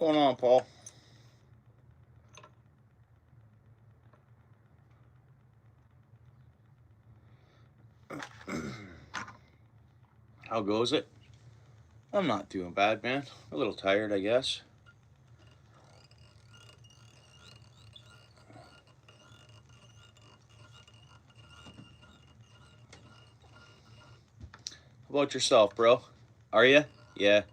going on, Paul? How goes it? I'm not doing bad, man. A little tired, I guess. How about yourself, bro? Are you? Yeah.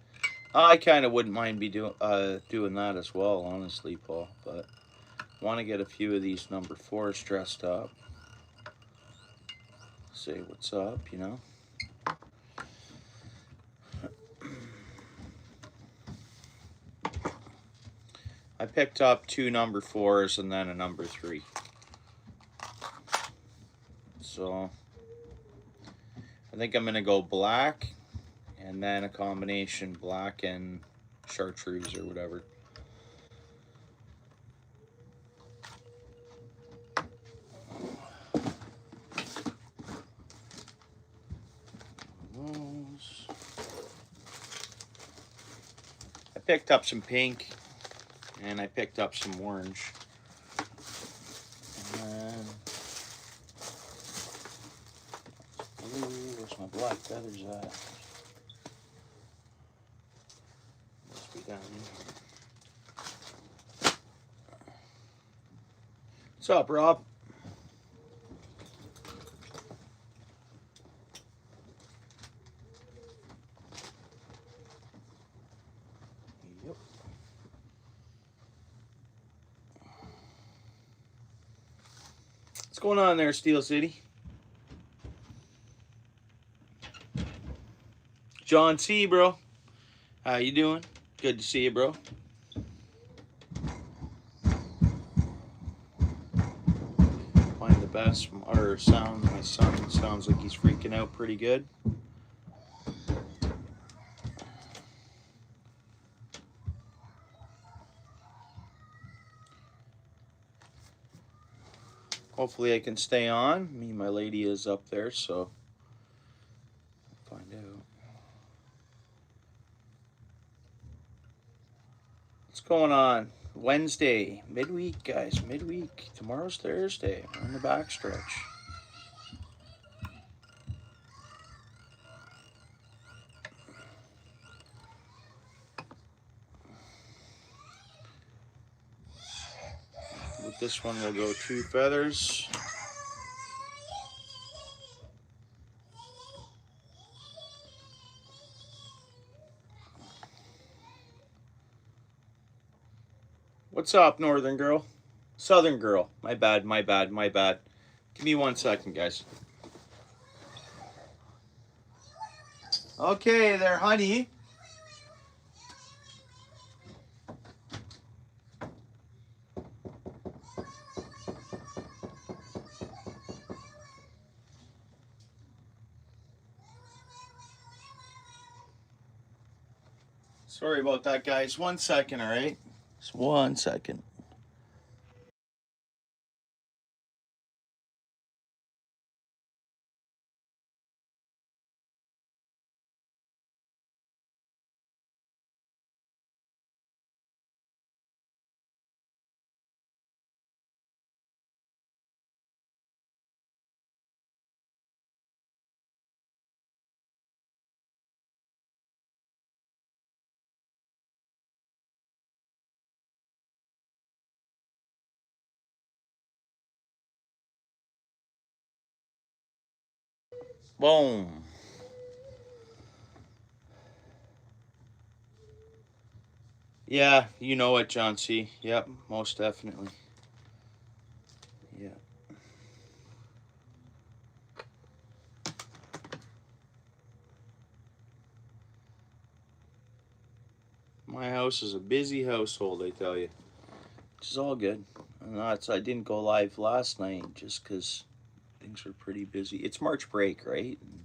I kind of wouldn't mind doing that as well, honestly, Paul. But want to get a few of these number 4s dressed up. Say what's up, you know. I picked up 2 number 4s and then a number 3. So I think I'm gonna go black and then a combination black and chartreuse or whatever. I picked up some pink and I picked up some orange. And then blue, where's my black feathers at? Must be down in here. What's up, Rob? Yep. What's going on there, Steel City? John C, bro. How you doing? Good to see you, bro. Find the best or sound. My son sounds like he's freaking out pretty good. Hopefully I can stay on. Me and my lady is up there, so I'll find out. What's going on? Wednesday, midweek, guys, midweek. Tomorrow's Thursday. We're on the backstretch. With this one, we'll go 2 feathers. What's up, Northern girl? Southern girl. My bad, my bad, my bad. Give me 1 second, guys. Okay there, honey. Sorry about that, guys. 1 second, all right? Just 1 second. Boom. Yeah, you know it, John C. Yep, most definitely. Yeah. My house is a busy household, I tell you. Which is all good. I didn't go live last night just because things are pretty busy. It's March break, right? And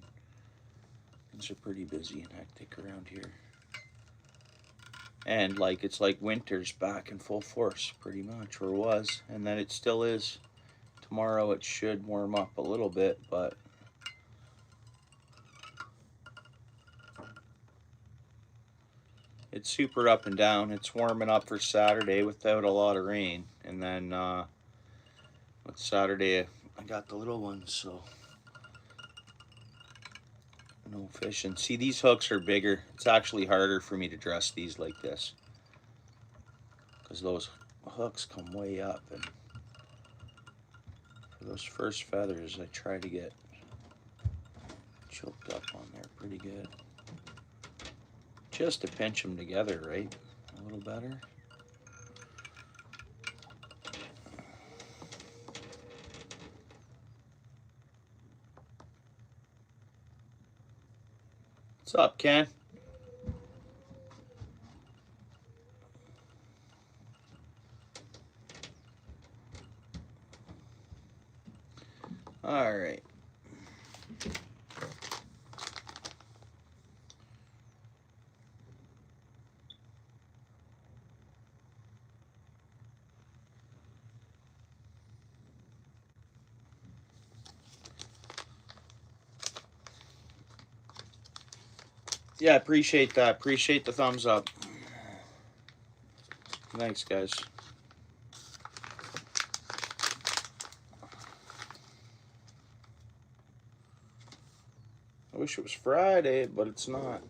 things are pretty busy and hectic around here. And it's like winter's back in full force, pretty much, or was. And then it still is. Tomorrow it should warm up a little bit, but It's super up and down. It's warming up for Saturday without a lot of rain. And then with Saturday, I got the little ones, so no fishing. See, these hooks are bigger. It's actually harder for me to dress these like this because those hooks come way up, and for those first feathers, I try to get choked up on there pretty good. Just to pinch them together, right? A little better. What's up, Ken? All right. Yeah, appreciate that. Appreciate the thumbs up. Thanks, guys. I wish it was Friday, but it's not.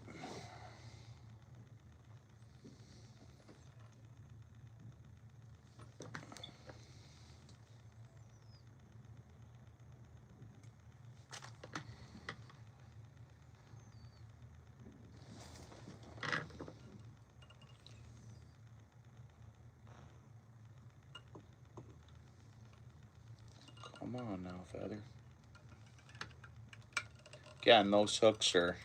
Come on now, feather. Again, those hooks are...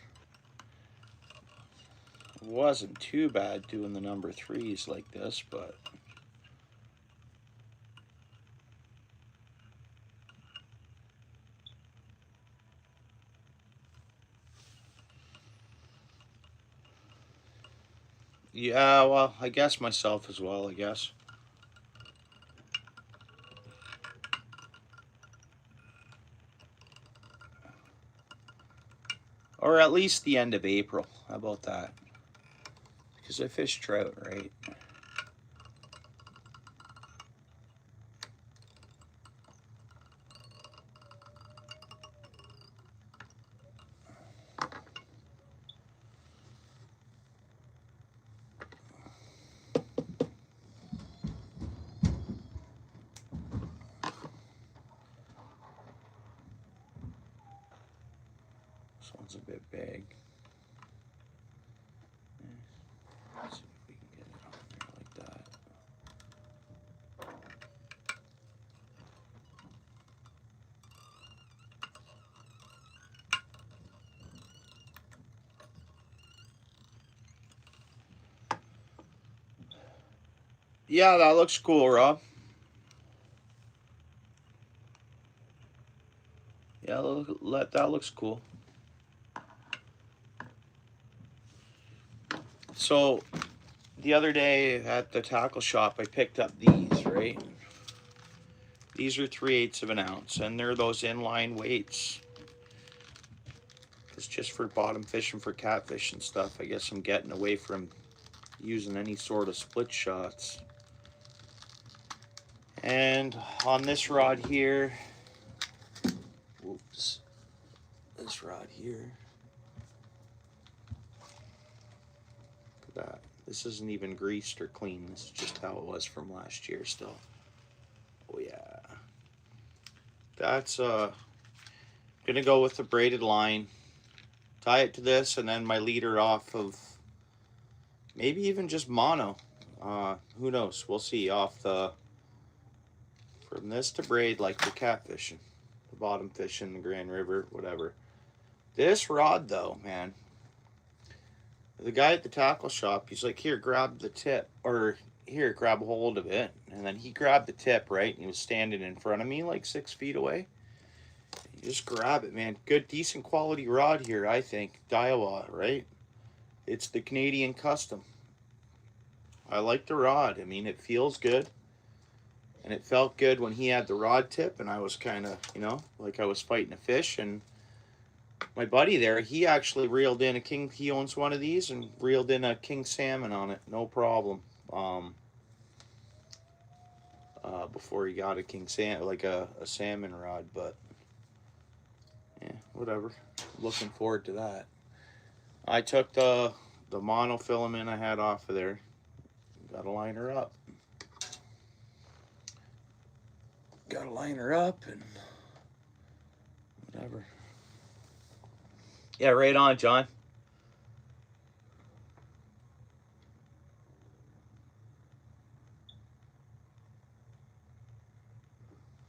It wasn't too bad doing the number 3s like this, but... Yeah, well, I guess myself as well, I guess. Or at least the end of April. How about that? Because I fish trout, right? This one's a bit big. Let's see if we can get it on there like that. Yeah, that looks cool, Rob. Yeah, that looks cool. So, the other day at the tackle shop, I picked up these, right? These are 3/8 of an ounce, and they're those inline weights. It's just for bottom fishing for catfish and stuff. I guess I'm getting away from using any sort of split shots. And on this rod here, whoops, this rod here, look at that. This isn't even greased or clean. This is just how it was from last year still. Oh yeah. That's gonna go with the braided line. Tie it to this, and then my leader off of maybe even just mono. Who knows? We'll see. Off the from this to braid like the catfishing, the bottom fishing, the Grand River, whatever. This rod though, man. The guy at the tackle shop, he's like, here, grab the tip, or here, grab hold of it. And then he grabbed the tip, right? And he was standing in front of me like 6 feet away. You just grab it, man. Good, decent quality rod here, I think. Daiwa, right? It's the Canadian Custom. I like the rod. I mean, it feels good. And it felt good when he had the rod tip, and I was kind of, you know, like I was fighting a fish. And My buddy there, he actually reeled in a king. He owns one of these and reeled in a king salmon on it, no problem. Before he got a king salmon, like a salmon rod, but yeah, whatever. Looking forward to that. I took the monofilament I had off of there. Gotta line her up. Gotta line her up and whatever. Yeah, right on, John.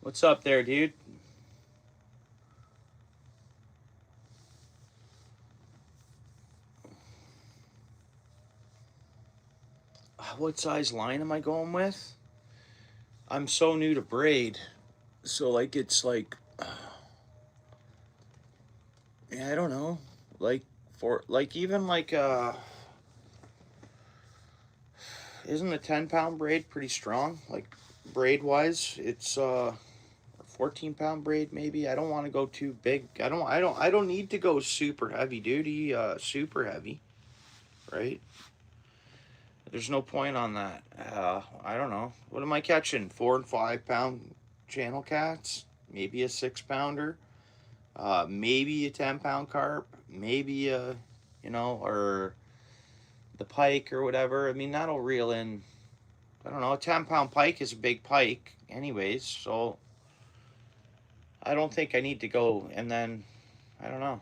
What's up there, dude? What size line am I going with? I'm so new to braid. So, like, it's like, yeah, I don't know. Like, for, like, even like, isn't a 10-pound braid pretty strong? Like, braid wise, it's, 14-pound braid maybe. I don't want to go too big. I don't need to go super heavy duty, super heavy, right? There's no point on that. I don't know. What am I catching? 4 and 5-pound channel cats? Maybe a 6-pounder. Maybe a 10-pound carp. Maybe a, or the pike or whatever. I mean, that'll reel in. I don't know. A 10-pound pike is a big pike, anyways. So I don't think I need to go. And then I don't know.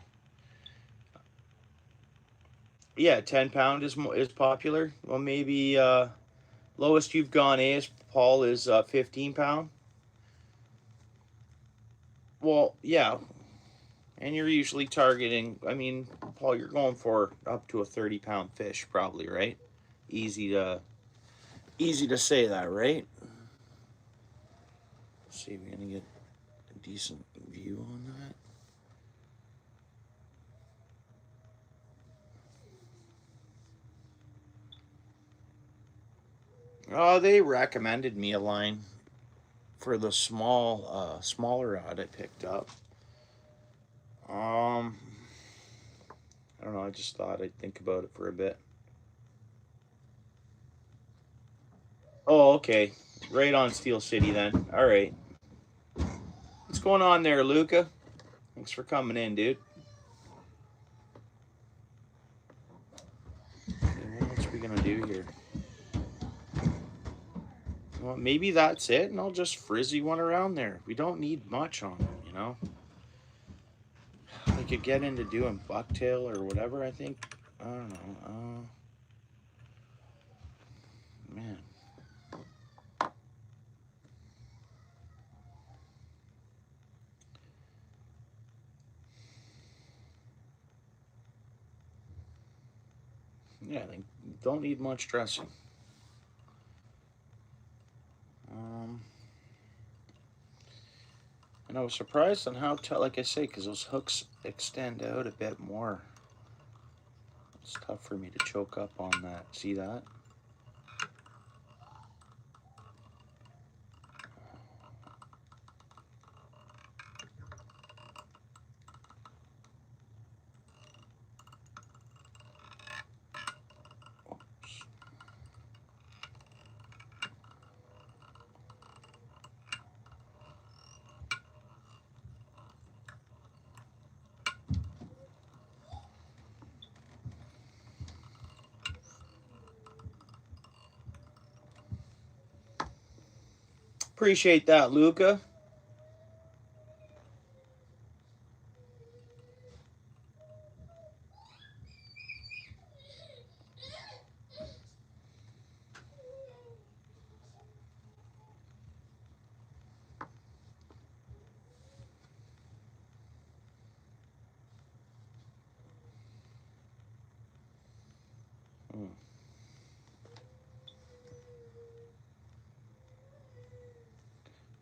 Yeah, 10-pound is popular. Well, maybe lowest you've gone is Paul is 15-pound. Well, yeah, and you're usually targeting. I mean, Paul, you're going for up to a 30-pound fish, probably, right? Easy to easy to say that, right? Let's see, we're gonna get a decent view on that. Oh, they recommended me a line for the smaller rod I picked up. I don't know. I just thought I'd think about it for a bit. Oh, okay. Right on Steel City then. All right. What's going on there, Luca? Thanks for coming in, dude. Okay, what else are we gonna do here? Well, maybe that's it, and I'll just frizzy one around there. We don't need much on them. I could get into doing bucktail or whatever, I think. I don't know. Man. Yeah, I think don't need much dressing. And I was surprised on how, like I say, because those hooks extend out a bit more. It's tough for me to choke up on that. See that? Appreciate that, Luca.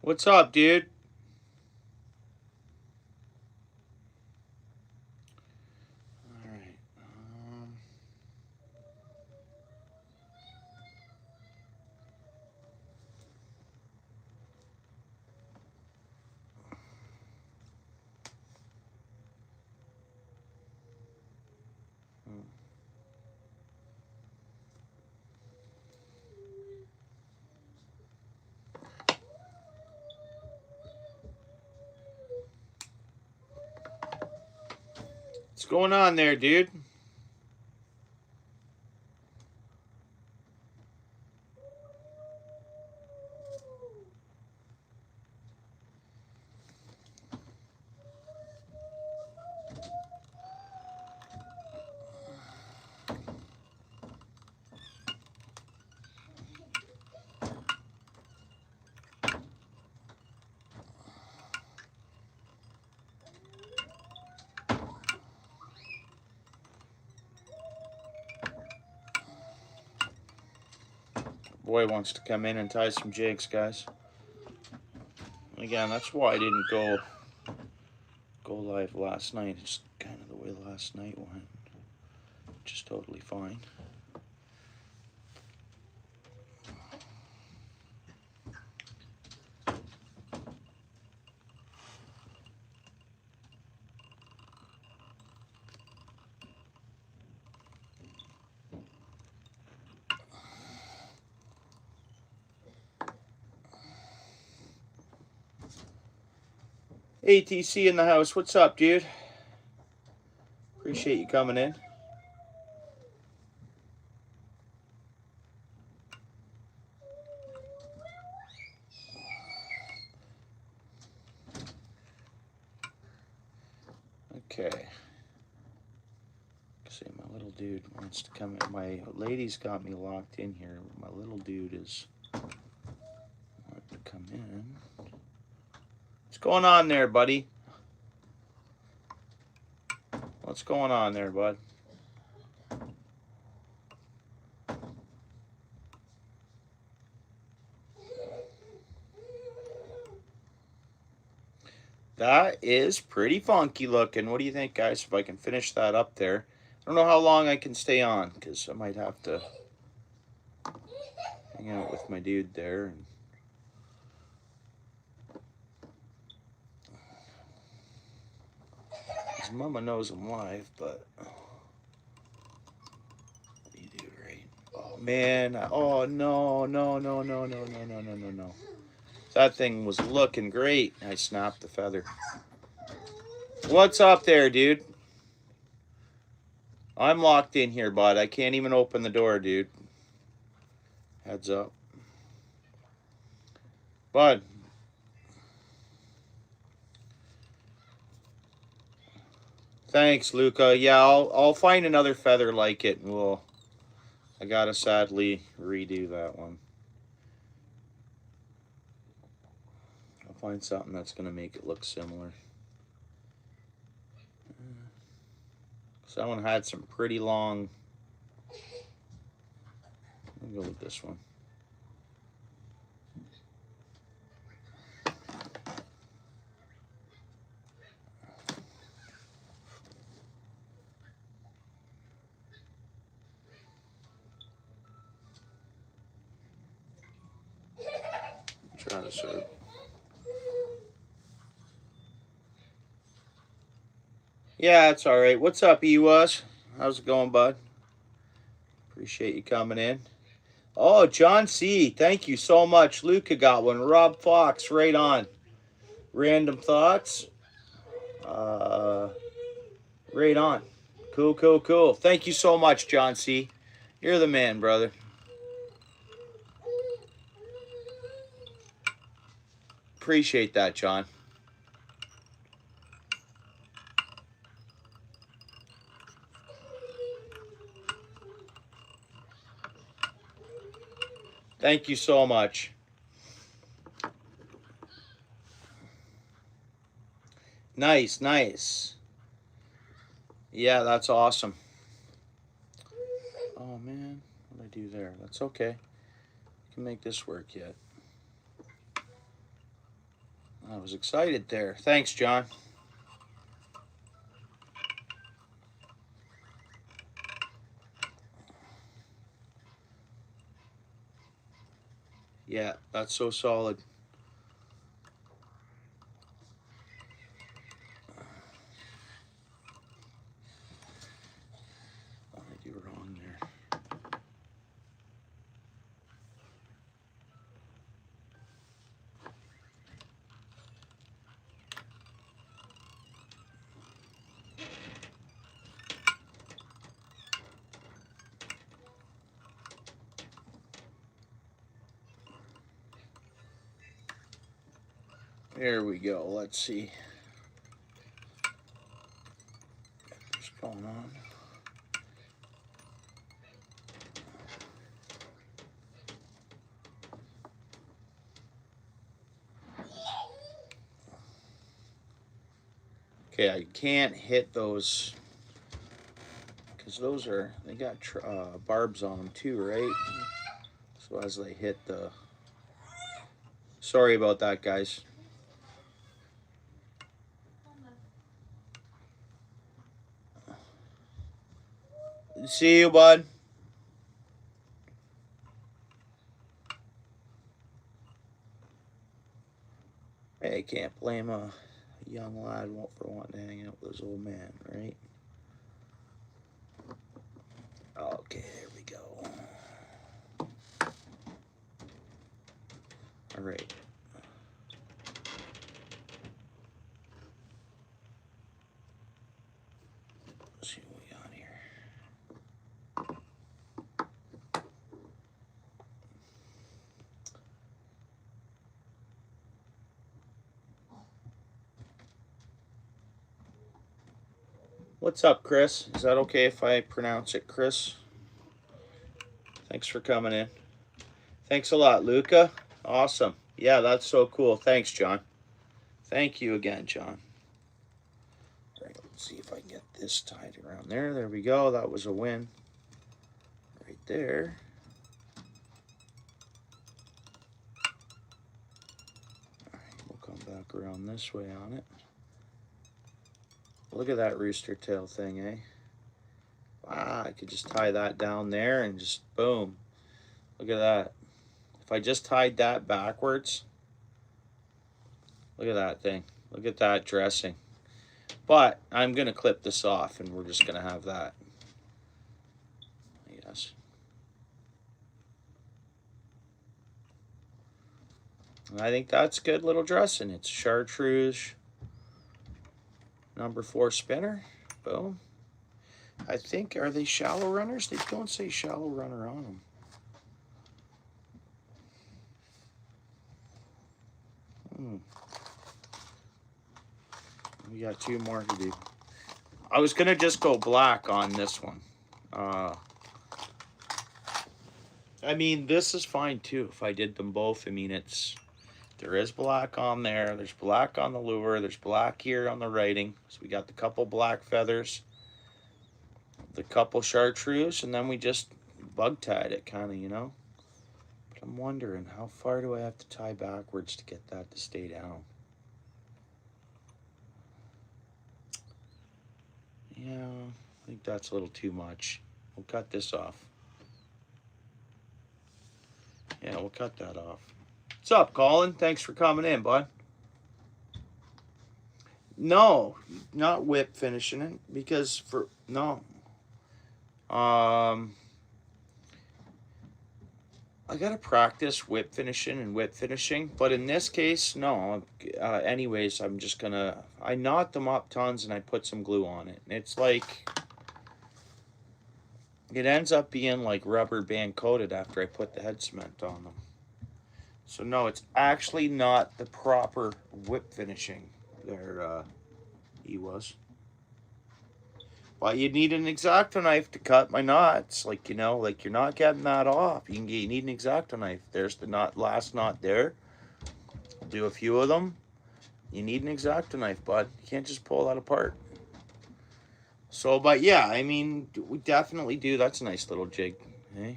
What's up, dude? All right. going on there, dude? Boy wants to come in and tie some jigs, guys. Again, that's why I didn't go live last night. It's kind of the way last night went. Just totally fine. ATC in the house. What's up, dude? Appreciate you coming in. Okay. See, my little dude wants to come in. My lady's got me locked in here. My little dude is wanting to come in. What's going on there, buddy? What's going on there, bud? That is pretty funky looking. What do you think, guys, if I can finish that up there? I don't know how long I can stay on, because I might have to hang out with my dude there. And his mama knows I'm live, but what do you do, right? Oh, man. Oh, no. That thing was looking great. I snapped the feather. What's up there, dude? I'm locked in here, bud. I can't even open the door, dude. Heads up. Bud. Thanks, Luca. Yeah, I'll find another feather like it, and I gotta sadly redo that one. I'll find something that's gonna make it look similar. So that one had some pretty long. I'll go with this one. Trying to serve. Yeah, it's all right. What's up, Ewas? How's it going, bud? Appreciate you coming in. Oh, John C. Thank you so much. Luca got one. Rob Fox, right on. Random thoughts. Right on. Cool. Thank you so much, John C. You're the man, brother. Appreciate that, John. Thank you so much. Nice. Yeah, that's awesome. Oh, man. What did I do there? That's okay. I can make this work yet. I was excited there. Thanks, John. Yeah, that's so solid. What did I do wrong there? Here we go. Let's see what's going on. Okay, I can't hit those because those are, they got barbs on them too, right? So as they hit the, sorry about that, guys. See you, bud. Hey, can't blame a young lad for wanting to hang out with his old man, right? Okay, there we go. All right. Let's see what we got here. What's up, Chris? Is that okay if I pronounce it Chris? Thanks for coming in. Thanks a lot, Luca. Awesome. Yeah, that's so cool. Thanks, John. Thank you again, John. All right, let's see if I can get this tied around there. There we go. That was a win. Right there. All right, we'll come back around this way on it. Look at that rooster tail thing, eh? Wow, I could just tie that down there and just boom. Look at that. If I just tied that backwards, look at that thing. Look at that dressing. But I'm going to clip this off and we're just going to have that. Yes. I think that's good little dressing. It's chartreuse number 4 spinner. Boom. I think, are they shallow runners? They don't say shallow runner on them. We got 2 more to do. I was going to just go black on this one. I mean, this is fine too if I did them both. I mean, there is black on there. There's black on the lure. There's black here on the writing. So we got the couple black feathers, the couple chartreuse, and then we just bug tied it kind of, you know. But I'm wondering, how far do I have to tie backwards to get that to stay down? Yeah, I think that's a little too much. We'll cut this off. Yeah, we'll cut that off. What's up, Colin? Thanks for coming in, bud. No, not whip finishing it because no. I gotta practice whip finishing and whip finishing, but in this case, no. Anyways, I'm just gonna, I knot them up tons and I put some glue on it. It's like, it ends up being like rubber band coated after I put the head cement on them. So no, it's actually not the proper whip finishing there, he was. But you need an X-Acto knife to cut my knots. Like, you know, like you're not getting that off. You need an X-Acto knife. There's the last knot there. I'll do a few of them. You need an X-Acto knife, bud. You can't just pull that apart. So, but yeah, I mean, we definitely do. That's a nice little jig, eh?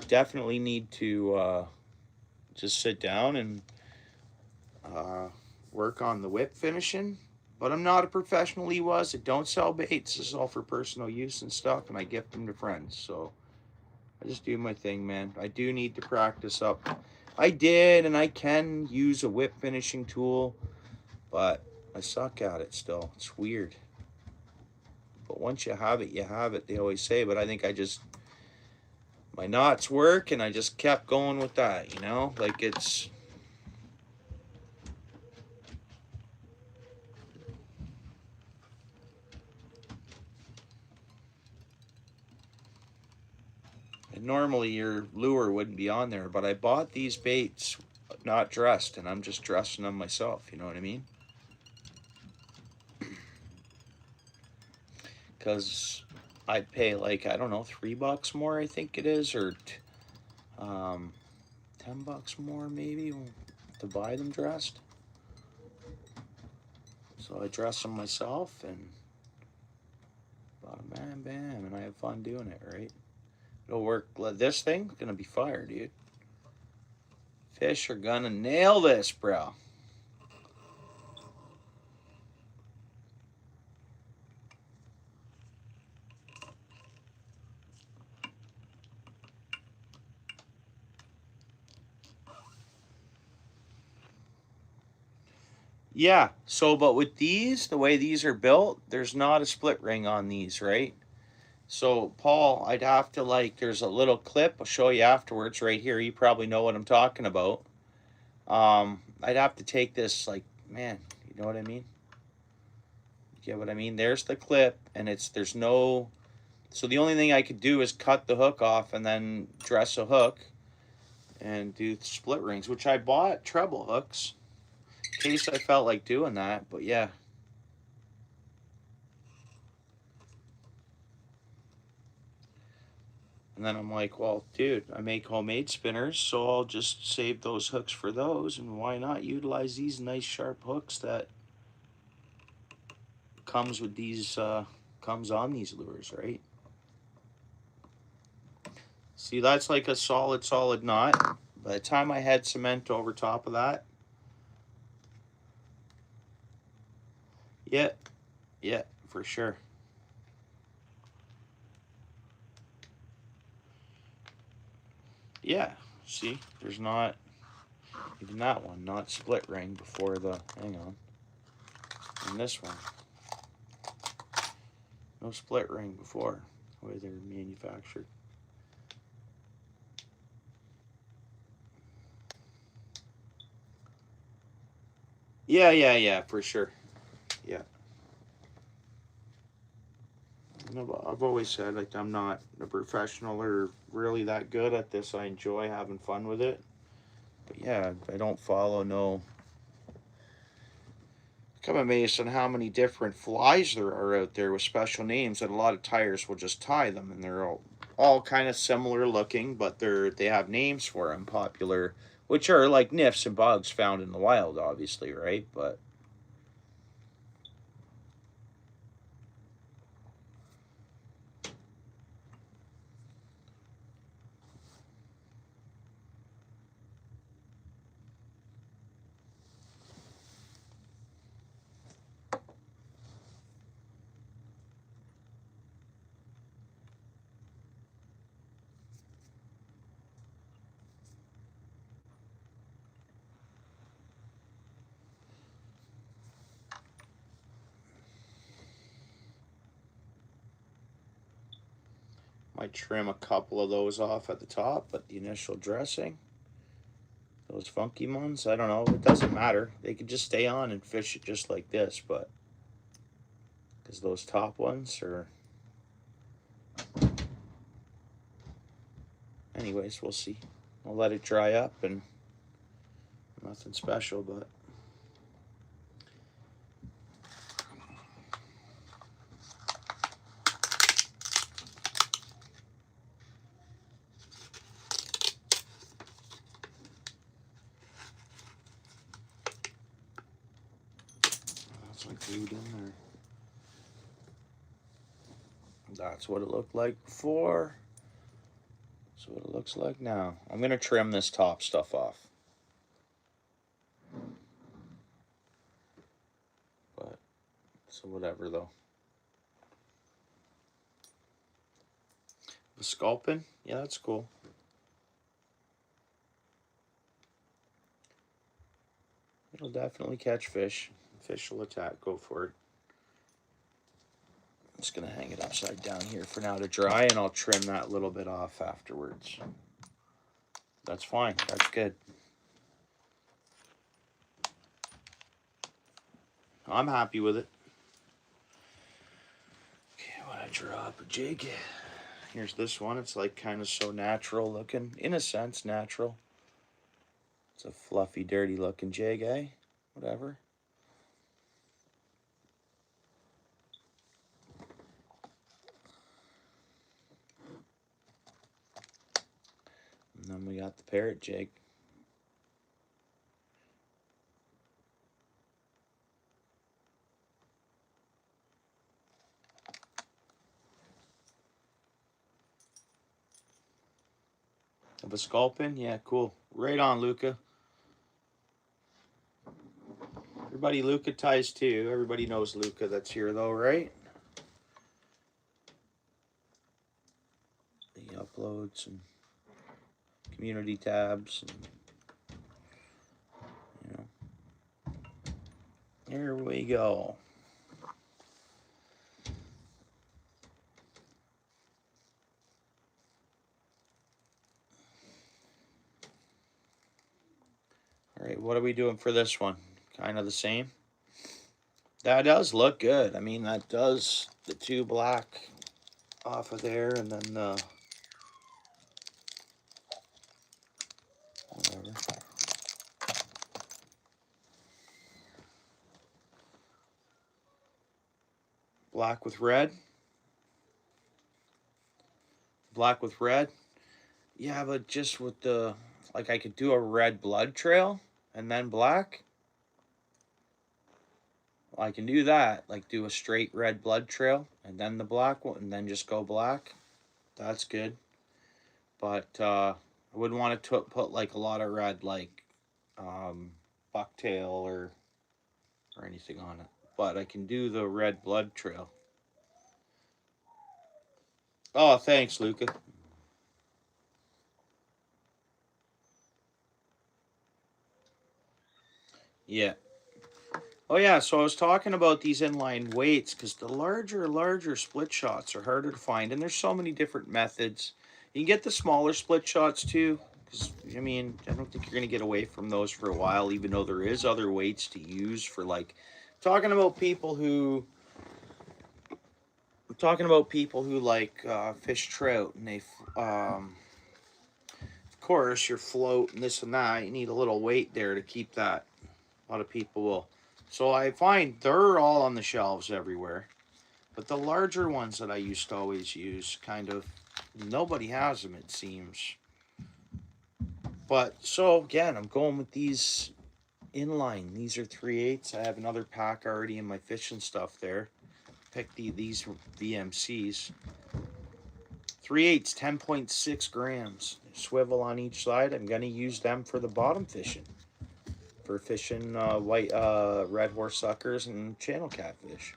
Definitely need to just sit down and work on the whip finishing. But I'm not a professional EWAS. I don't sell baits. This is all for personal use and stuff, and I gift them to friends. So I just do my thing, man. I do need to practice up. I did, and I can use a whip finishing tool, but I suck at it still. It's weird. But once you have it, you have it, they always say. But I think my knots work, and I just kept going with that, you know? Like, it's... And normally your lure wouldn't be on there, but I bought these baits not dressed, and I'm just dressing them myself, you know what I mean? Because I'd pay like, I don't know, $3 more, I think it is, or $10 more maybe to buy them dressed. So I dress them myself, and bam, bam, and I have fun doing it, right? It'll work. This thing's gonna be fire, dude. Fish are gonna nail this, bro. Yeah, so but with these, the way these are built, there's not a split ring on these, right? So Paul, I'd have to like, there's a little clip, I'll show you afterwards right here. You probably know what I'm talking about. I'd have to take this like, man, you know what I mean? You get what I mean? There's the clip, and there's no, so the only thing I could do is cut the hook off and then dress a hook and do split rings, which I bought treble hooks in case I felt like doing that, but yeah. And then I'm like, well, dude, I make homemade spinners, so I'll just save those hooks for those, and why not utilize these nice sharp hooks that comes with these, comes on these lures, right? See, that's like a solid knot. By the time I had cement over top of that, yeah, for sure. Yeah, see, there's not, even that one, not split ring before the, hang on, and this one. No split ring before, the way they're manufactured. Yeah, for sure. Yeah. I've always said, like, I'm not a professional or really that good at this. I enjoy having fun with it. But yeah, I don't follow no. I'm amazed on how many different flies there are out there with special names, and a lot of tires will just tie them, and they're all kind of similar looking, but they have names for them, popular, which are like nymphs and bugs found in the wild, obviously, right? But might trim a couple of those off at the top, but the initial dressing, those funky ones, I don't know. It doesn't matter. They could just stay on and fish it just like this, but because those top ones are. Anyways, we'll see. I'll let it dry up, and nothing special, but. That's like glued in there. That's what it looked like before. That's what it looks like now. I'm going to trim this top stuff off. But, so whatever though. The sculpin? Yeah, that's cool. It'll definitely catch fish. Fish will attack. Go for it. I'm just going to hang it upside down here for now to dry, and I'll trim that little bit off afterwards. That's fine. That's good. I'm happy with it. Okay, when I drop a jig, here's this one. It's like kind of so natural looking. In a sense, natural. It's It's a fluffy, dirty looking jig, eh? Whatever. And then we got the parrot jig. Of a sculpin? Yeah, cool. Right on, Luca. Everybody Luca ties too. Everybody knows Luca that's here though, right? The uploads and community tabs and, you know. Here we go. All right, what are we doing for this one? Kind of the same. That does look good. I mean, that does the two black off of there, and then the whatever. Black with red. Black with red. Yeah, but just with the, like, I could do a red blood trail and then black. I can do that, like do a straight red blood trail and then the black one and then just go black. That's good. But I wouldn't want to put like a lot of red, like bucktail or anything on it. But I can do the red blood trail. Oh, thanks, Luca. Yeah. Oh yeah, so I was talking about these inline weights because the larger split shots are harder to find, and there's so many different methods. You can get the smaller split shots too, because I mean, I don't think you're gonna get away from those for a while, even though there is other weights to use for, like, talking about people who like fish trout, and they of course your float and this and that. You need a little weight there to keep that. A lot of people will. So I find they're all on the shelves everywhere. But the larger ones that I used to always use, kind of, nobody has them, it seems. But, so again, I'm going with these inline. These are 3/8. I have another pack already in my fishing stuff there. Pick these VMCs. 3/8, 10.6 grams. Swivel on each side. I'm going to use them for the bottom fishing. For fishing white red horse suckers and channel catfish.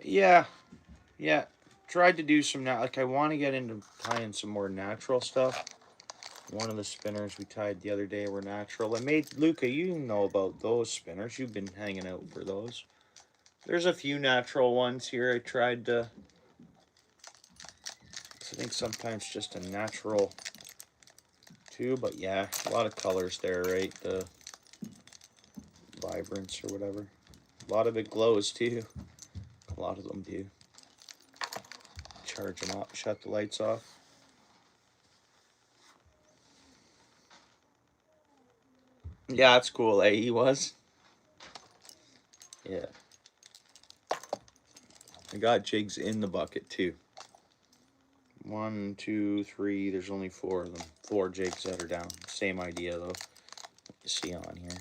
Yeah, yeah. Tried to do some now. Like, I want to get into tying some more natural stuff. One of the spinners we tied the other day were natural. I made Luca. You know about those spinners. You've been hanging out for those. There's a few natural ones here. I tried to. I think sometimes just a natural too, but yeah, a lot of colors there, right? The vibrance or whatever. A lot of it glows too. A lot of them do. Charge them up, shut the lights off. Yeah, that's cool. Eh? He was. Yeah. I got jigs in the bucket too. 1, 2, 3. There's only 4 of them. 4 jigs that are down. Same idea though. You see on here.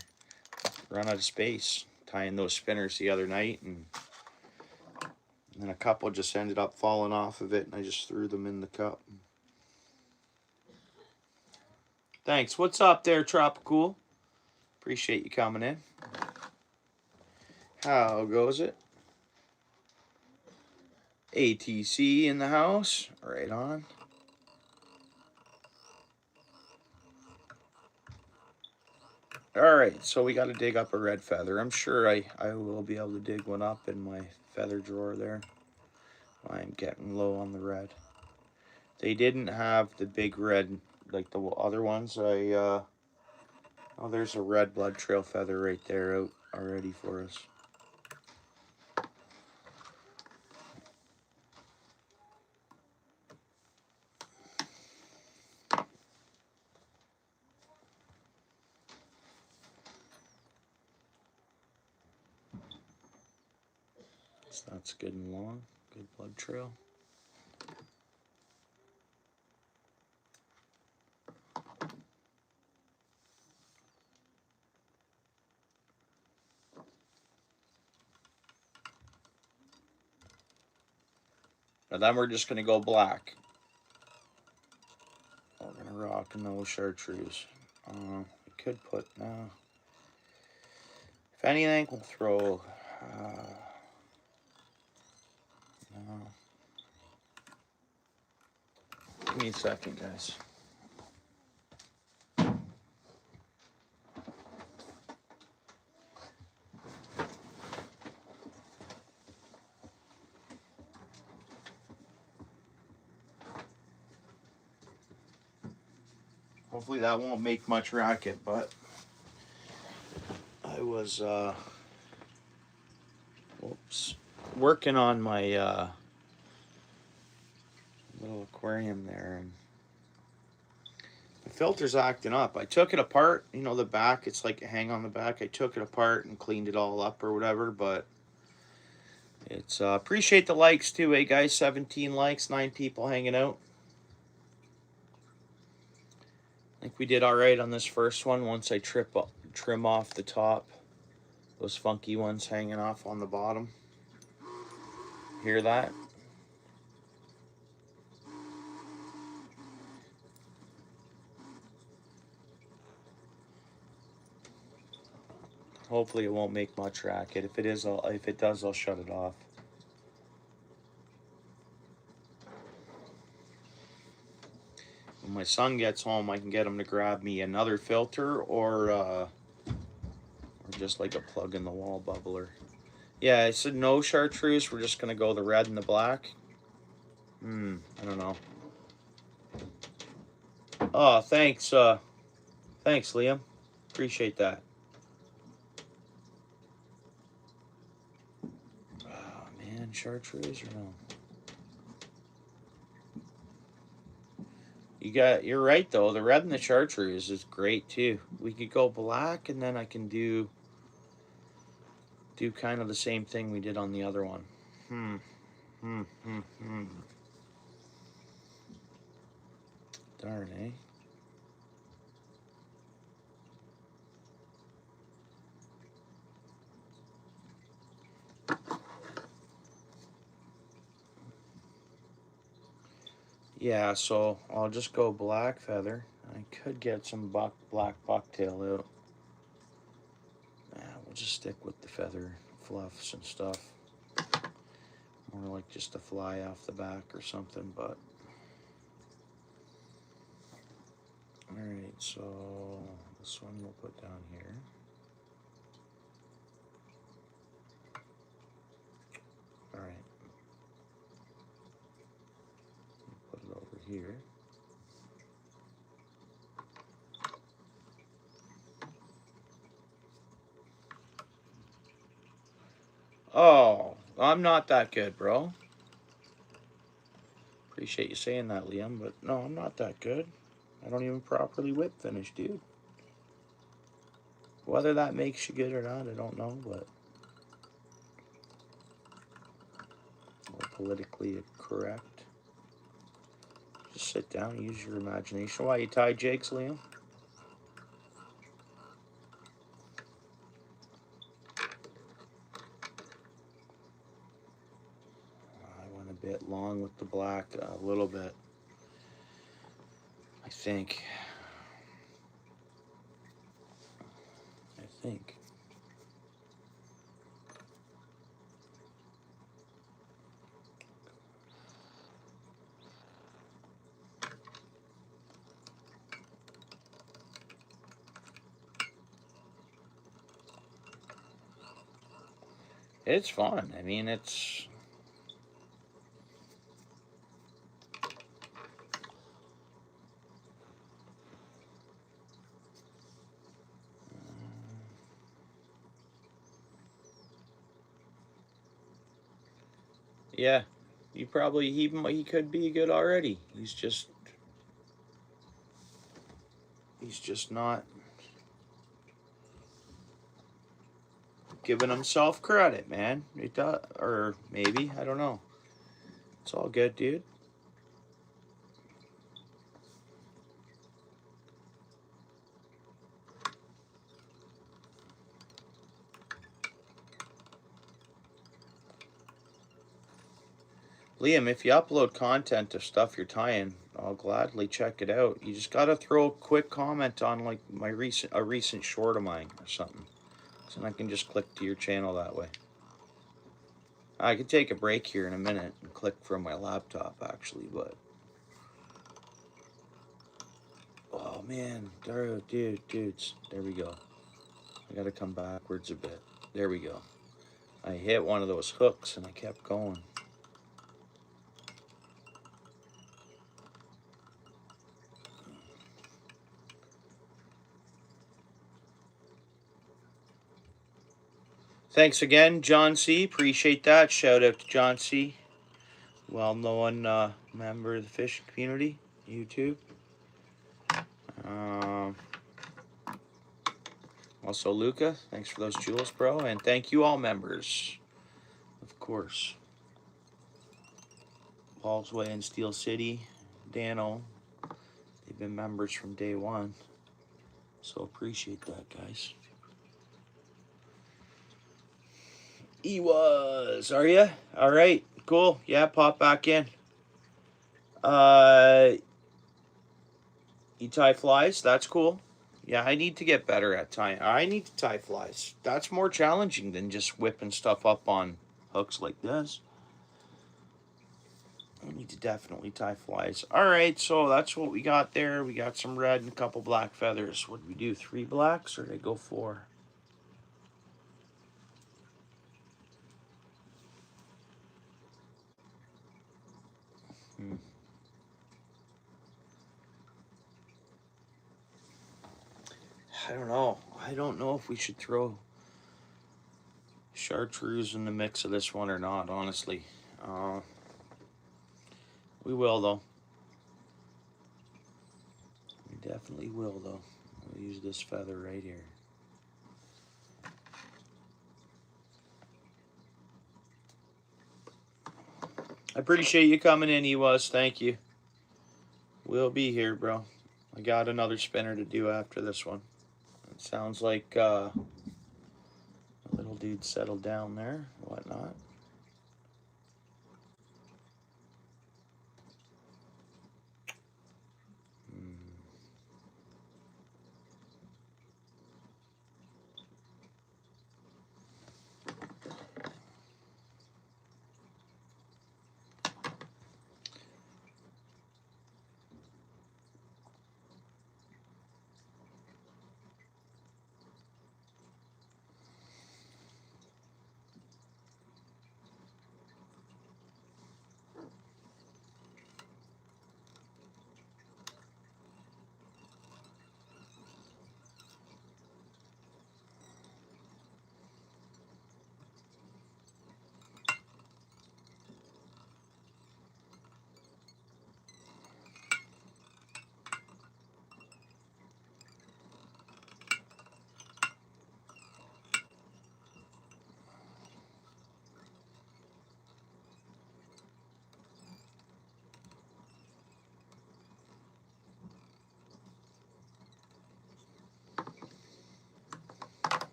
Run out of space. Tying those spinners the other night, and then a couple just ended up falling off of it, and I just threw them in the cup. Thanks. What's up there, Tropicool? Appreciate you coming in. How goes it? ATC in the house. Right on. Alright, so we got to dig up a red feather. I'm sure I will be able to dig one up in my feather drawer there. I'm getting low on the red. They didn't have the big red like the other ones. Oh, there's a red blood trail feather right there out already for us. So that's good and long. Good blood trail. Now then we're just going to go black. We're going to rock no chartreuse. We could put, no. If anything, we'll throw, no. Give me a second, guys. Hopefully that won't make much racket, but I was working on my little aquarium there, and the filter's acting up. I took it apart, you know, the back, it's like a hang on the back. I took it apart and cleaned it all up or whatever, but it's appreciate the likes too, eh guys? 17 likes, 9 people hanging out. I think we did all right on this first one once I trim off the top, those funky ones hanging off on the bottom. Hear that? Hopefully it won't make much racket. If it does, I'll shut it off. When my son gets home, I can get him to grab me another filter or just like a plug in the wall bubbler. Yeah, I said no chartreuse. We're just gonna go the red and the black. I don't know. Oh, thanks. Thanks, Liam. Appreciate that. Oh man, chartreuse or no? You're right though. The red and the chartreuse is great too. We could go black, and then I can do kind of the same thing we did on the other one. Darn, eh? Yeah, so I'll just go black feather. I could get some black bucktail out. We'll just stick with the feather fluffs and stuff. More like just a fly off the back or something, but... Alright, so this one we'll put down here. Alright. Put it over here. Oh, I'm not that good, bro. Appreciate you saying that, Liam, but no, I'm not that good. I don't even properly whip finish, dude. Whether that makes you good or not, I don't know, but... More politically correct. Just sit down and use your imagination. Why you tie jigs, Liam? I went a bit long with the black, a little bit. I think. It's fun. I mean, it's... Yeah, he could be good already. He's just not giving himself credit, man. It does, or maybe, I don't know. It's all good, dude. Liam, if you upload content of stuff you're tying, I'll gladly check it out. You just gotta throw a quick comment on like a recent short of mine or something, so I can just click to your channel that way. I could take a break here in a minute and click from my laptop actually, but oh man, dudes, there we go. I gotta come backwards a bit. There we go. I hit one of those hooks and I kept going. Thanks again, John C. Appreciate that. Shout out to John C. Well-known member of the fishing community, YouTube. Also, Luca, thanks for those jewels, bro. And thank you all members, of course. Paul's Way in Steel City, Dano. They've been members from day one. So appreciate that, guys. He was. Are ya? All right. Cool. Yeah, pop back in. You tie flies? That's cool. Yeah, I need to get better at tying. I need to tie flies. That's more challenging than just whipping stuff up on hooks like this. I need to definitely tie flies. All right, so that's what we got there. We got some red and a couple black feathers. What did we do? 3 blacks, or did I go 4? I don't know. I don't know if we should throw chartreuse in the mix of this one or not, honestly. We will, though. We definitely will, though. We'll use this feather right here. I appreciate you coming in, Ewas. Thank you. We'll be here, bro. I got another spinner to do after this one. It sounds like a little dude settled down there, whatnot.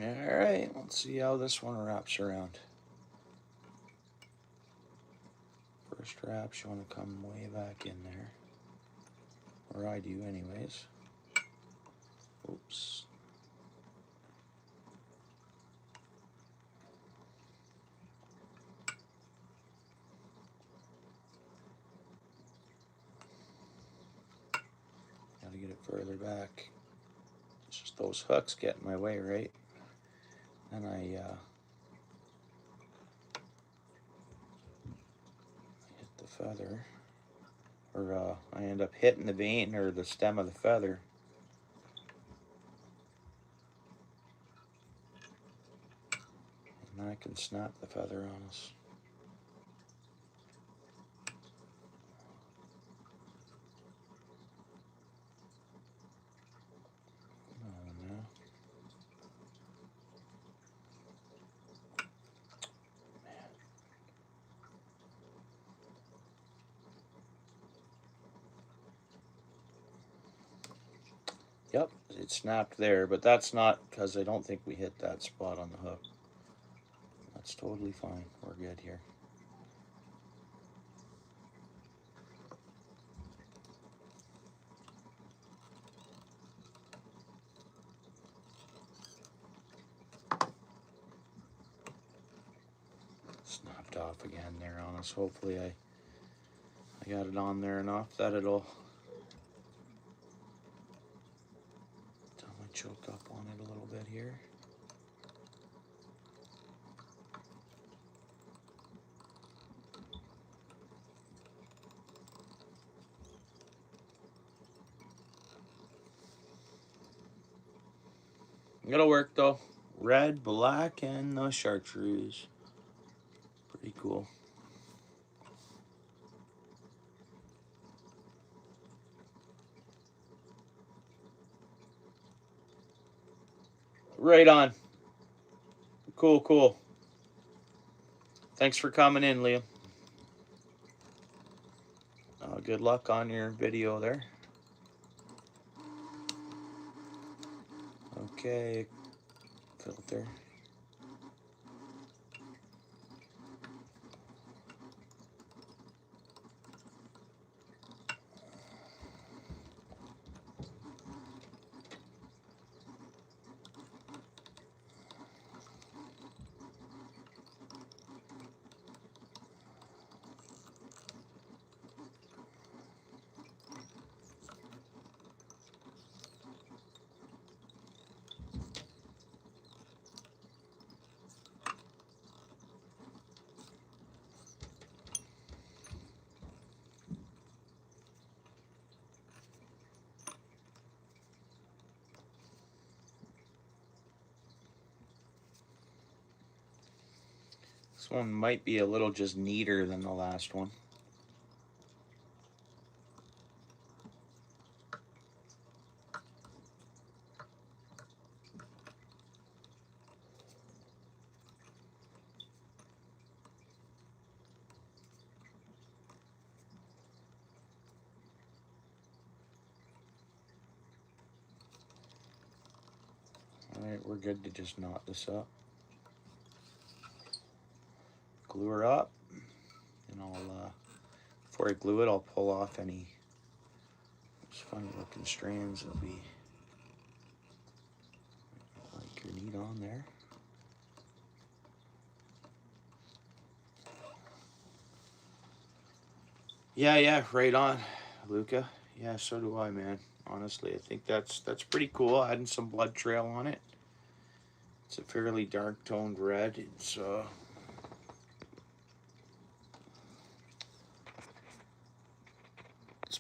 All right, let's see how this one wraps around. First wraps, you want to come way back in there. Or I do anyways. Oops. Gotta get it further back. It's just those hooks get in my way, right? And I hit the feather. Or I end up hitting the vein or the stem of the feather. And I can snap the feather on us. Yep, it snapped there, but that's not because I don't think we hit that spot on the hook. That's totally fine. We're good here. Snapped off again there on us. Hopefully I got it on there enough that it'll choke up on it a little bit here. It'll work though. Red, black, and the chartreuse. Pretty cool. Right on. Cool, cool. Thanks for coming in, Liam. Good luck on your video there. Okay, filter. This one might be a little just neater than the last one. Alright, we're good to just knot this up. Glue her up, and I'll, before I glue it, I'll pull off any funny looking strands that'll be like your neat on there. Yeah, right on, Luca. Yeah, so do I, man. Honestly, I think that's pretty cool. Adding some blood trail on it. It's a fairly dark toned red. It's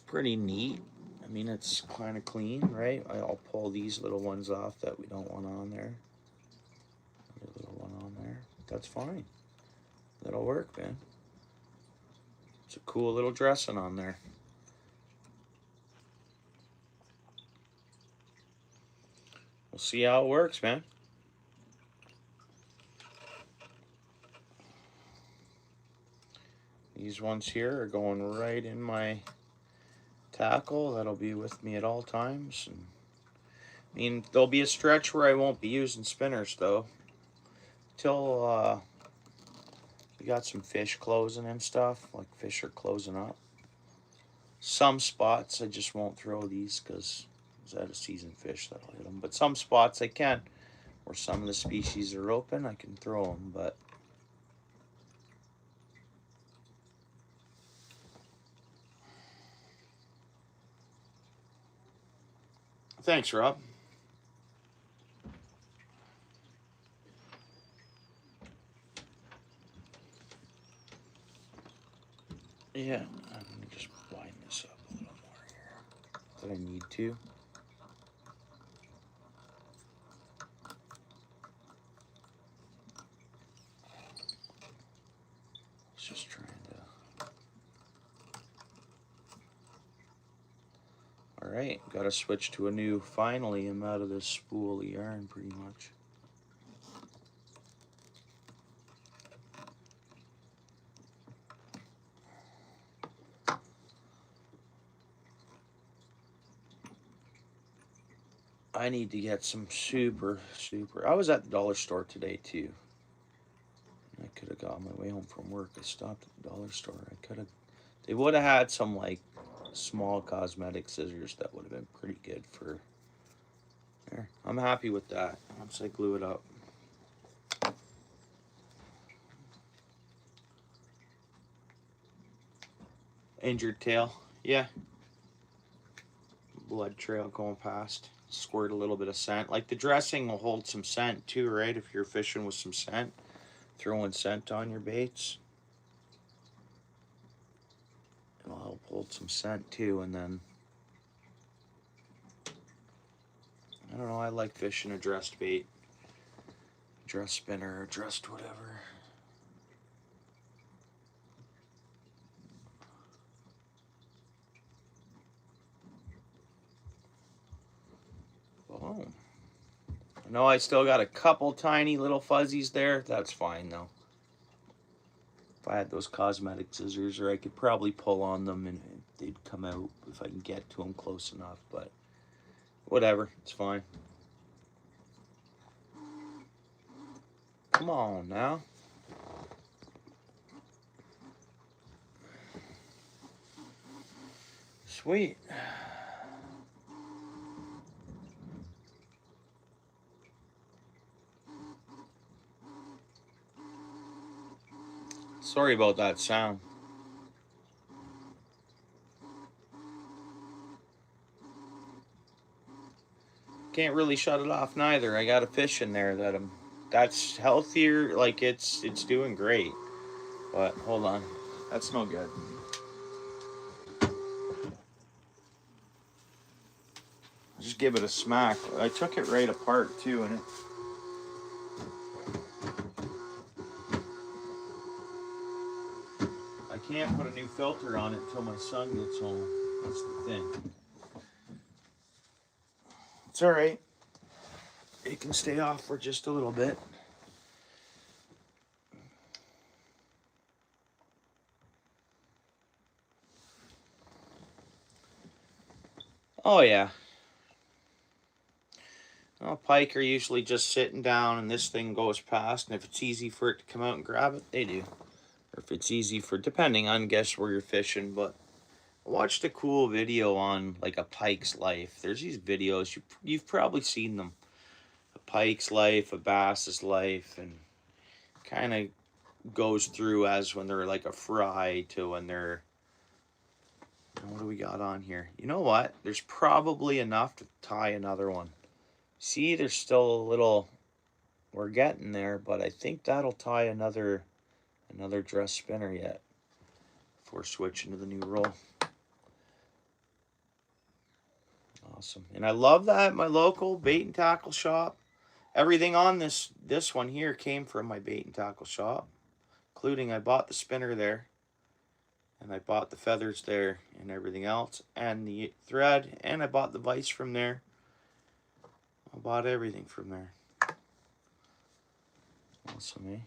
pretty neat. I mean, it's kind of clean, right? I'll pull these little ones off that we don't want on there. Another little one on there. That's fine. That'll work, man. It's a cool little dressing on there. We'll see how it works, man. These ones here are going right in my tackle. That'll be with me at all times. And, I mean, there'll be a stretch where I won't be using spinners, though. Till we got some fish closing and stuff. Like, fish are closing up. Some spots I just won't throw these because it's out of season fish that'll hit them. But some spots I can. Where some of the species are open, I can throw them, but thanks, Rob. Yeah, I'm gonna just widen this up a little more here. That I need to. Just trying to. Alright, gotta switch to a new. Finally, I'm out of this spool of yarn pretty much. I need to get some super. I was at the dollar store today too. I could have got on my way home from work. I stopped at the dollar store. I could have. They would have had some like small cosmetic scissors that would have been pretty good for. There, I'm happy with that. Once I glue it up. Injured tail, yeah. Blood trail going past. Squirt a little bit of scent. Like the dressing will hold some scent too, right? If you're fishing with some scent, throwing scent on your baits, it'll help hold some scent too. And then I don't know. I like fishing a dressed bait, dressed spinner, or dressed whatever. Oh. No, I still got a couple tiny little fuzzies there. That's fine though. If I had those cosmetic scissors, or I could probably pull on them and they'd come out if I can get to them close enough, but whatever, it's fine. Come on now. Sweet. Sorry about that sound. Can't really shut it off neither. I got a fish in there that's healthier, like it's doing great. But hold on. That's no good. Just give it a smack. I took it right apart too, and I can't put a new filter on it until my son gets home. That's the thing. It's all right. It can stay off for just a little bit. Oh yeah. Well, pike are usually just sitting down and this thing goes past, and if it's easy for it to come out and grab it, they do. Or if it's easy for, depending on guess where you're fishing. But I watched a cool video on like a pike's life. There's these videos, you've probably seen them. A pike's life, a bass's life, and kind of goes through as when they're like a fry to when they're, what do we got on here? You know what? There's probably enough to tie another one. See, there's still a little, we're getting there, but I think that'll tie another dress spinner yet before switching to the new roll. Awesome. And I love that my local bait and tackle shop, everything on this one here came from my bait and tackle shop, including I bought the spinner there, and I bought the feathers there and everything else, and the thread, and I bought the vise from there. I bought everything from there. Awesome, eh?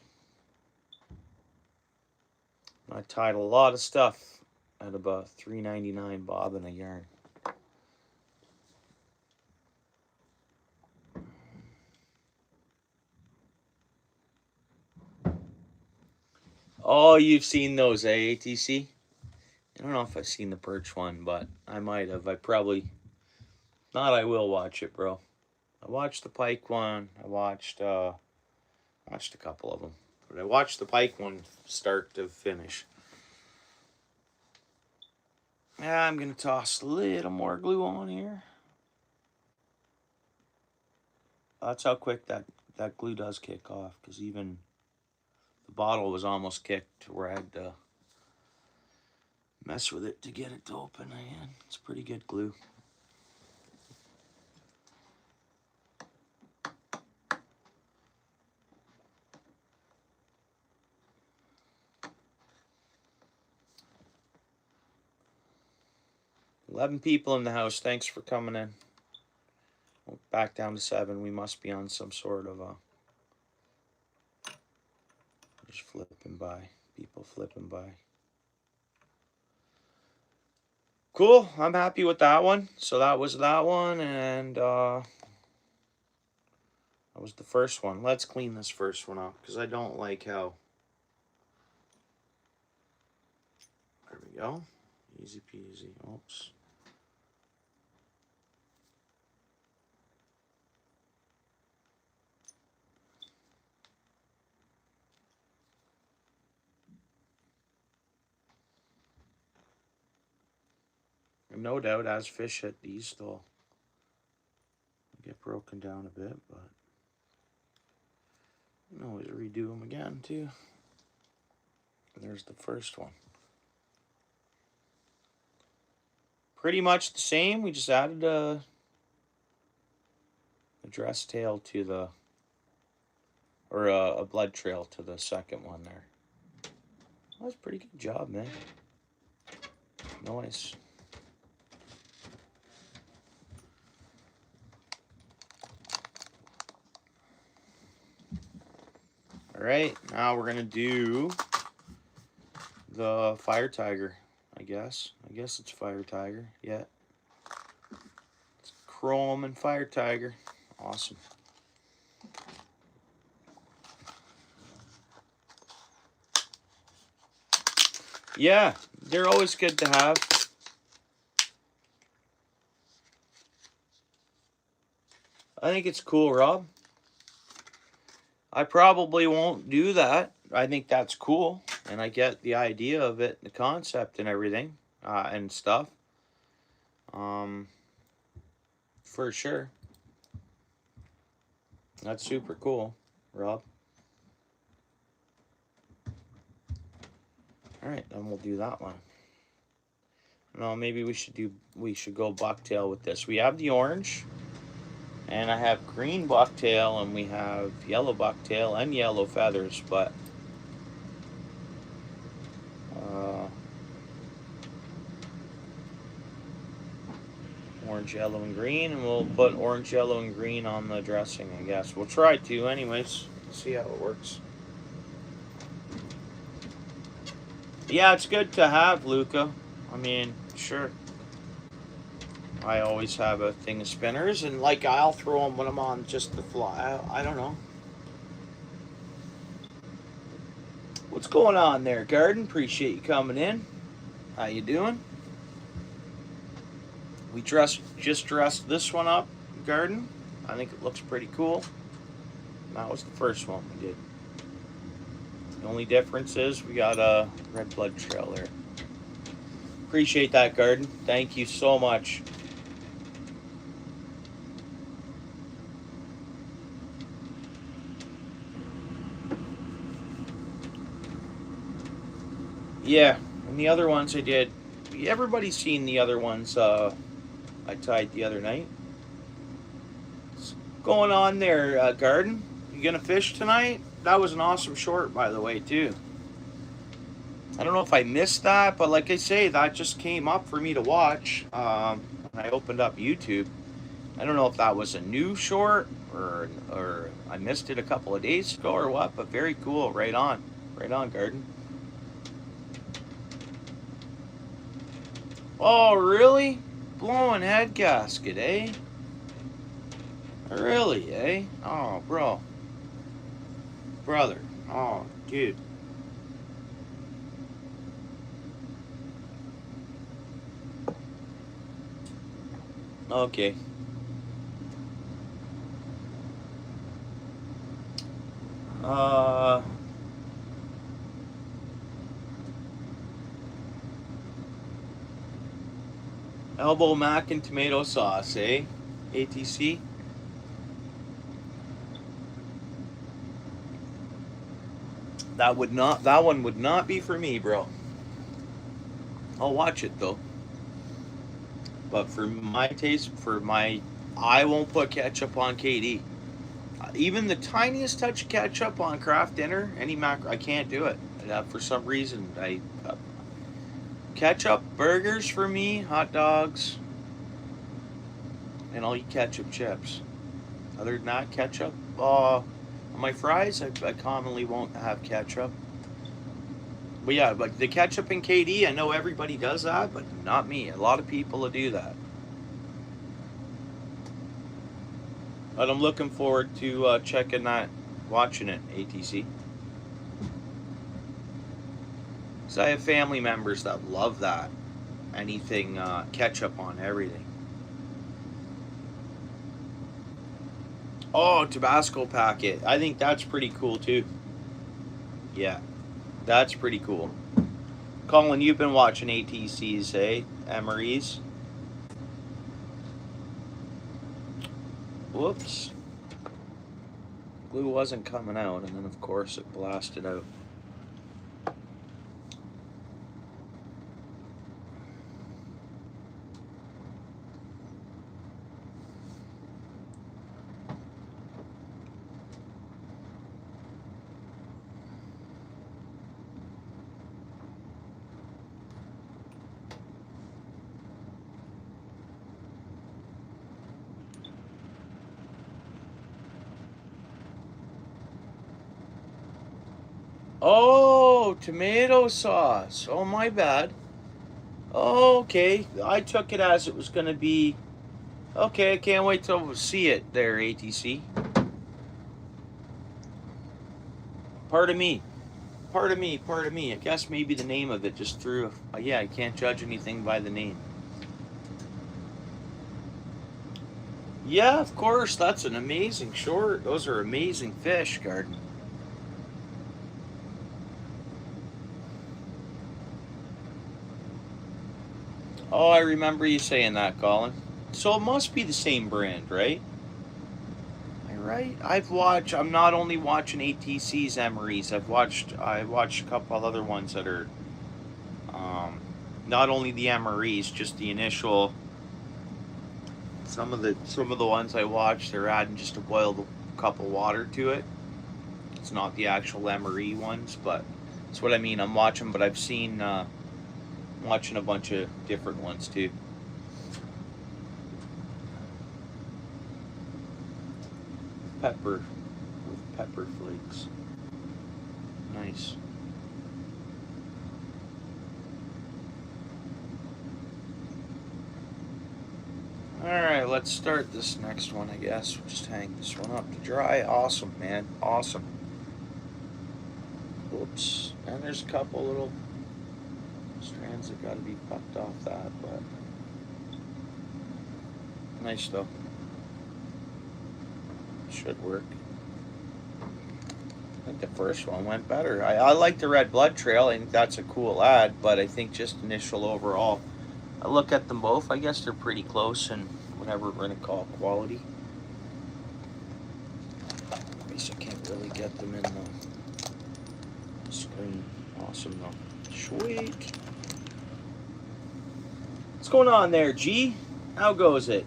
I tied a lot of stuff at about $3.99 bobbin a yarn. Oh, you've seen those, eh, ATC? I don't know if I've seen the perch one, but I might have. I probably not. I will watch it, bro. I watched the pike one. I watched a couple of them, but I watched the pike one start to finish. Yeah, I'm gonna toss a little more glue on here. That's how quick that glue does kick off, because even the bottle was almost kicked to where I had to mess with it to get it to open again. It's pretty good glue. $11 people in the house. Thanks for coming in. Well, back down to 7. We must be on some sort of a... Just flipping by. People flipping by. Cool. I'm happy with that one. So that was that one. And That was the first one. Let's clean this first one up because I don't like how... There we go. Easy peasy. Oops. And no doubt, as fish hit these, they'll get broken down a bit, but you can always redo them again, too. And there's the first one. Pretty much the same. We just added a dress tail to the, or a blood trail to the second one there. That was a pretty good job, man. Nice. Alright, now we're going to do the fire tiger, I guess. I guess it's fire tiger, yeah. It's chrome and fire tiger. Awesome. Yeah, they're always good to have. I think it's cool, Rob. I probably won't do that. I think that's cool, and I get the idea of it, the concept and everything, and stuff. For sure. That's super cool, Rob. Alright, then we'll do that one. No, maybe we should go bucktail with this. We have the orange. And I have green bucktail, and we have yellow bucktail and yellow feathers, but orange, yellow, and green, and we'll put orange, yellow, and green on the dressing, I guess. We'll try to anyways. See how it works. Yeah, it's good to have, Luca. I mean, sure. I always have a thing of spinners, and like I'll throw them when I'm on just the fly. I don't know. What's going on there, Garden? Appreciate you coming in. How you doing? We just dressed this one up, Garden. I think it looks pretty cool. That was the first one we did. The only difference is we got a red blood trail there. Appreciate that, Garden. Thank you so much. Yeah, and the other ones I did. Everybody's seen the other ones I tied the other night. What's going on there, Garden? You gonna fish tonight? That was an awesome short, by the way, too. I don't know if I missed that, but like I say, that just came up for me to watch when I opened up YouTube. I don't know if that was a new short or I missed it a couple of days ago or what, but very cool. Right on, Garden. Oh, really? Blowing head gasket, eh? Really, eh? Oh, bro. Brother. Oh, dude. Okay. Elbow mac and tomato sauce, eh? ATC? That one would not be for me, bro. I'll watch it though. But for my taste, I won't put ketchup on KD. Even the tiniest touch of ketchup on Kraft Dinner, any mac, I can't do it. For some reason, ketchup burgers for me, hot dogs, and I'll eat ketchup chips. Other than that, ketchup. On my fries, I commonly won't have ketchup. But yeah, but the ketchup and KD, I know everybody does that, but not me. A lot of people do that. But I'm looking forward to checking that, watching it, ATC. Because I have family members that love that. Anything, ketchup on everything. Oh, Tabasco packet. I think that's pretty cool too. Yeah, that's pretty cool. Colin, you've been watching ATCs, eh? Emery's. Whoops. Glue wasn't coming out, and then of course it blasted out. Oh, tomato sauce. Oh, my bad. Oh, okay. I took it as it was going to be. Okay, I can't wait till see it there, ATC. Pardon me. Pardon me. Pardon me. I guess maybe the name of it just threw. Yeah, I can't judge anything by the name. Yeah, of course. That's an amazing short. Those are amazing fish, Garden. Oh, I remember you saying that, Colin. So it must be the same brand, right? Am I right? I've watched. I'm not only watching ATC's Emery's. I watched a couple of other ones that are, um, not only the Emery's, just the initial. Some of the ones I watched, they're adding just a boiled cup of water to it. It's not the actual Emery ones, but that's what I mean. I'm watching, but I've seen watching a bunch of different ones too. Pepper with pepper flakes. Nice. Alright, let's start this next one, I guess. We'll just hang this one up to dry. Awesome, man. Awesome. Oops. And there's a couple little strands that gotta be popped off that, but nice though. Should work. I think the first one went better. I like the red blood trail. I think that's a cool ad, but I think just initial overall. I look at them both. I guess they're pretty close in whatever we're going to call quality. At least I can't really get them in the screen. Awesome though. Sweet. What's going on there, G? How goes it?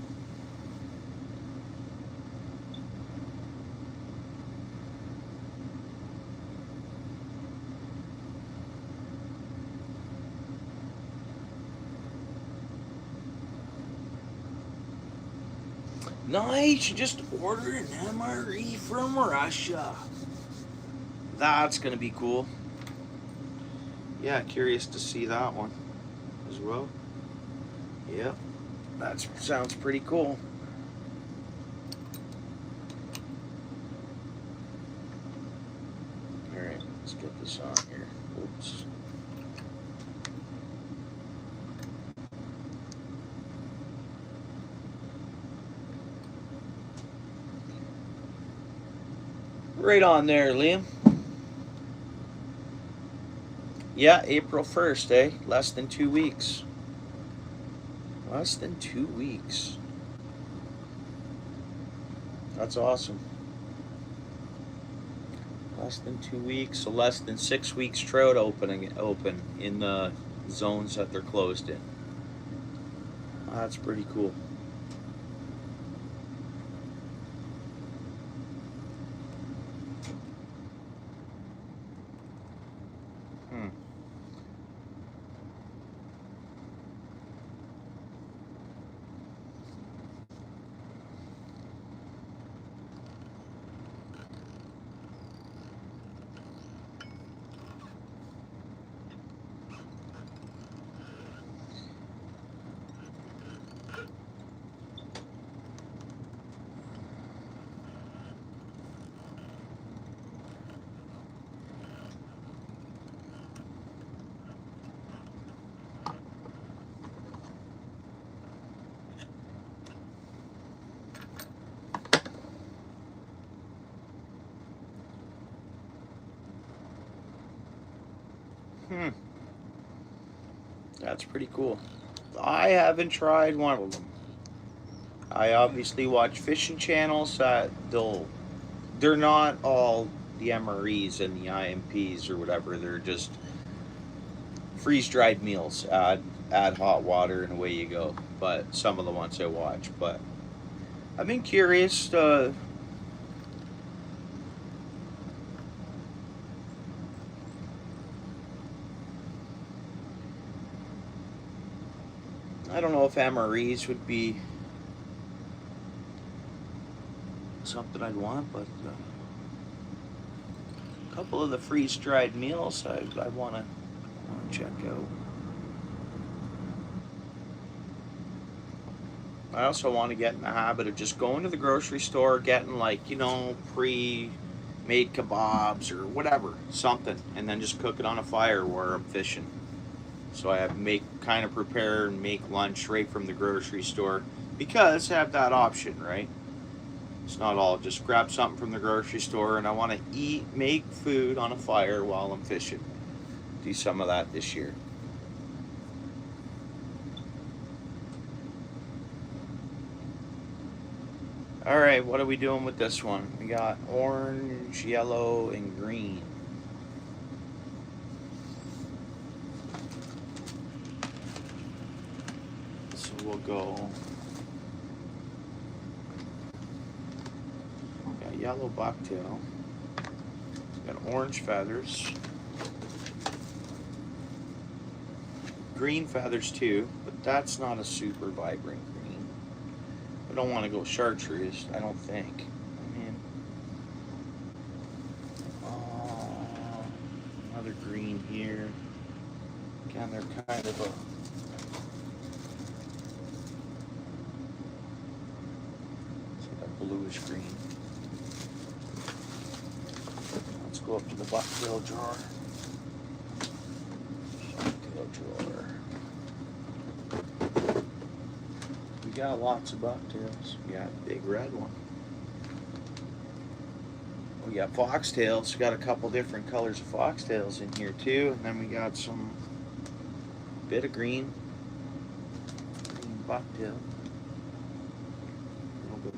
Nice, you just ordered an MRE from Russia. That's gonna be cool. Yeah, curious to see that one as well. Yep, that sounds pretty cool. Alright, let's get this on here. Oops. Right on there, Liam. Yeah, April 1st, eh? Less than 2 weeks. Less than 2 weeks. That's awesome. Less than 2 weeks, so less than 6 weeks trout open in the zones that they're closed in. That's pretty cool. That's pretty cool. I haven't tried one of them. I obviously watch fishing channels that they're not all the MREs and the IMPs or whatever. They're just freeze-dried meals. Add hot water and away you go. But some of the ones I watch. But I've been curious. I don't know if MREs would be something I'd want, but a couple of the freeze-dried meals I want to check out. I also want to get in the habit of just going to the grocery store, getting like, pre-made kebabs or whatever, something, and then just cook it on a fire where I'm fishing. So I have to prepare and make lunch right from the grocery store, because I have that option, right? It's not all just grab something from the grocery store, and I want to make food on a fire while I'm fishing. Do some of that this year. All right, what are we doing with this one? We got orange, yellow, and green. So we'll go. Got yellow bucktail. Got orange feathers. Green feathers too, but that's not a super vibrant green. I don't want to go chartreuse, I don't think. Another green here. Again, they're kind of a bluish green. Let's go up to the bucktail drawer. Bucktail drawer. We got lots of bucktails. We got a big red one. We got foxtails. We got a couple different colors of foxtails in here too. And then we got some bit of green bucktail.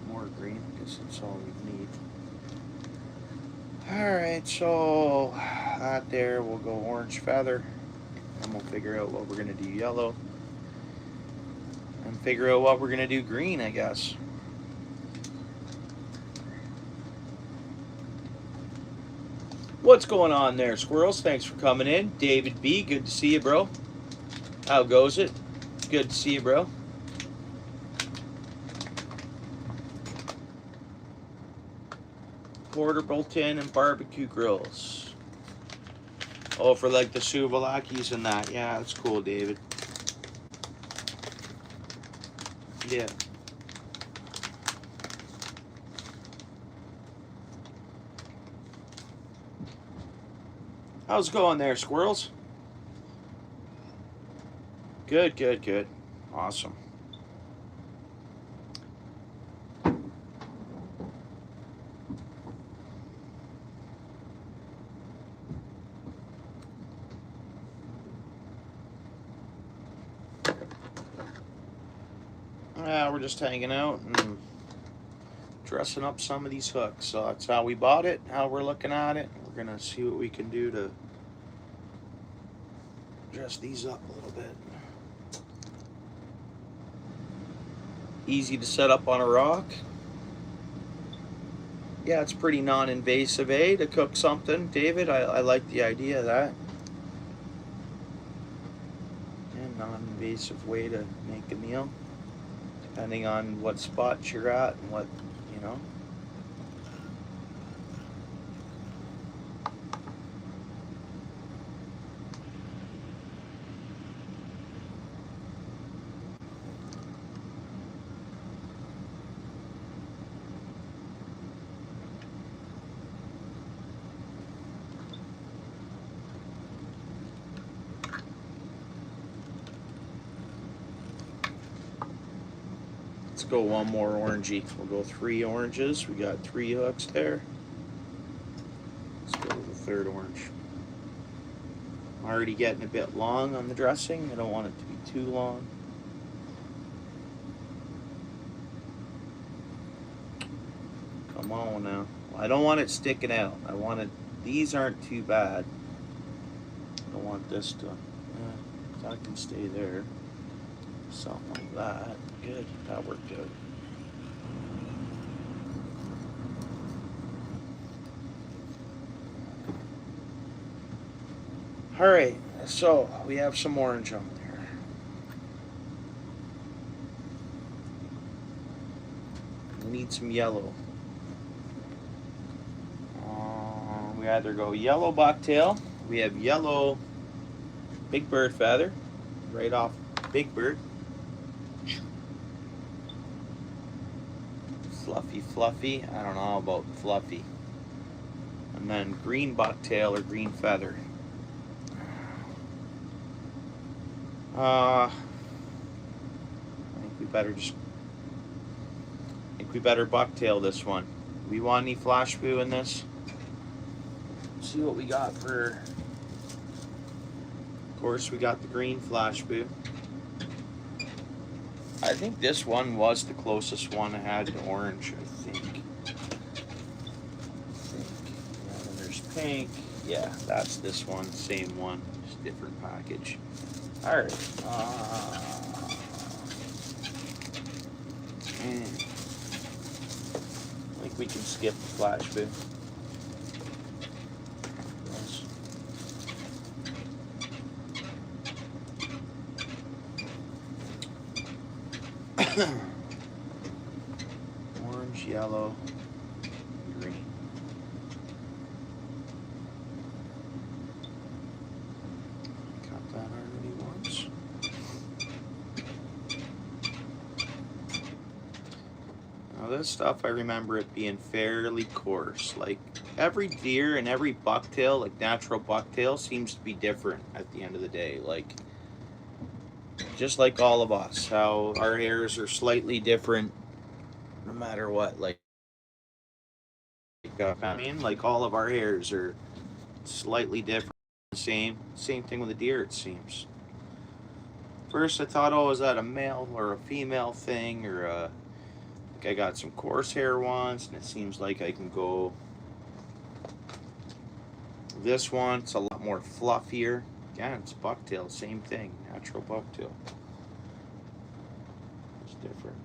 More green, I guess that's all we need. Alright, so that there, we'll go orange feather, and we'll figure out what we're going to do yellow, and figure out what we're going to do green, I guess. What's going on there, squirrels? Thanks for coming in. David B, good to see you, bro. How goes it? Good to see you, bro. Portable tin and barbecue grills. Oh, for like the souvalakis and that. Yeah, that's cool, David. Yeah. How's it going there, squirrels? Good, good, good. Awesome. Yeah, we're just hanging out and dressing up some of these hooks. So that's how we bought it, how we're looking at it. We're going to see what we can do to dress these up a little bit. Easy to set up on a rock. Yeah, it's pretty non-invasive, to cook something. David, I like the idea of that. Yeah, non-invasive way to make a meal, depending on what spot you're at and what, you know. Let's go one more orangey. We'll go 3 oranges. We got 3 hooks there. Let's go with the 3rd orange. already getting a bit long on the dressing. I don't want it to be too long. Come on now. I don't want it sticking out. I want it, these aren't too bad. I don't want this to, that can stay there. Something like that. Good, that worked out. Alright, so we have some orange on there. We need some yellow. We either go yellow bucktail, we have yellow big bird feather, right off big bird. Fluffy, fluffy, I don't know about fluffy. And then green bucktail or green feather. I think we better bucktail this one. We want any flash boo in this? Let's see what we got for. Of course, we got the green flash boo. I think this one was the closest one I had to orange. I think. Yeah, then there's pink. Yeah, that's this one. Same one, just different package. All right. I think we can skip the flash boo. Yes. Orange, yellow, green. Got that already once. Now this stuff, I remember it being fairly coarse. Like every deer and every bucktail, like natural bucktail, seems to be different at the end of the day. Like just like all of us, how our hairs are slightly different no matter what. Like I mean, like all of our hairs are slightly different. Same thing with a deer, it seems. First I thought, oh, is that a male or a female thing, or like I got some coarse hair once, and it seems like I can go this one. It's a lot more fluffier. Again, it's bucktail, same thing, natural bucktail. It's different.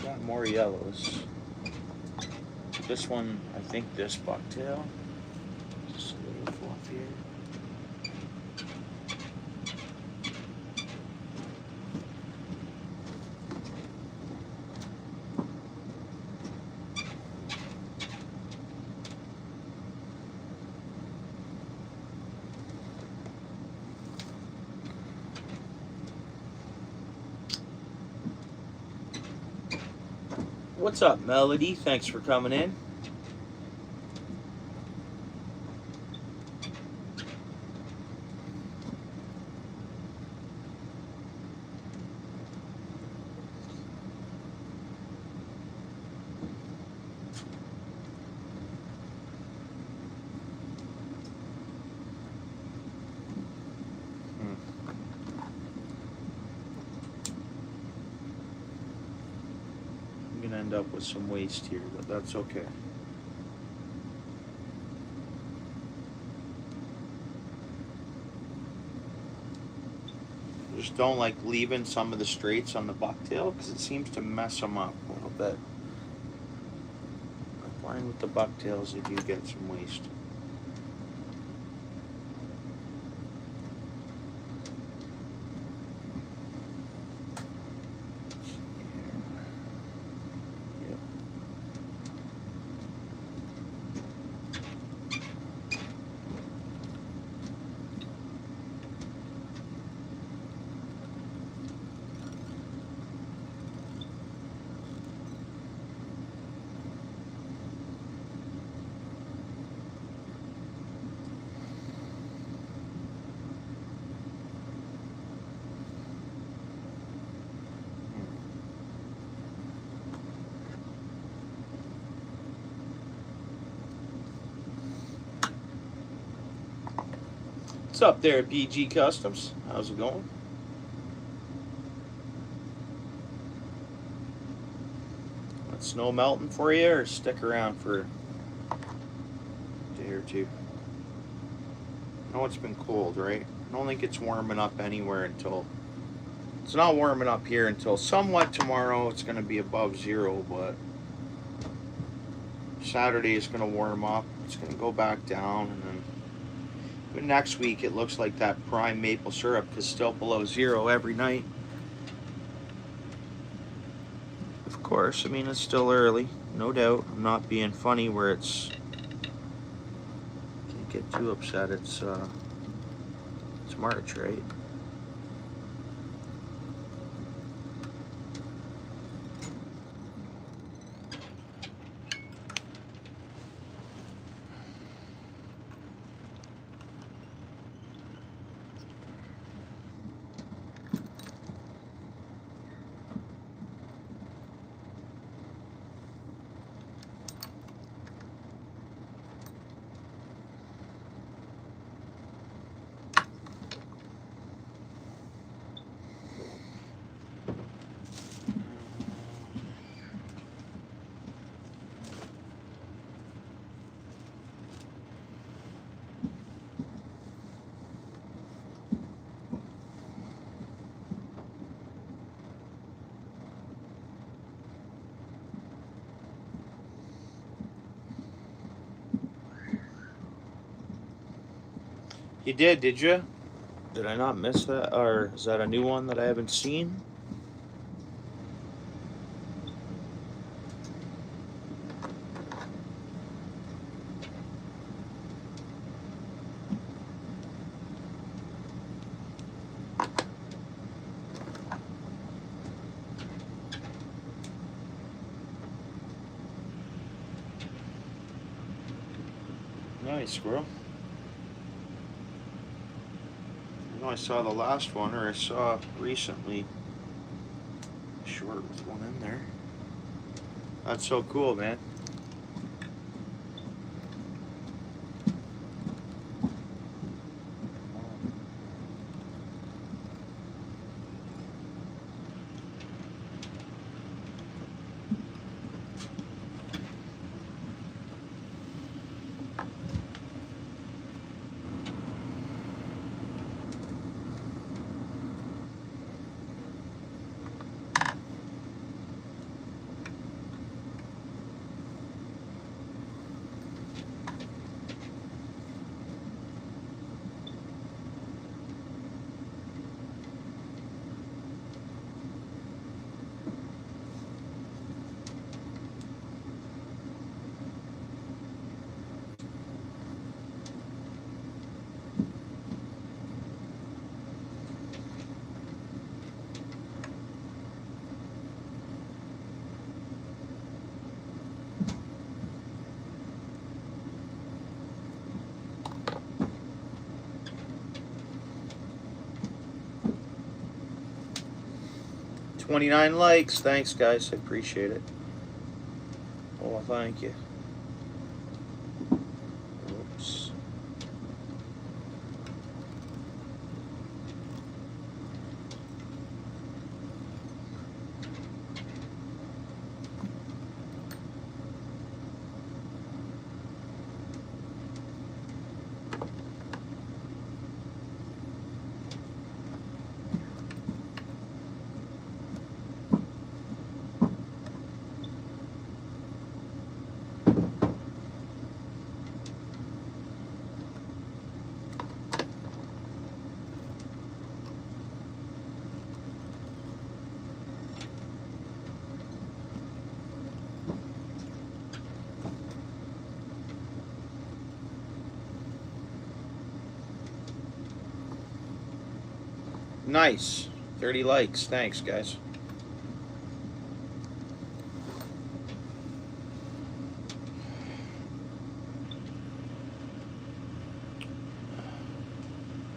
Got more yellows. This one, I think this bucktail, just a little fluffier. What's up, Melody? Thanks for coming in. End up with some waste here, but that's okay. Just don't like leaving some of the straights on the bucktail because it seems to mess them up a little bit. I find with the bucktails they do get some waste. What's up there, BG Customs? How's it going? That snow melting for you, or stick around for a day or two? I know it's been cold, right? I don't think it's warming up anywhere until... It's not warming up here until somewhat tomorrow. It's going to be above 0, but Saturday is going to warm up. It's going to go back down, and then but next week it looks like that prime maple syrup is still below 0 every night. Of course, I mean, it's still early, no doubt. I'm not being funny where it's... Can't get too upset. It's March, right? You did you? Did I not miss that? Or is that a new one that I haven't seen? Nice, squirrel. I know I saw the last one, or I saw recently short with one in there. That's so cool, man. $29 likes. Thanks, guys. I appreciate it. Oh, thank you. Oops. Nice. 30 likes. Thanks, guys.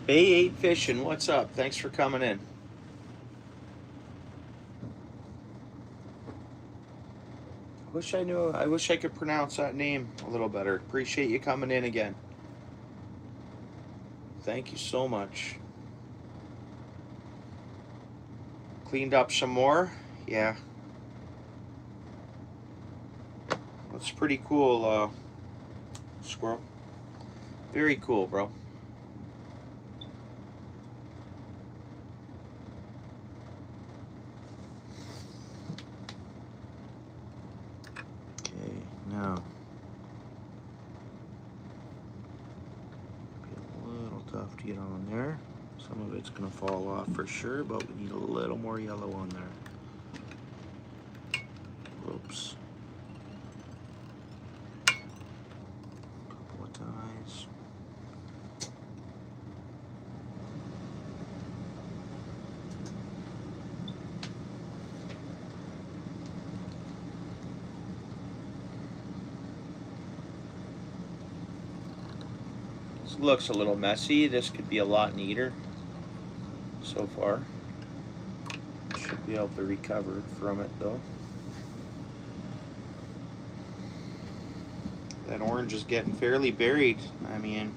Bay 8 Fishing, what's up? Thanks for coming in. I wish I could pronounce that name a little better. Appreciate you coming in again. Thank you so much. Cleaned up some more. Yeah. That's pretty cool, squirrel. Very cool, bro. Okay, now. Be a little tough to get on there. Some of it's gonna fall off for sure, but we need a little more yellow on there. Whoops. Couple of ties. This looks a little messy. This could be a lot neater. So far, should be able to recover from it though. That orange is getting fairly buried. I mean,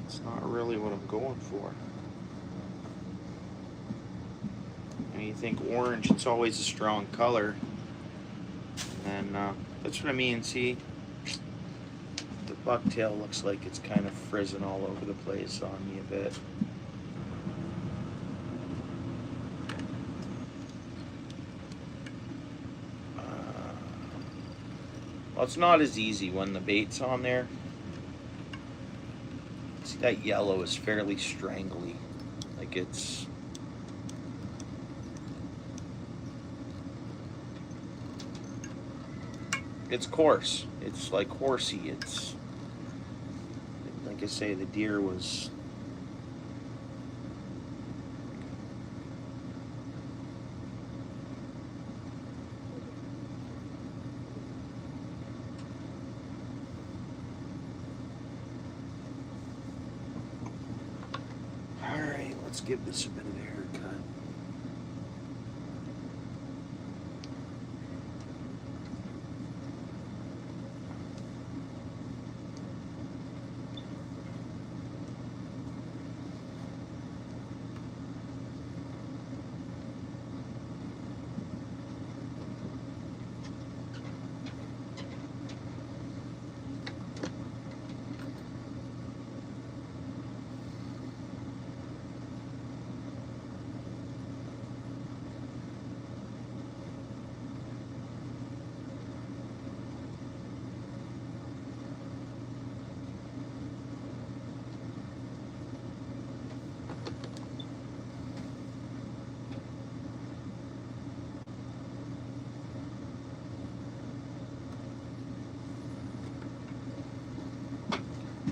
it's not really what I'm going for. And you think orange, it's always a strong color. And that's what I mean. See, the bucktail looks like it's kind of frizzing all over the place on me a bit. Well, it's not as easy when the bait's on there. See, that yellow is fairly strangly. Like it's... It's coarse. It's like horsey. It's... Like I say, the deer was... Alright, let's give this a bit of a haircut.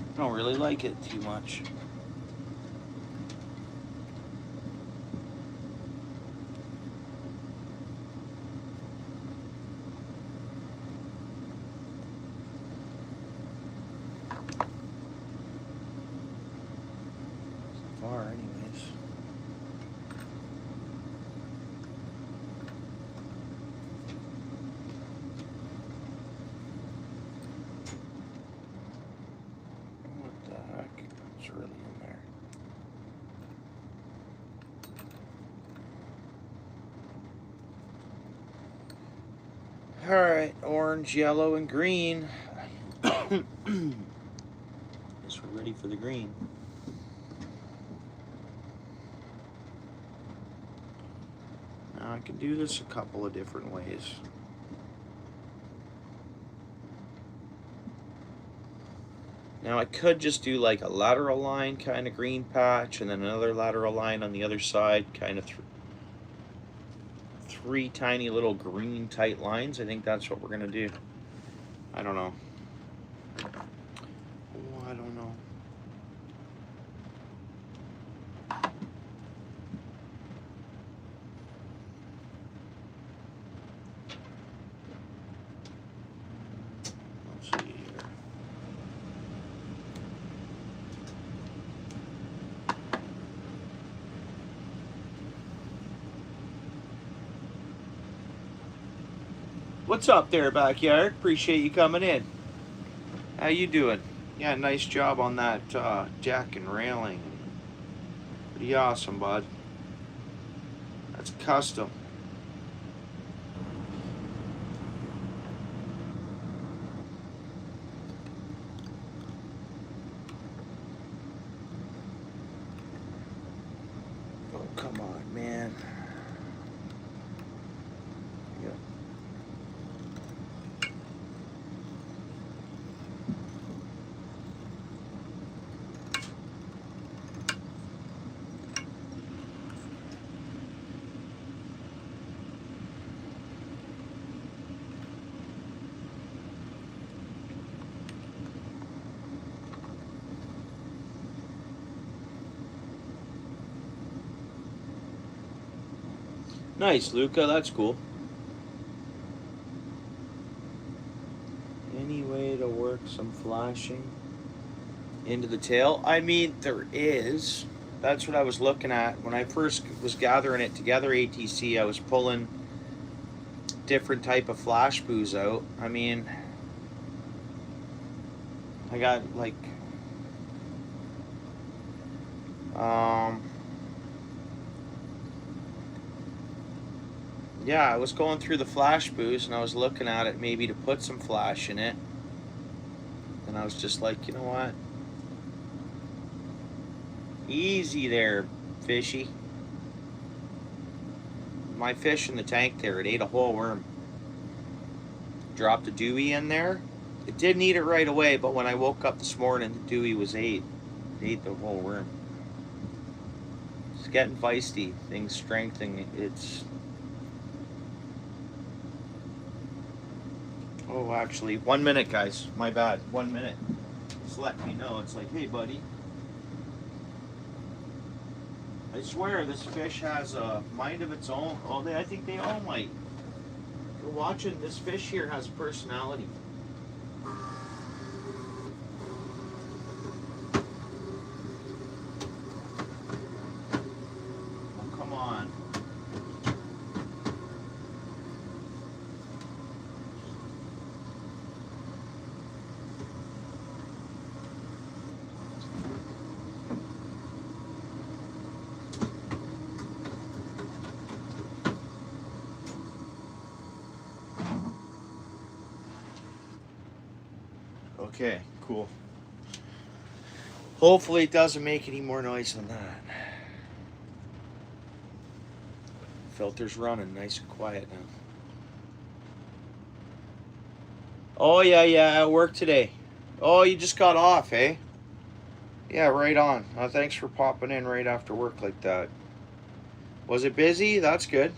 I don't really like it too much. So far, anyways. Really in there. All right, orange, yellow, and green. Guess we're ready for the green. Now I can do this a couple of different ways. Now I could just do like a lateral line kind of green patch and then another lateral line on the other side, kind of three tiny little green tight lines. I think that's what we're gonna do. I don't know. Oh, I don't know. Let's see here. What's up there, backyard? Appreciate you coming in. How you doing? Yeah, nice job on that deck and railing. Pretty awesome, bud. That's custom. Oh, come on, man. Yep. Nice, Luca. That's cool. Any way to work some flashing into the tail? I mean, there is. That's what I was looking at when I first was gathering it together. ATC, I was pulling different type of flash boos out. I mean, I got like yeah, I was going through the flash boos and I was looking at it maybe to put some flash in it, and I was just like, you know what, easy there, fishy. My fish in the tank there, it ate a whole worm. Dropped a dewey in there. It didn't eat it right away, but when I woke up this morning, the dewey was ate. It ate the whole worm. It's getting feisty. Things strengthening. It's... Oh, actually, 1 minute, guys. My bad. 1 minute. Just let me know. It's like, hey, buddy. I swear this fish has a mind of its own. Oh, I think they all might. You're watching, this fish here has personality. Oh, come on. Okay, cool. Hopefully it doesn't make any more noise than that. Filter's running nice and quiet now. Oh, yeah, at work today. Oh, you just got off, eh? Yeah, right on. Thanks for popping in right after work like that. Was it busy? That's good.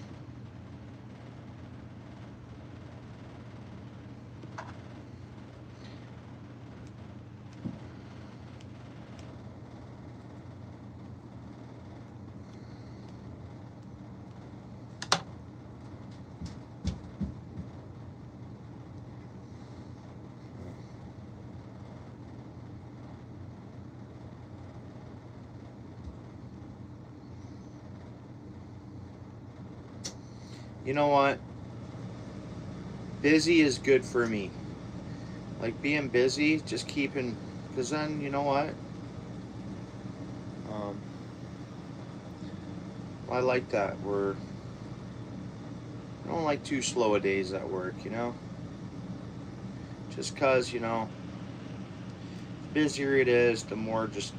You know what? Busy is good for me. Like being busy, just keeping, because then, you know what? I like that. I don't like too slow a days at work, you know? Just because, you know, the busier it is, the more just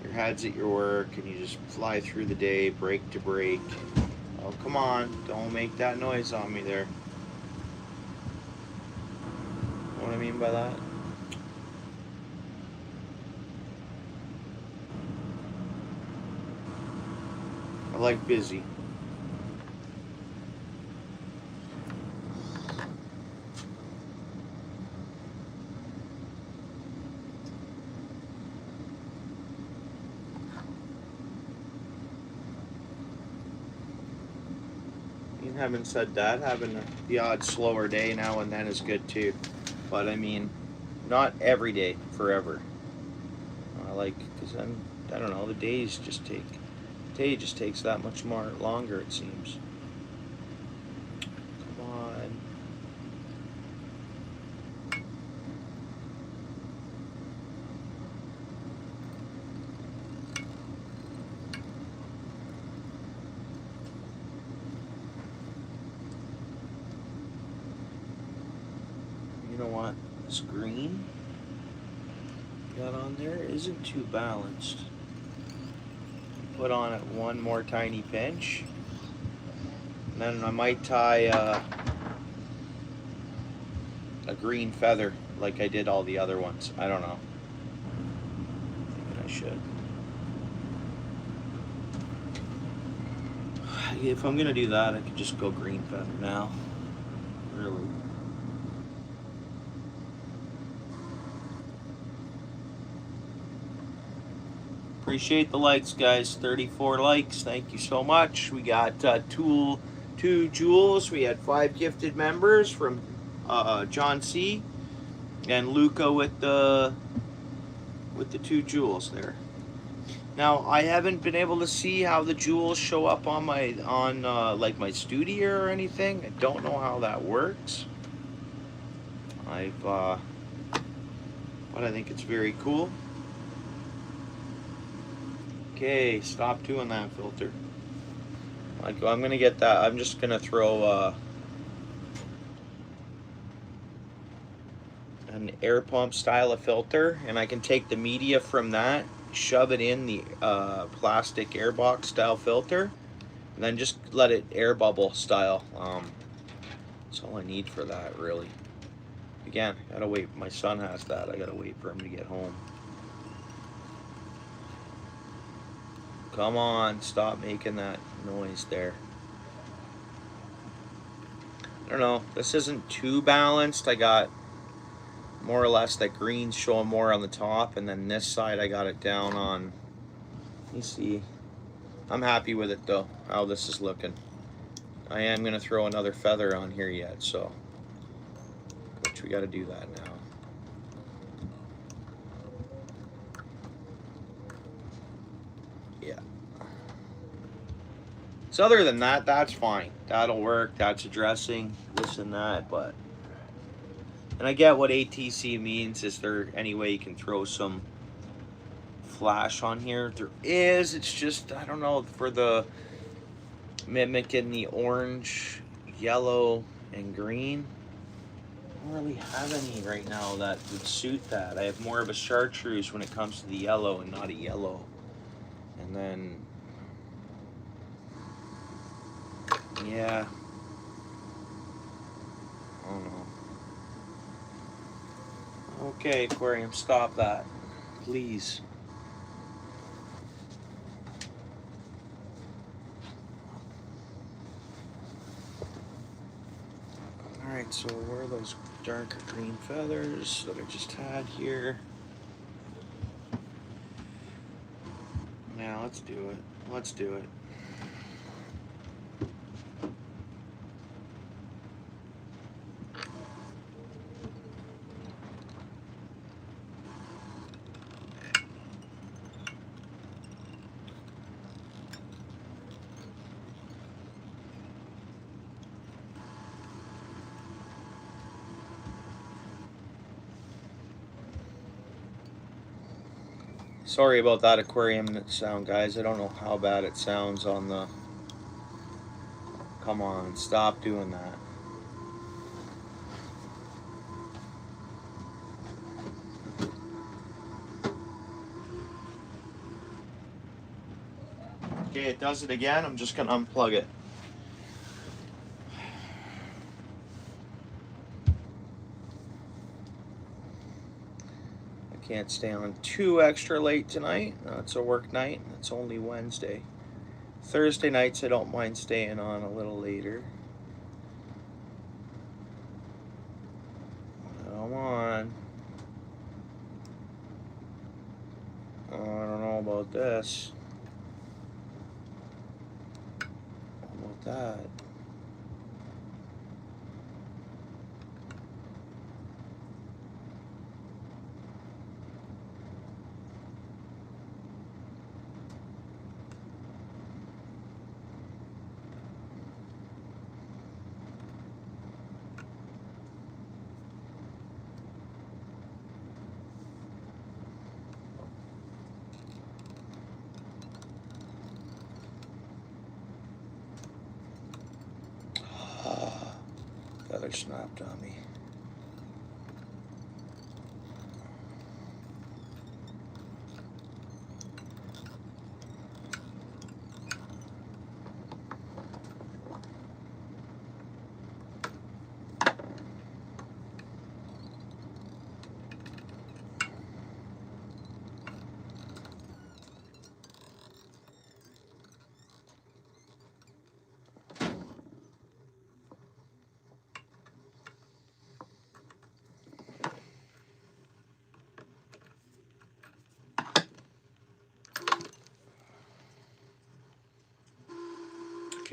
your head's at your work and you just fly through the day, break to break. Oh, come on. Don't make that noise on me there. Know what I mean by that? I like busy. And having said that, having the odd slower day now and then is good too. But I mean, not every day, forever. I like, because then, I don't know, the day just takes that much more longer, it seems. Come on. know what? This green got on there isn't too balanced. Put on it one more tiny pinch. And then I might tie a green feather like I did all the other ones. I don't know. Maybe I should. If I'm gonna do that, I could just go green feather now. Really. Appreciate the likes, guys. 34 likes. Thank you so much. We got two jewels. We had 5 gifted members from John C. and Luca with the 2 jewels there. Now I haven't been able to see how the jewels show up on my like my studio or anything. I don't know how that works. But I think it's very cool. Okay, stop doing that filter. I'm gonna get that. I'm just gonna throw an air pump style of filter, and I can take the media from that, shove it in the plastic air box style filter, and then just let it air bubble style. That's all I need for that, really. Again, gotta wait. My son has that. I gotta wait for him to get home. Come on, stop making that noise there. I don't know. This isn't too balanced. I got more or less that green's showing more on the top, and then this side I got it down on. You see, I'm happy with it though, how this is looking. I am gonna throw another feather on here yet, so which we got to do that now. Yeah. So other than that, that's fine. That'll work. That's addressing this and that, but. And I get what ATC means. Is there any way you can throw some flash on here? There is. It's just, I don't know, for the mimicking the orange, yellow, and green. I don't really have any right now that would suit that. I have more of a chartreuse when it comes to the yellow and not a yellow. And then, yeah. I don't know. Okay, aquarium, stop that, please. Alright, so where are those darker green feathers that I just had here? Now let's do it. Let's do it. Sorry about that aquarium sound, guys. I don't know how bad it sounds on the... Come on, stop doing that. Okay, it does it again. I'm just gonna unplug it. Can't stay on too extra late tonight. It's a work night. It's only Wednesday. Thursday nights I don't mind staying on a little later. Come on. I don't know about this. How about that? Feather snapped on me.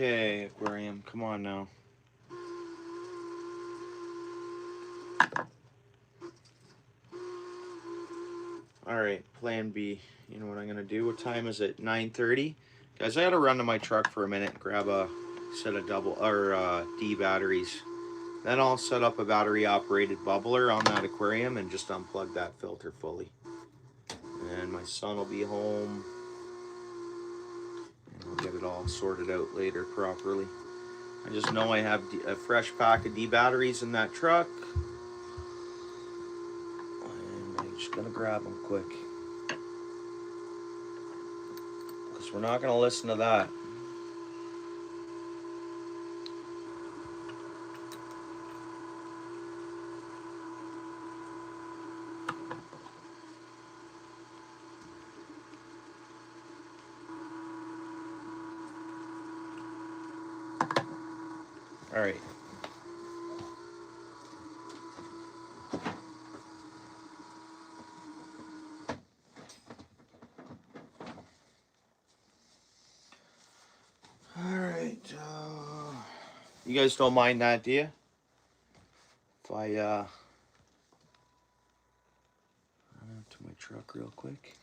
Okay, aquarium, come on now. Alright, plan B. You know what I'm gonna do? What time is it? 9:30? Guys, I gotta run to my truck for a minute and grab a set of D batteries. Then I'll set up a battery operated bubbler on that aquarium and just unplug that filter fully. And my son will be home and we'll get it all sorted out later properly. I just know I have a fresh pack of D batteries in that truck. And I'm just gonna grab them quick. Because we're not gonna listen to that. All right. All right. You guys don't mind that, do you? If I run out to my truck real quick.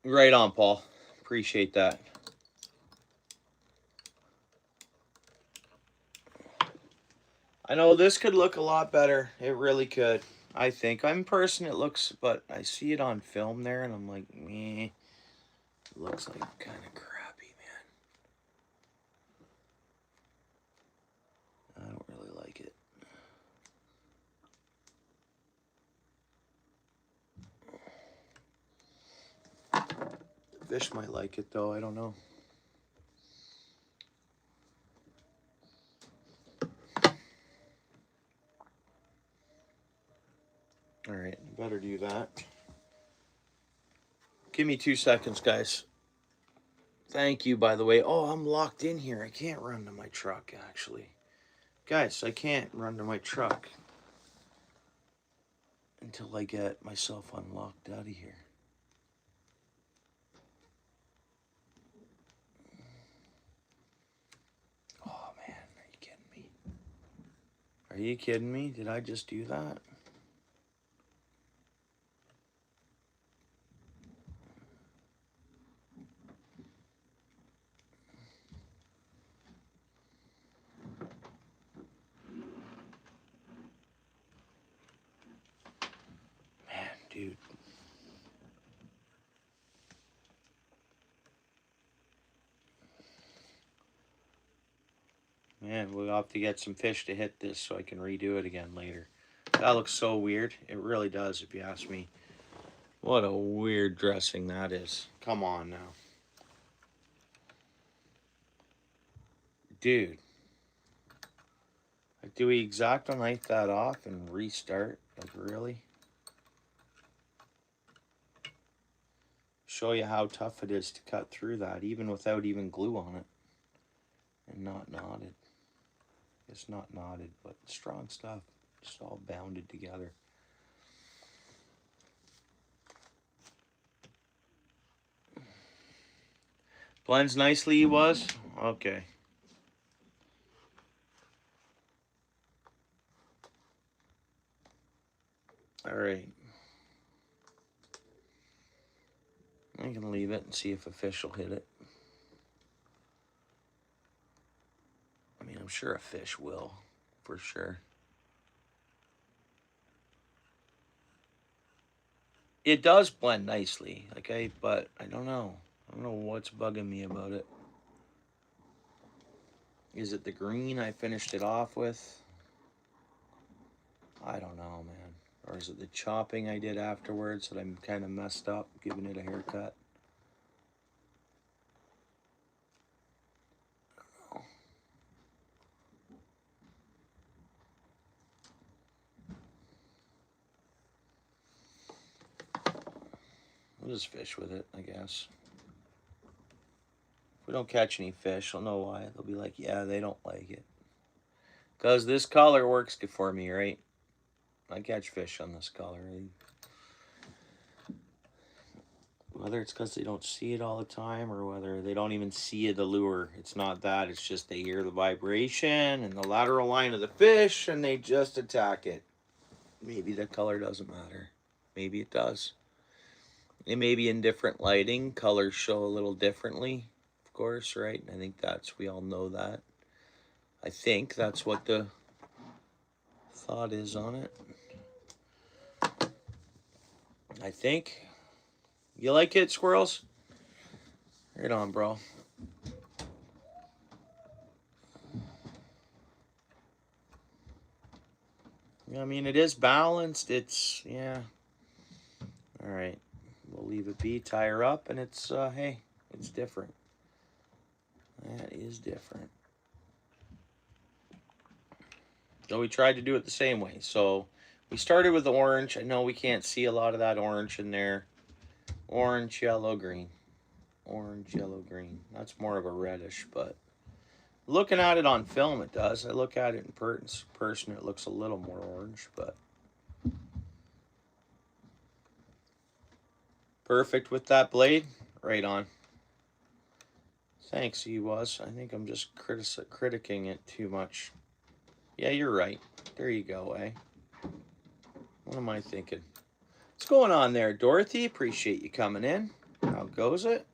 Right on, Paul. Appreciate that. I know this could look a lot better. It really could. I think. I'm a person it looks, but I see it on film there and I'm like, meh. It looks like kind of crappy, man. I don't really like it. The fish might like it though, I don't know. All right, better do that. Give me 2 seconds, guys. Thank you, by the way. Oh, I'm locked in here. I can't run to my truck, actually. Guys, I can't run to my truck until I get myself unlocked out of here. Oh, man, are you kidding me? Are you kidding me? Did I just do that? Man, dude. Man, we'll have to get some fish to hit this so I can redo it again later. That looks so weird. It really does, if you ask me. What a weird dressing that is. Come on now. Dude. Like, do we exacto knife that off and restart? Like, really? Show you how tough it is to cut through that, even without even glue on it. And not knotted. It's not knotted, but strong stuff. Just all bounded together. Blends nicely, he was? Okay. Alright. I can leave it and see if a fish will hit it. I mean, I'm sure a fish will, for sure. It does blend nicely, okay, but I don't know. I don't know what's bugging me about it. Is it the green I finished it off with? I don't know, man. Or is it the chopping I did afterwards that I'm kind of messed up, giving it a haircut? I don't know. We'll just fish with it, I guess. If we don't catch any fish, I'll know why. They'll be like, yeah, they don't like it. Because this color works good for me, right? I catch fish on this color. Whether it's because they don't see it all the time or whether they don't even see the lure. It's not that. It's just they hear the vibration and the lateral line of the fish and they just attack it. Maybe the color doesn't matter. Maybe it does. It may be in different lighting. Colors show a little differently, of course, right? I think we all know that. I think that's what the thought is on it. I think. You like it, squirrels? Right on, bro. I mean, it is balanced. It's, yeah. All right. We'll leave it be, tie her up, and it's, hey, it's different. That is different. So we tried to do it the same way. So we started with the orange. I know we can't see a lot of that orange in there. Orange, yellow, green. Orange, yellow, green. That's more of a reddish, but looking at it on film, it does. I look at it in person, it looks a little more orange, but perfect with that blade. Right on. Thanks, he was. I think I'm just critiquing it too much. Yeah, you're right. There you go, eh? What am I thinking? What's going on there, Dorothy? Appreciate you coming in. How goes it?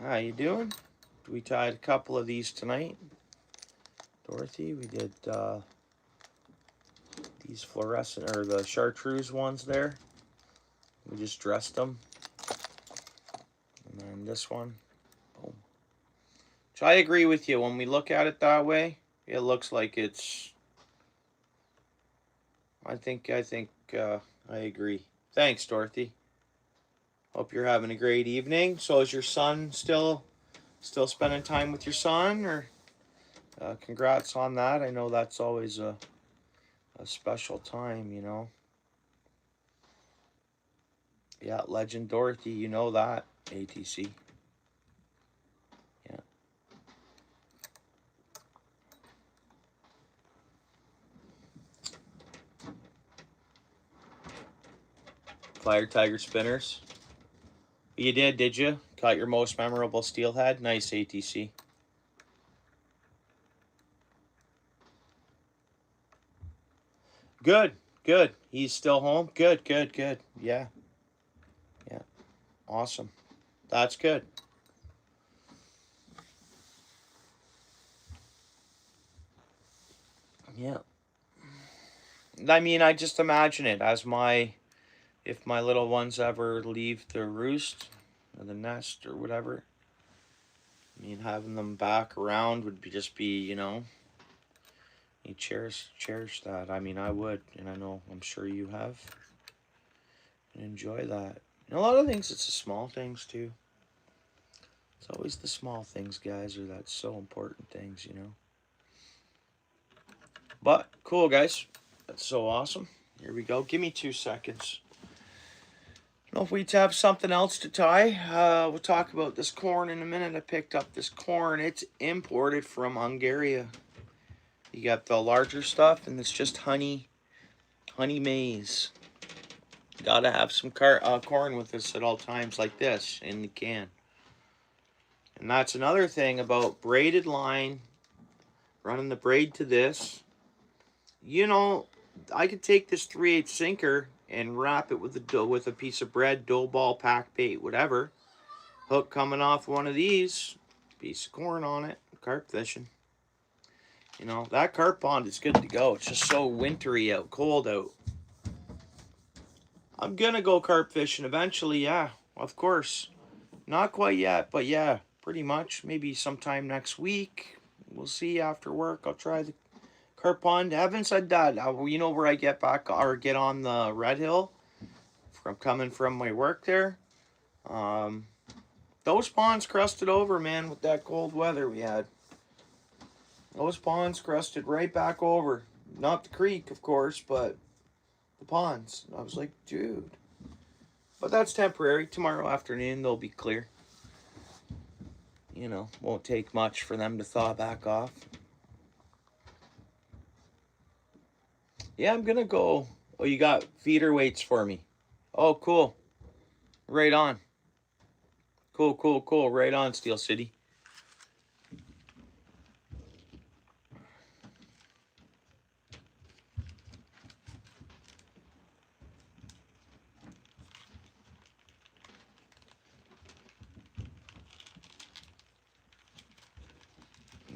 How you doing? We tied a couple of these tonight. Dorothy, we did these fluorescent, or the chartreuse ones there. We just dressed them. And then this one. Boom. Which I agree with you. When we look at it that way, it looks like it's... I think I agree. Thanks, Dorothy. Hope you're having a great evening. So is your son still spending time with your son? Or congrats on that. I know that's always a special time, you know. Yeah, Legend Dorothy, you know that, ATC. Yeah. Fire Tiger Spinners. You did you? Caught your most memorable steelhead? Nice, ATC. Good. He's still home? Good. Yeah. Yeah. Awesome. That's good. Yeah. I mean, I just imagine it as if my little ones ever leave the roost or the nest or whatever. I mean, having them back around would just be, you know, you cherish that. I mean, I would, and I'm sure you have. And enjoy that. And a lot of things, it's the small things too. It's always the small things, guys, that's so important things, you know. But cool, guys. That's so awesome. Here we go. Give me 2 seconds. I don't know if we have something else to tie. We'll talk about this corn in a minute. I picked up this corn. It's imported from Hungary. You got the larger stuff, and it's just honey maize. Gotta have some corn with us at all times, like this in the can. And that's another thing about braided line, running the braid to this. You know, I could take this 3/8 sinker and wrap it with a piece of bread, dough ball, pack bait, whatever. Hook coming off one of these, piece of corn on it, carp fishing. You know, that carp pond is good to go. It's just so wintry out, cold out. I'm gonna go carp fishing eventually, yeah, of course. Not quite yet, but yeah, pretty much. Maybe sometime next week. We'll see after work. I'll try the carp pond. I haven't said that. You know where I get back or get on the Red Hill from coming from my work there? Those ponds crusted over, man, with that cold weather we had. Those ponds crusted right back over. Not the creek, of course, but the ponds. I was like, dude. But that's temporary. Tomorrow afternoon they'll be clear. You know, won't take much for them to thaw back off. Yeah, I'm gonna go. Oh, you got feeder weights for me. Oh, cool. Right on. Cool, cool, cool. Right on, Steel City.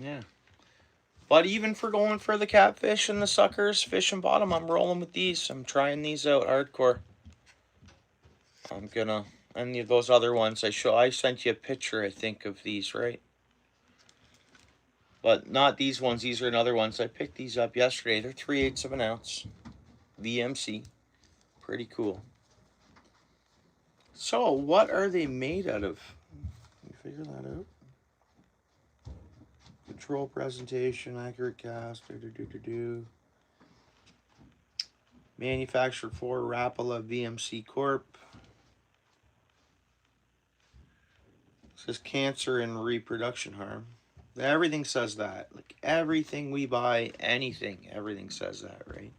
Yeah. But even for going for the catfish and the suckers, fish and bottom, I'm rolling with these. I'm trying these out hardcore. I'm gonna, and those other ones I sent you a picture, I think, of these, right? But not these ones. These are another ones. I picked these up yesterday. They're 3/8 of an ounce. VMC. Pretty cool. So, what are they made out of? Can you figure that out? Control presentation, accurate cast, Manufactured for Rapala VMC Corp. It says cancer and reproduction harm. Everything says that. Like everything we buy, anything, everything says that, right?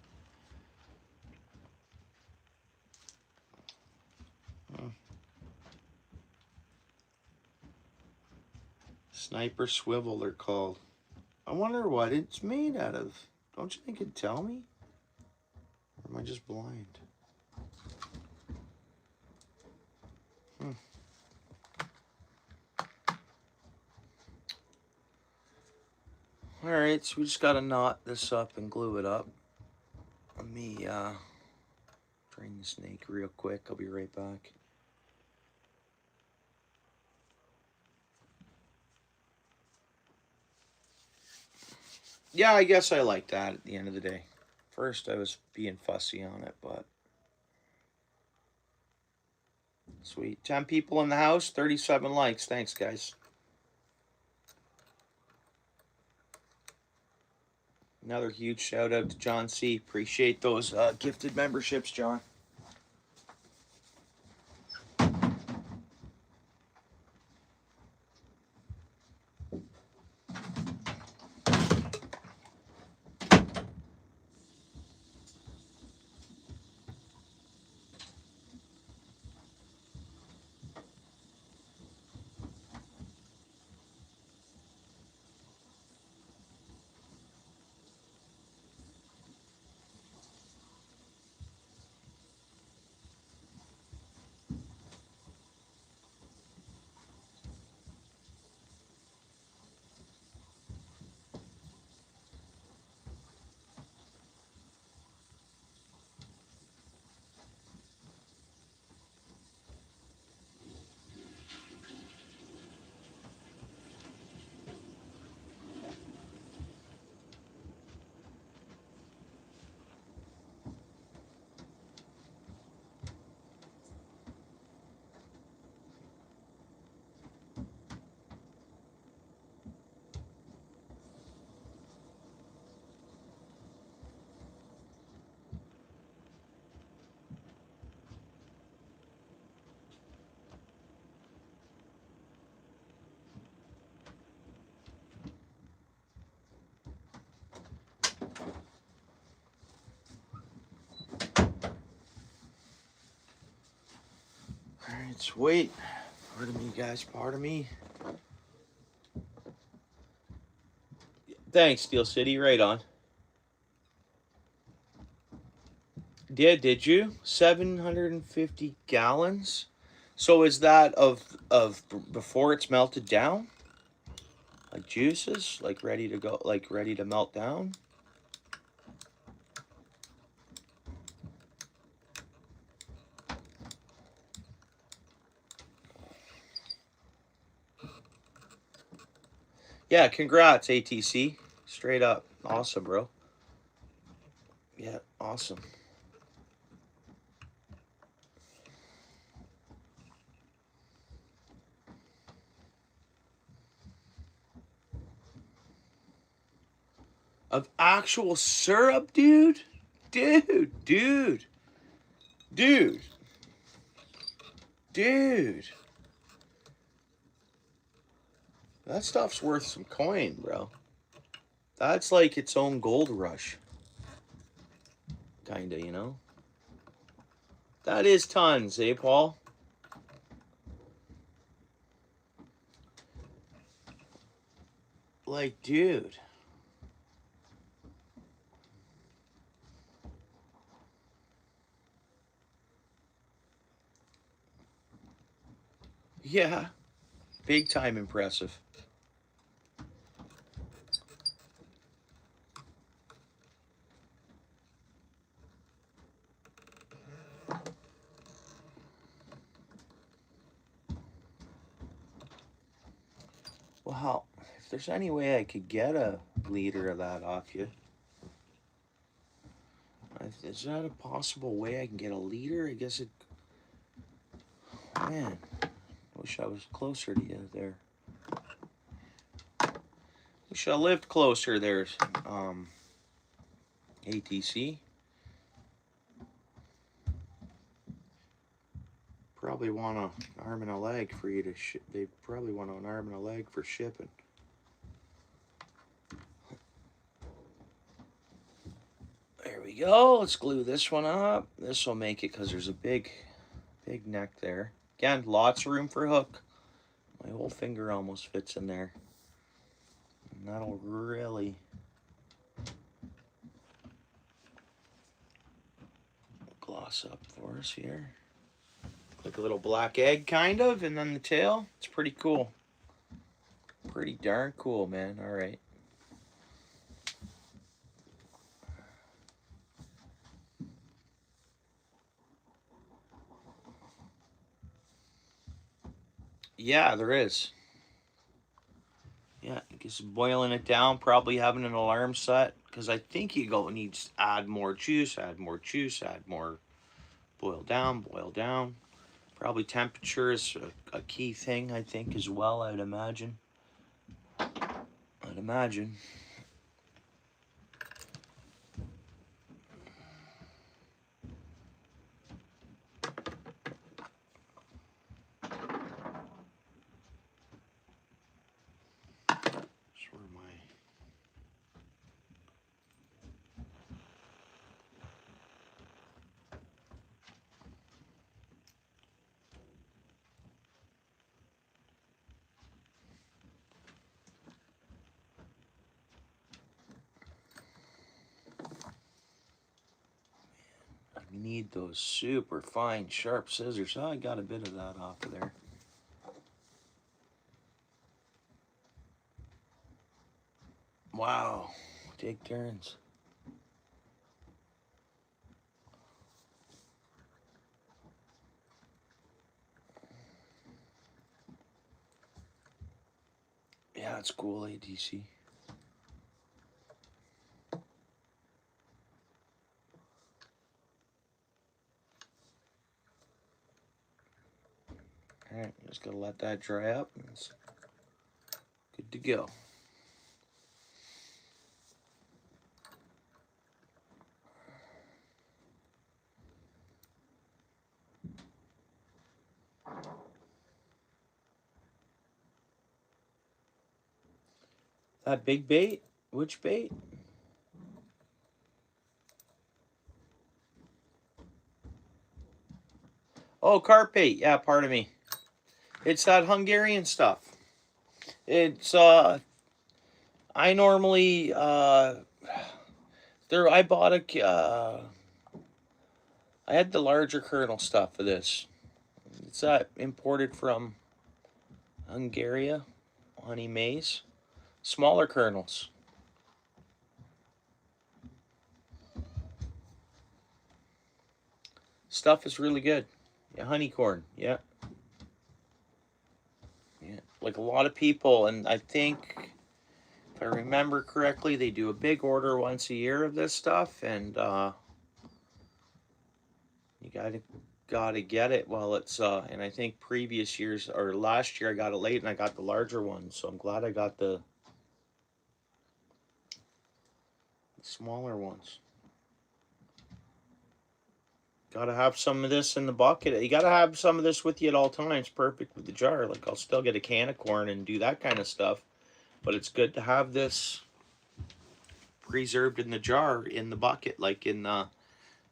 Sniper swivel, they're called. I wonder what it's made out of. Don't you think it'd tell me? Or am I just blind? Alright, so we just gotta knot this up and glue it up. Let me drain the snake real quick. I'll be right back. Yeah, I guess I like that at the end of the day. First, I was being fussy on it, but sweet. 10 people in the house, 37 likes. Thanks, guys. Another huge shout out to John C. Appreciate those gifted memberships, John. Alright, sweet. Pardon me, guys. Pardon me. Thanks, Steel City. Right on. Did you? 750 gallons? So is that of before it's melted down? Like juices? Like ready to go, like ready to melt down? Yeah, congrats, ATC. Straight up. Awesome, bro. Yeah, awesome. Of actual syrup, dude? Dude. dude. That stuff's worth some coin, bro. That's like its own gold rush. Kinda, you know? That is tons, eh, Paul? Like, dude. Yeah. Big time impressive. Well, if there's any way I could get a liter of that off you, is that a possible way I can get a liter? I guess it. Man, wish I was closer to you there. Wish I lived closer there, ATC. Probably want an arm and a leg for you to ship. They probably want an arm and a leg for shipping. There we go. Let's glue this one up. This will make it because there's a big neck there. Again, lots of room for hook. My whole finger almost fits in there. And that'll really gloss up for us here. Like a little black egg, kind of, and then the tail. It's pretty cool. Pretty darn cool, man. All right. Yeah, there is. Yeah, just boiling it down, probably having an alarm set, because I think you go needs to add more juice, add more juice, add more, boil down, boil down. Probably temperature is a key thing, I think, as well, I'd imagine. You need those super fine, sharp scissors. Oh, I got a bit of that off of there. Wow, take turns. Yeah, it's cool, ADC. Alright, just gotta let that dry up. And it's good to go. That big bait? Which bait? Oh, carp bait. Yeah, pardon me. It's that Hungarian stuff. It's, I normally, I bought a, I had the larger kernel stuff for this. It's imported from Hungary, honey maize. Smaller kernels. Stuff is really good. Yeah, honeycorn. Yeah. Yeah. Like a lot of people, and I think, if I remember correctly, they do a big order once a year of this stuff, and you gotta get it while it's and I think previous years or last year I got it late and I got the larger one, so I'm glad I got the smaller ones. Gotta have some of this in the bucket. You gotta have some of this with you at all times. Perfect with the jar. Like, I'll still get a can of corn and do that kind of stuff. But it's good to have this preserved in the jar, in the bucket, like in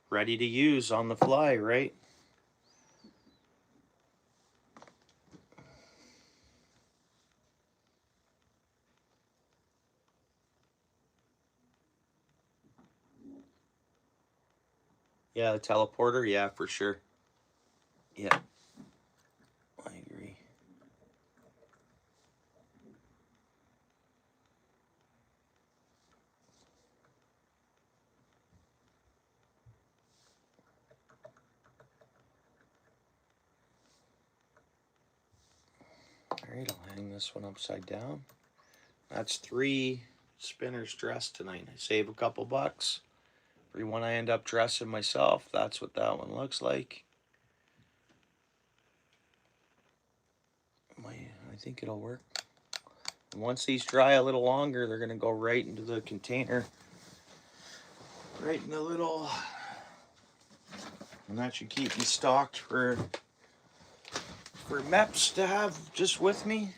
ready to use on the fly, right? Yeah, the teleporter, yeah, for sure. Yeah, I agree. All right, I'll hang this one upside down. That's 3 spinners dressed tonight. I save a couple bucks. Every one I end up dressing myself, that's what that one looks like. I think it'll work. And once these dry a little longer, they're going to go right into the container. Right in the little... And that should keep me stocked for MEPs to have just with me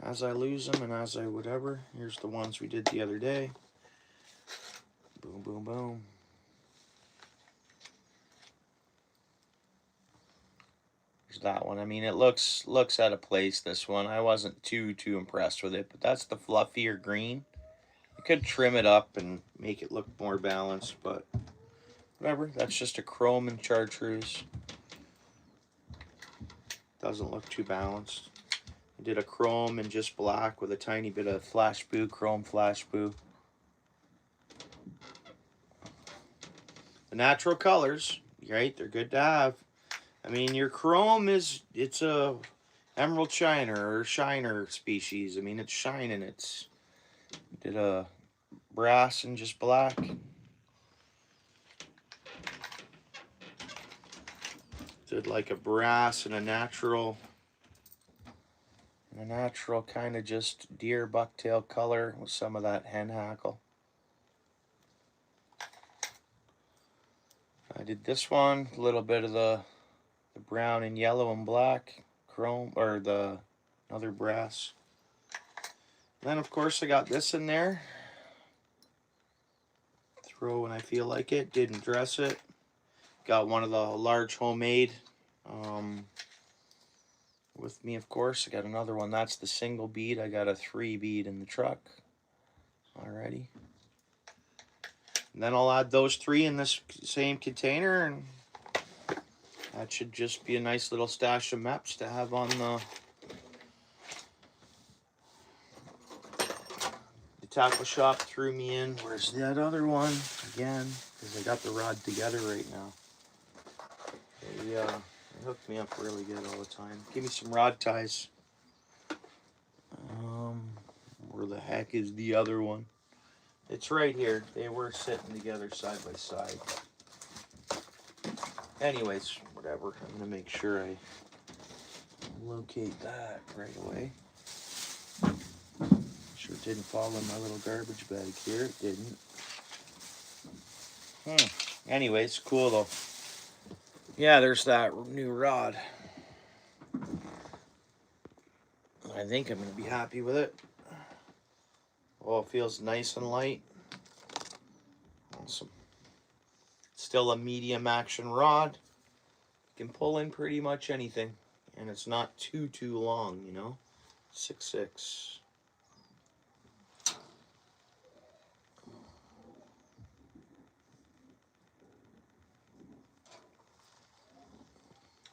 as I lose them and as I whatever. Here's the ones we did the other day. Boom, boom, boom. There's that one. I mean, it looks out of place, this one. I wasn't too impressed with it, but that's the fluffier green. I could trim it up and make it look more balanced, but whatever. That's just a chrome and chartreuse. Doesn't look too balanced. I did a chrome and just black with a tiny bit of flash boo, chrome flash boo. The natural colors, right? They're good to have. I mean, your chrome it's a emerald shiner or shiner species. I mean, it's shining. It's did a brass and just black. Did like a brass and a natural kind of just deer bucktail color with some of that hen hackle. I did this one, a little bit of the brown and yellow and black chrome, or the other brass. And then of course I got this in there. Throw when I feel like it. Didn't dress it. Got one of the large homemade with me, of course. I got another one. That's the single bead. I got a 3 bead in the truck already. And then I'll add those 3 in this same container, and that should just be a nice little stash of MEPs to have on the tackle shop. Threw me in. Where's that other one? Again, because I got the rod together right now. They hooked me up really good all the time. Give me some rod ties. Where the heck is the other one? It's right here. They were sitting together side by side. Anyways, whatever. I'm going to make sure I locate that right away. Sure it didn't fall in my little garbage bag here. It didn't. Anyways, cool though. Yeah, there's that new rod. I think I'm going to be happy with it. Oh, it feels nice and light. Awesome. Still a medium action rod. You can pull in pretty much anything. And it's not too long, you know. 6'6".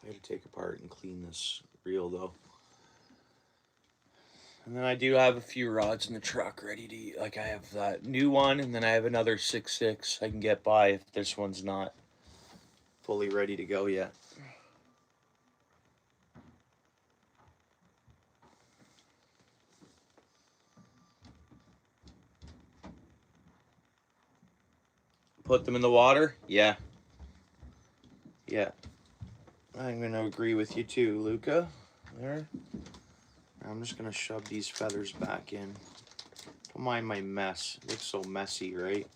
I gotta take apart and clean this reel though. And then I do have a few rods in the truck ready to eat. Like I have that new one, and then I have another 6'6" I can get by if this one's not fully ready to go yet. Put them in the water? Yeah. Yeah. I'm going to agree with you too, Luca. There. I'm just going to shove these feathers back in. Don't mind my mess. It looks so messy, right?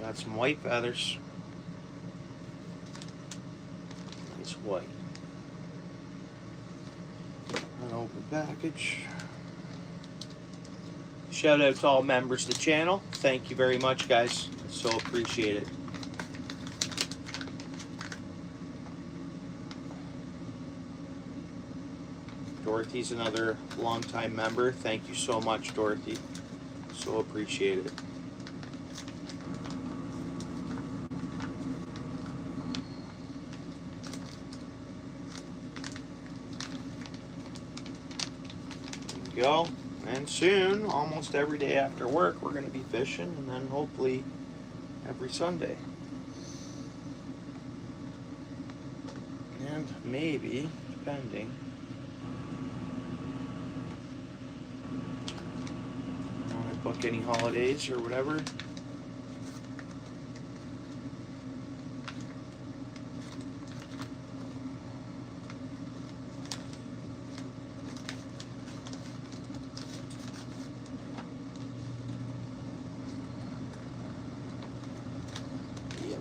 Got some white feathers. Nice white. An open package. Shout out to all members of the channel. Thank you very much, guys. So appreciate it. Dorothy's another longtime member. Thank you so much, Dorothy. So appreciate it. There we go. And soon, almost every day after work, we're going to be fishing, and then hopefully every Sunday. And maybe, depending, want to book any holidays or whatever.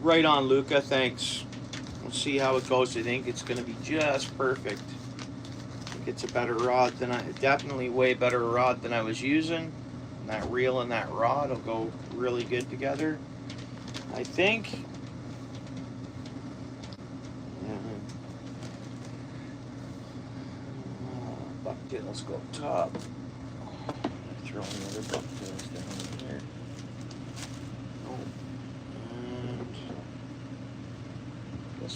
Right on, Luca. Thanks. We'll see how it goes. I think it's going to be just perfect. I think it's a better rod than definitely way better rod than I was using. And that reel and that rod will go really good together, I think. Bucktails go up top. Throw another bucktails down there.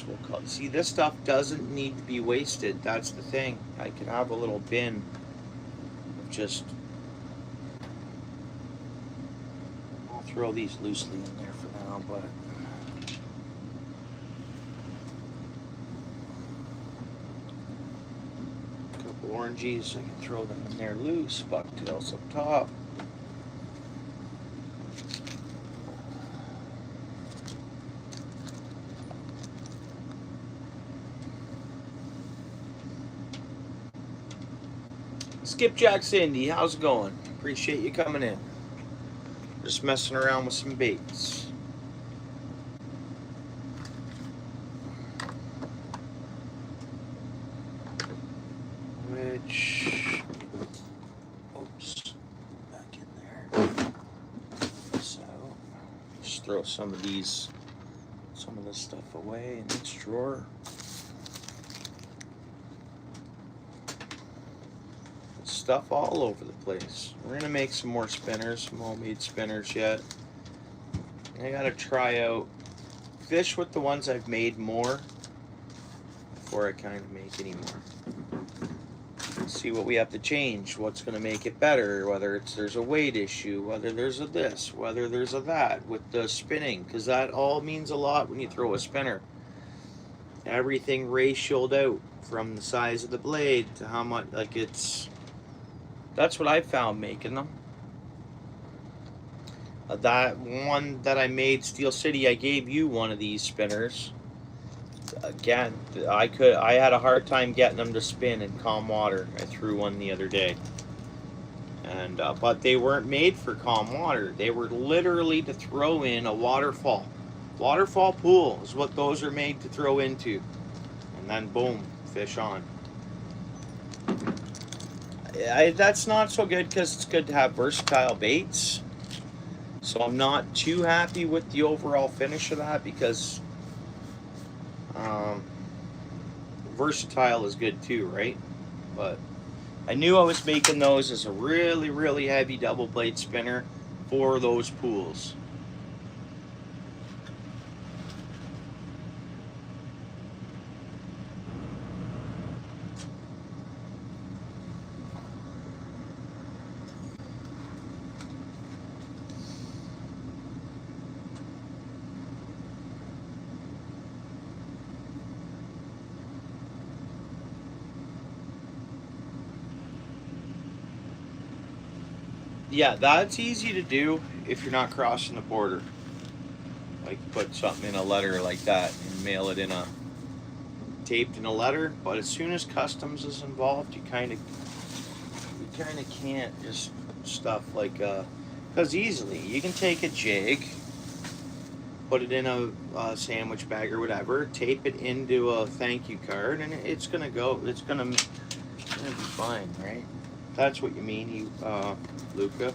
We'll call. See, this stuff doesn't need to be wasted. That's the thing. I can have a little bin of just. I'll throw these loosely in there for now, but. A couple oranges, I can throw them in there loose. Bucktails up top. Skipjack Cindy, how's it going? Appreciate you coming in. Just messing around with some baits. Which, oops, back in there. So, just throw some of this stuff away in this drawer. Stuff all over the place. We're gonna make some more spinners, some homemade spinners yet. I gotta try out fish with the ones I've made more before I kind of make any more. See what we have to change, what's gonna make it better, whether there's a weight issue, whether there's a this, whether there's a that with the spinning, because that all means a lot when you throw a spinner. Everything ratioed out from the size of the blade to how much, like that's what I found making them. That one that I made, Steel City, I gave you one of these spinners. Again, I had a hard time getting them to spin in calm water. I threw one the other day. And but they weren't made for calm water. They were literally to throw in a waterfall. Waterfall pool is what those are made to throw into. And then boom, fish on. That's not so good because it's good to have versatile baits. So I'm not too happy with the overall finish of that because versatile is good too, right? But I knew I was making those as a really, really heavy double blade spinner for those pools. Yeah, that's easy to do if you're not crossing the border. Like put something in a letter like that and mail it in taped in a letter. But as soon as customs is involved, you kind of can't just stuff like because easily you can take a jig put it in a sandwich bag or whatever, tape it into a thank you card, and it's gonna go. It's gonna be fine, right? That's what you mean, Luca.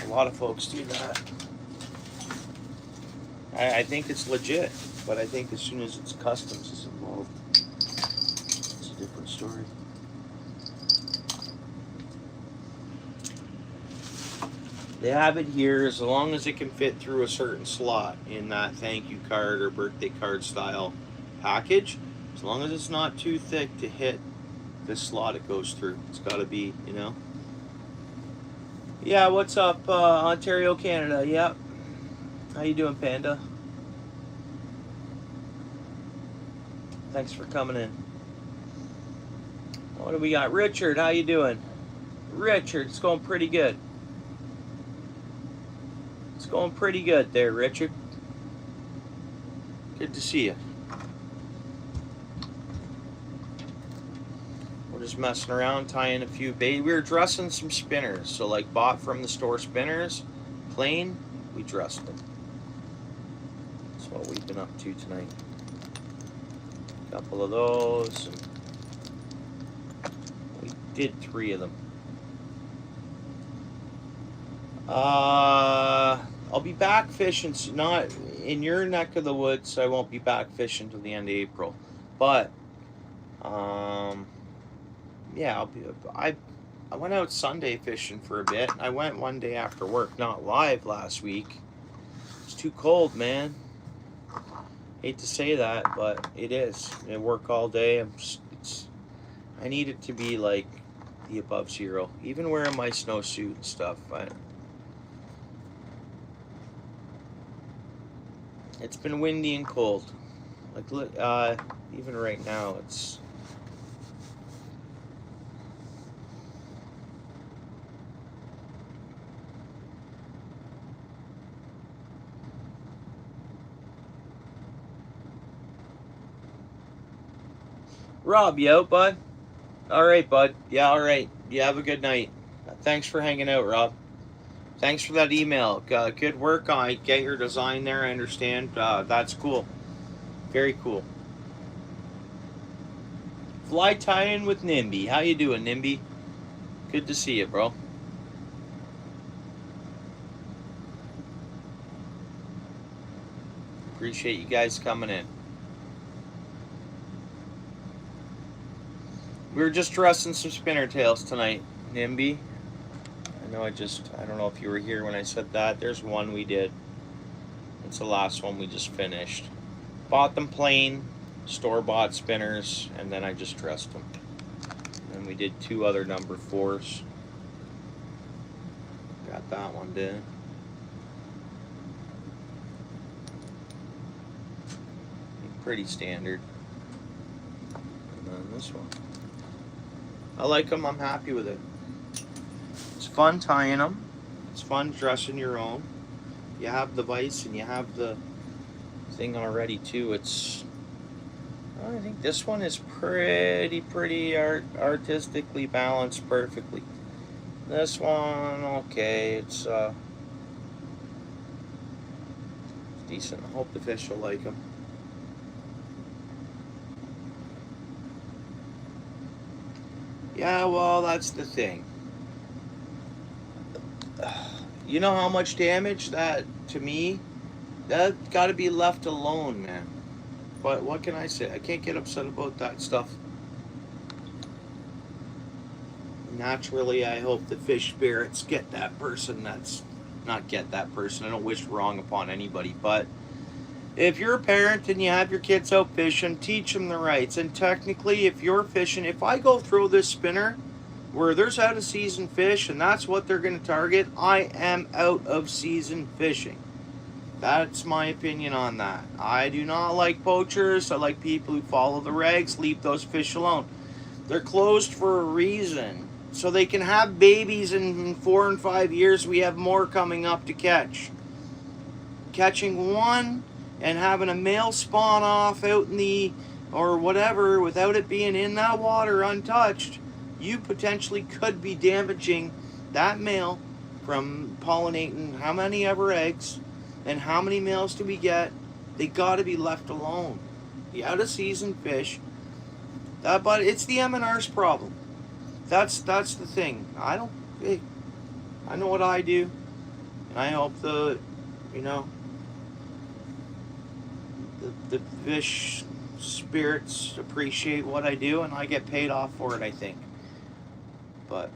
A lot of folks do that. I think it's legit, but I think as soon as it's customs is involved, it's a different story. They have it here as long as it can fit through a certain slot in that thank you card or birthday card style package. As long as it's not too thick to hit the slot it goes through. It's got to be, you know. Yeah, what's up, Ontario, Canada? Yep. How you doing, Panda? Thanks for coming in. What do we got? Richard, how you doing? Richard, it's going pretty good. It's going pretty good there, Richard. Good to see you. We're just messing around, tying a few bait. We were dressing some spinners, so like bought from the store spinners, plain, we dressed them. That's what we've been up to tonight. A couple of those, and we did 3 of them. I'll be back fishing, not in your neck of the woods. I won't be back fishing till the end of April, but yeah, I went out Sunday fishing for a bit. I went one day after work, not live last week. It's too cold, man. Hate to say that, but it is. I work all day. I need it to be like the above zero, even wearing my snowsuit and stuff. It's been windy and cold. Like, even right now, it's. Rob, you out, bud? All right, bud. Yeah, all right. You have a good night. Thanks for hanging out, Rob. Thanks for that email. Good work. I get your design there. I understand. That's cool. Very cool. Fly tie-in with Nimby. How you doing, Nimby? Good to see you, bro. Appreciate you guys coming in. We were just dressing some spinner tails tonight, Nimby. I don't know if you were here when I said that. There's one we did. It's the last one we just finished. Bought them plain, store-bought spinners, and then I just dressed them. And we did 2 other number 4s. Got that one done. Pretty standard. And then this one. I like them. I'm happy with it. It's fun tying them. It's fun dressing your own. You have the vise and you have the thing already too. I think this one is pretty artistically balanced perfectly. This one, okay, it's decent. I hope the fish will like them. Yeah, well, that's the thing. You know how much damage that, to me, that got to be left alone, man. But what can I say? I can't get upset about that stuff. Naturally, I hope the fish spirits get that person that's... Not get that person. I don't wish wrong upon anybody. But if you're a parent and you have your kids out fishing, teach them the rights. And technically, if you're fishing... If I go throw this spinner where there's out of season fish and that's what they're going to target, I am out of season fishing. That's my opinion on that. I do not like poachers. I like people who follow the regs. Leave those fish alone. They're closed for a reason. So they can have babies in 4 and 5 years. We have more coming up to catch. Catching one and having a male spawn off out in the, or whatever, without it being in that water untouched, you potentially could be damaging that male from pollinating how many ever eggs and how many males do we get. They got to be left alone. The out of season fish, but it's the MNR's problem. That's the thing. Hey, I know what I do, and I hope you know, the fish spirits appreciate what I do, and I get paid off for it, I think. But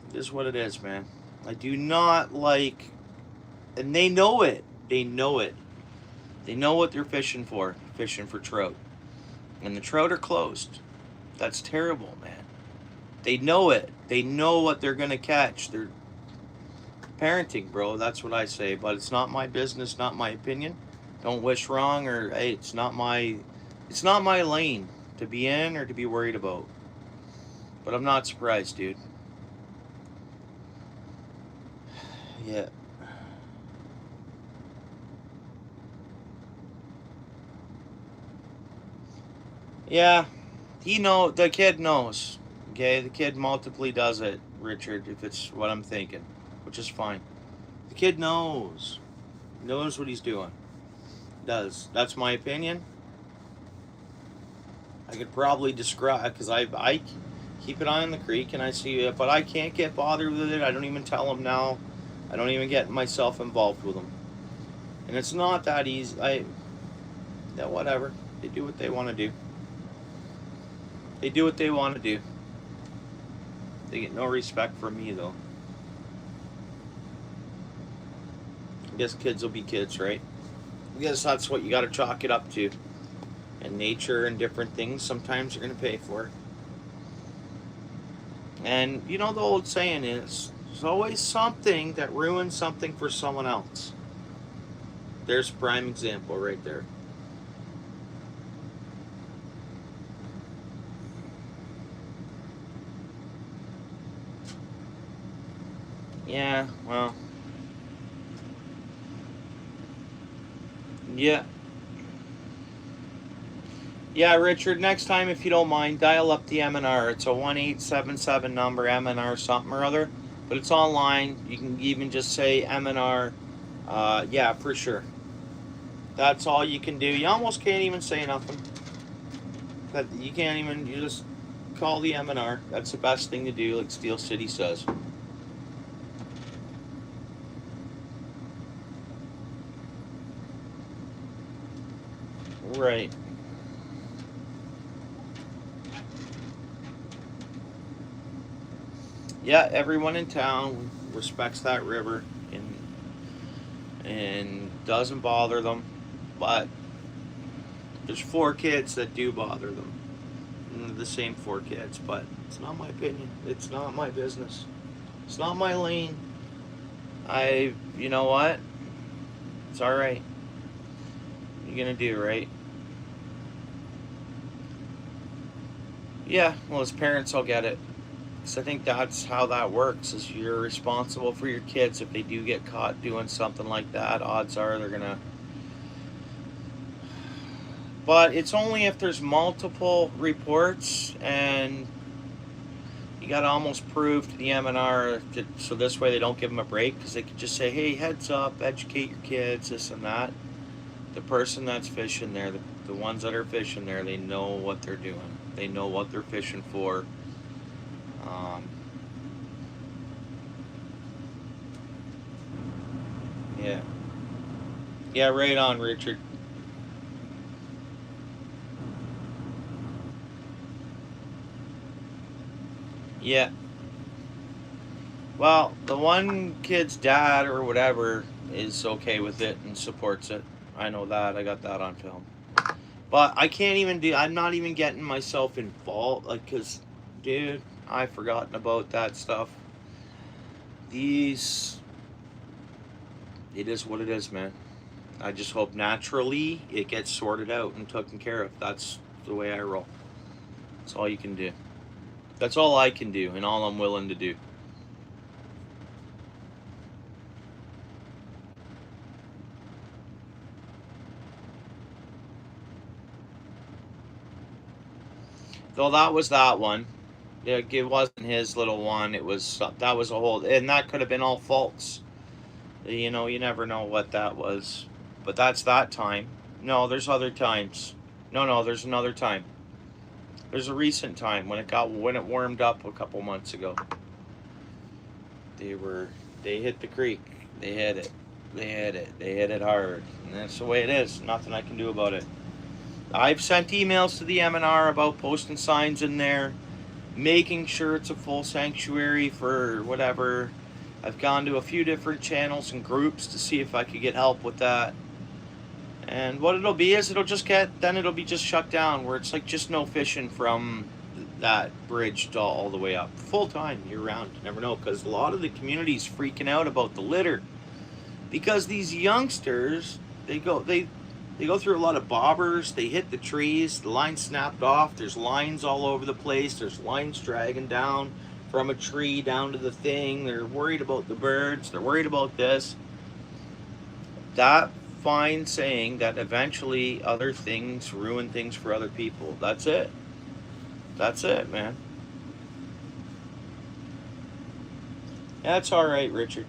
it is what it is, man. I do not like, and they know it. They know it. They know what they're fishing for trout. And the trout are closed. That's terrible, man. They know it. They know what they're going to catch. They're parenting, bro. That's what I say. But it's not my business, not my opinion. Don't wish wrong, or hey, it's not my lane to be in or to be worried about. But I'm not surprised, dude. Yeah. Yeah. The kid knows. Okay, the kid multiply does it, Richard, if it's what I'm thinking, which is fine. The kid knows. Knows what he's doing. Does. That's my opinion. I could probably describe, because I keep an eye on the creek and I see it, but I can't get bothered with it. I don't even tell them now. I don't even get myself involved with them. And it's not that easy. Yeah, whatever. They do what they want to do. They do what they want to do. They get no respect from me, though. I guess kids will be kids, right? I guess that's what you got to chalk it up to. And nature and different things, sometimes you're going to pay for it. And you know the old saying is, there's always something that ruins something for someone else. There's a prime example right there. Yeah, well. Yeah. Yeah, Richard, next time, if you don't mind, dial up the MNR. It's a 1877 number, MNR something or other. But it's online. You can even just say MNR. Yeah, for sure. That's all you can do. You almost can't even say nothing. You can't even, you just call the MNR. That's the best thing to do, like Steel City says. Right. Yeah, everyone in town respects that river and doesn't bother them, but there's 4 kids that do bother them. And the same 4 kids, but it's not my opinion. It's not my business. It's not my lane. You know what? It's all right. You're gonna do right. Yeah, well, as parents, I'll get it. Because I think that's how that works, is you're responsible for your kids. If they do get caught doing something like that, odds are they're going to... But it's only if there's multiple reports, and you got to almost prove to the MNR, so this way they don't give them a break, because they could just say, hey, heads up, educate your kids, this and that. The person that's fishing there, the ones that are fishing there, they know what they're doing. They know what they're fishing for. Yeah. Yeah, right on, Richard. Yeah. Well, the one kid's dad or whatever is okay with it and supports it. I know that. I got that on film. But I can't even I'm not even getting myself involved, like, because, dude, I've forgotten about that stuff. It is what it is, man. I just hope naturally it gets sorted out and taken care of. That's the way I roll. That's all you can do. That's all I can do and all I'm willing to do. Though that was that one. It wasn't his little one. It was that was a whole, and that could have been all false. You know, you never know what that was. But that's that time. No, there's other times. No, there's another time. There's a recent time when it warmed up a couple months ago. They were they hit the creek. They hit it. They hit it. They hit it hard. And that's the way it is. Nothing I can do about it. I've sent emails to the MNR about posting signs in there, making sure it's a full sanctuary for whatever. I've gone to a few different channels and groups to see if I could get help with that. And what it'll be is it'll be just shut down, where it's like just no fishing from that bridge all the way up. Full time, year round. You never know, because a lot of the community's freaking out about the litter. Because these youngsters, they go through a lot of bobbers, they hit the trees, the line snapped off, there's lines all over the place, there's lines dragging down from a tree down to the thing, they're worried about the birds, they're worried about this. That fine saying that eventually other things ruin things for other people. That's it. That's it, man. That's alright, Richard.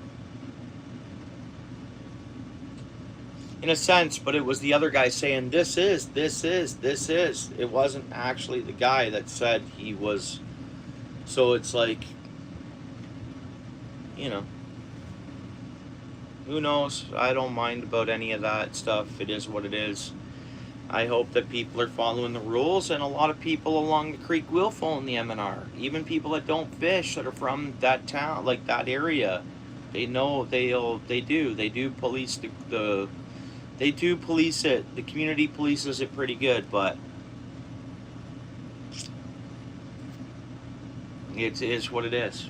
In a sense, but it was the other guy saying, this is. It wasn't actually the guy that said he was. So it's like, you know, who knows? I don't mind about any of that stuff. It is what it is. I hope that people are following the rules, and a lot of people along the creek will phone the MNR. Even people that don't fish, that are from that town, like that area, they know they do police they do police it. The community polices it pretty good, but it is what it is.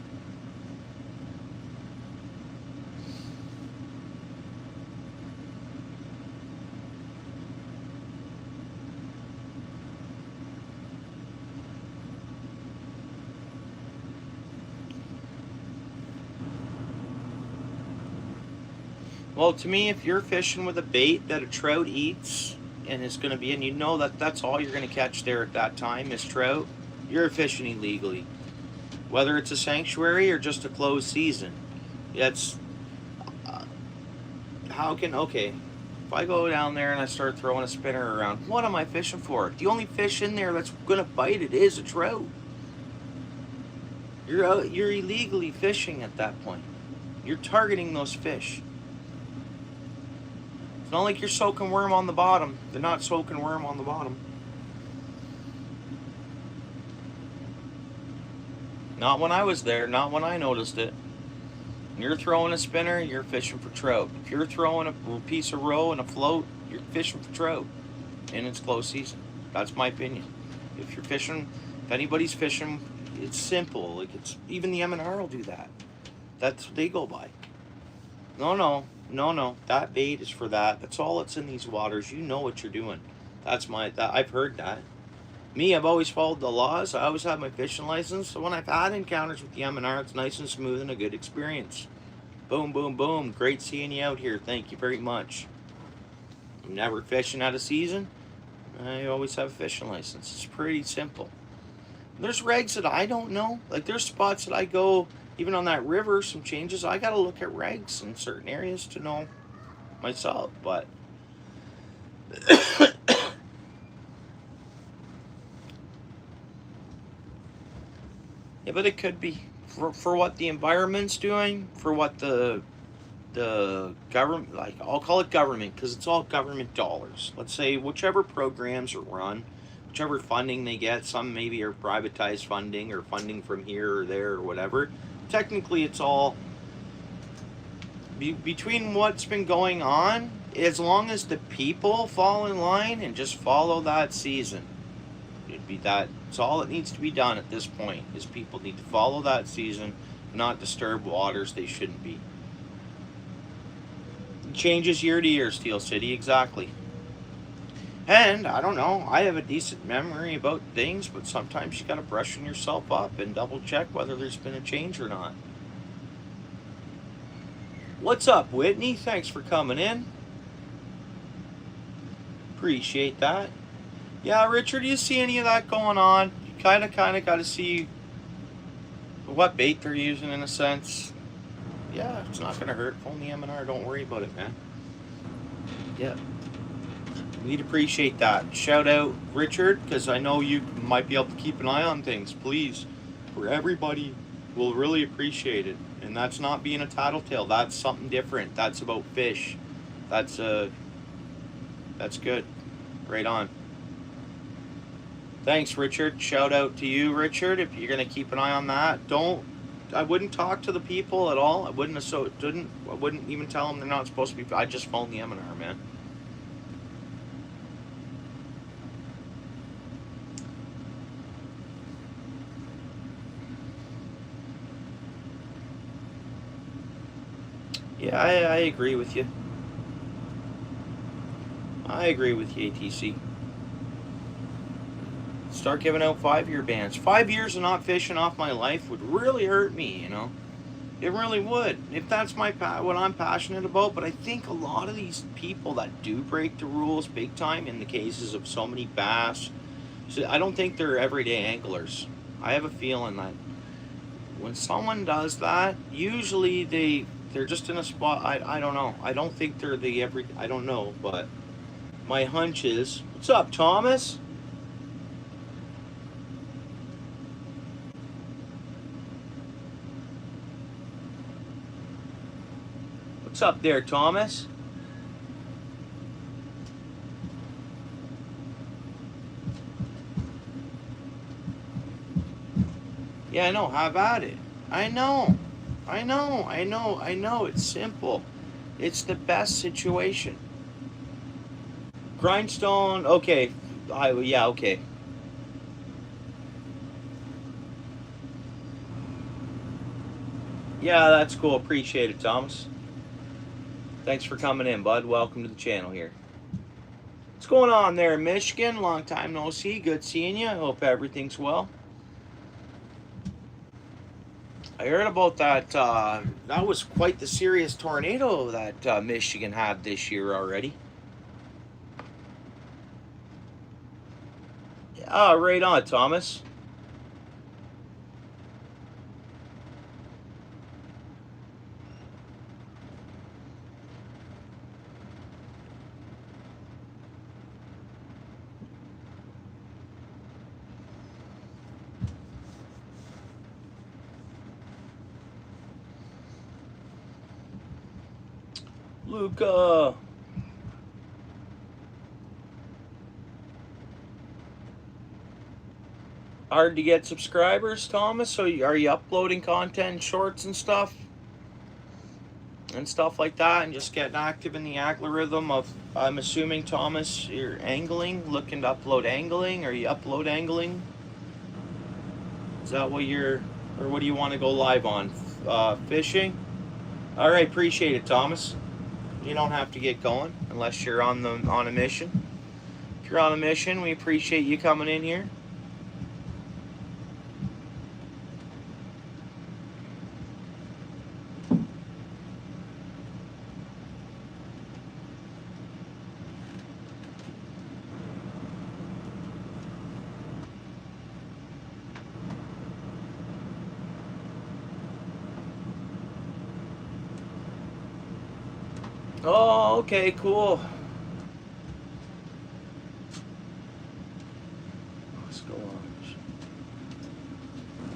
Well, to me, if you're fishing with a bait that a trout eats and it's going to be, and you know that that's all you're going to catch there at that time is trout, you're fishing illegally. Whether it's a sanctuary or just a closed season. That's, okay, if I go down there and I start throwing a spinner around, what am I fishing for? The only fish in there that's going to bite it is a trout. You're illegally fishing at that point. You're targeting those fish. It's not like you're soaking worm on the bottom. They're not soaking worm on the bottom. Not when I was there, not when I noticed it. When you're throwing a spinner, you're fishing for trout. If you're throwing a piece of roe and a float, you're fishing for trout. And it's close season. That's my opinion. If you're fishing, if anybody's fishing, it's simple. Like, it's even the MNR will do that. That's what they go by. No. That bait is for that. That's all that's in these waters. You know what you're doing. I've heard that. Me, I've always followed the laws. I always have my fishing license. So when I've had encounters with the MNR, it's nice and smooth and a good experience. Boom, boom, boom. Great seeing you out here. Thank you very much. I'm never fishing out of season. I always have a fishing license. It's pretty simple. There's regs that I don't know. Like, there's spots that I go, even on that river, some changes. I got to look at regs in certain areas to know myself. But yeah, but it could be for what the environment's doing, for what the government, like, I'll call it government because it's all government dollars. Let's say whichever programs are run, whichever funding they get, some maybe are privatized funding or funding from here or there or whatever. Technically, it's all between what's been going on. As long as the people fall in line and just follow that season, it'd be that. It's all that needs to be done at this point. Is people need to follow that season, not disturb waters they shouldn't be. It changes year to year, Steel City, exactly. And I don't know, I have a decent memory about things, but sometimes you gotta brushing yourself up and double check whether there's been a change or not. What's up, Whitney? Thanks for coming in. Appreciate that. Yeah, Richard, you see any of that going on? You kind of got to see what bait they're using in a sense. Yeah, it's not gonna hurt. Phone the M&R. Don't worry about it, man. Yeah. We'd appreciate that. Shout out Richard, because I know you might be able to keep an eye on things. Please, for everybody, we'll really appreciate it. And that's not being a tattletale. That's something different. That's about fish. That's good. Right on. Thanks, Richard. Shout out to you, Richard. If you're gonna keep an eye on that, I wouldn't talk to the people at all. I wouldn't even tell them they're not supposed to be. I just phone the M&R, man. Yeah, I agree with you. I agree with you, ATC. Start giving out 5-year bans. 5 years of not fishing off my life would really hurt me, you know. It really would. If that's what I'm passionate about. But I think a lot of these people that do break the rules big time in the cases of so many bass, so I don't think they're everyday anglers. I have a feeling that when someone does that, usually they're just in a spot. I don't know. I don't think they're I don't know, but my hunch is, what's up, Thomas? What's up there, Thomas? Yeah, I know. Have at it. I know. It's simple. It's the best situation. Grindstone. Okay. Yeah. Okay. Yeah, that's cool. Appreciate it, Thomas. Thanks for coming in, bud. Welcome to the channel here. What's going on there, Michigan? Long time no see. Good seeing you. I hope everything's well. I heard about that. That was quite the serious tornado that Michigan had this year already. Yeah, right on, Thomas. Luca. Hard to get subscribers, Thomas? So are you uploading content, shorts and stuff? And stuff like that, and just getting active in the algorithm of, I'm assuming, Thomas, you're angling, looking to upload angling, or you upload angling? Is that what or what do you want to go live on? Fishing? Alright, appreciate it, Thomas. You don't have to get going unless you're on a mission. If you're on a mission, we appreciate you coming in here. Oh, okay, cool. Let's go on.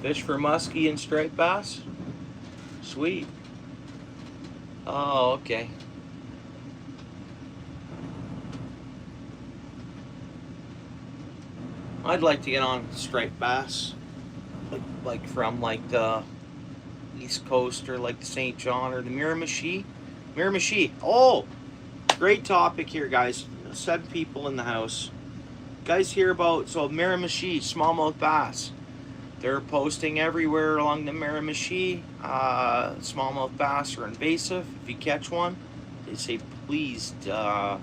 Fish for muskie and striped bass? Sweet. Oh, okay. I'd like to get on striped bass. Like from like the East Coast or like the St. John or the Miramichi. Miramichi. Oh, great topic here, guys. 7 people in the house. Guys hear about, so Miramichi, smallmouth bass. They're posting everywhere along the Miramichi. Smallmouth bass are invasive. If you catch one, they say please. You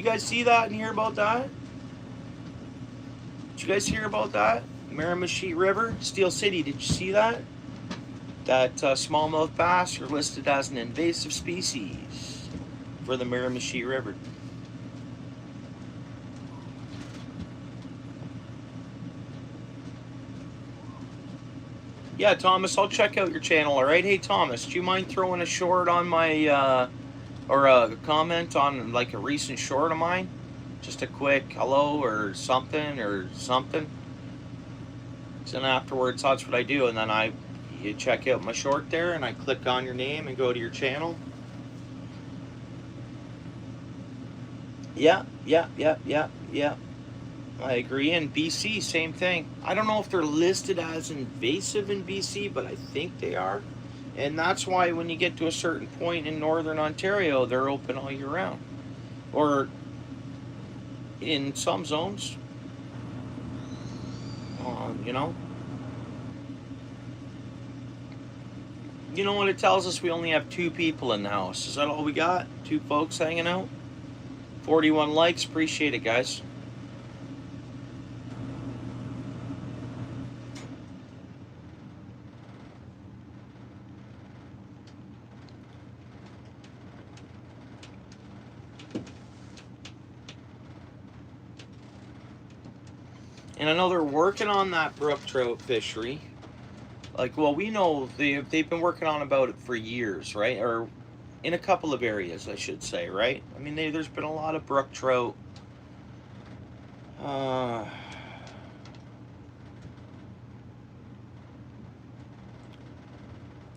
guys see that and hear about that? Did you guys hear about that? Miramichi River, Steel City, did you see that? That smallmouth bass are listed as an invasive species for the Miramichi River. Yeah, Thomas, I'll check out your channel, all right? Hey, Thomas, do you mind throwing a short on my, or a comment on, like, a recent short of mine? Just a quick hello or something or something. So then afterwards, that's what I do, and then you check out my short there, and I click on your name and go to your channel. Yeah, yeah, yeah, yeah, yeah. I agree. In BC, same thing. I don't know if they're listed as invasive in BC, but I think they are. And that's why when you get to a certain point in northern Ontario, they're open all year round. Or in some zones, you know. You know what it tells us? We only have 2 people in the house. Is that all we got? 2 folks hanging out? 41 likes. Appreciate it, guys. And I know they're working on that brook trout fishery. Like, well, we know they've been working on about it for years, right? Or in a couple of areas, I should say, right? I mean, there's been a lot of brook trout.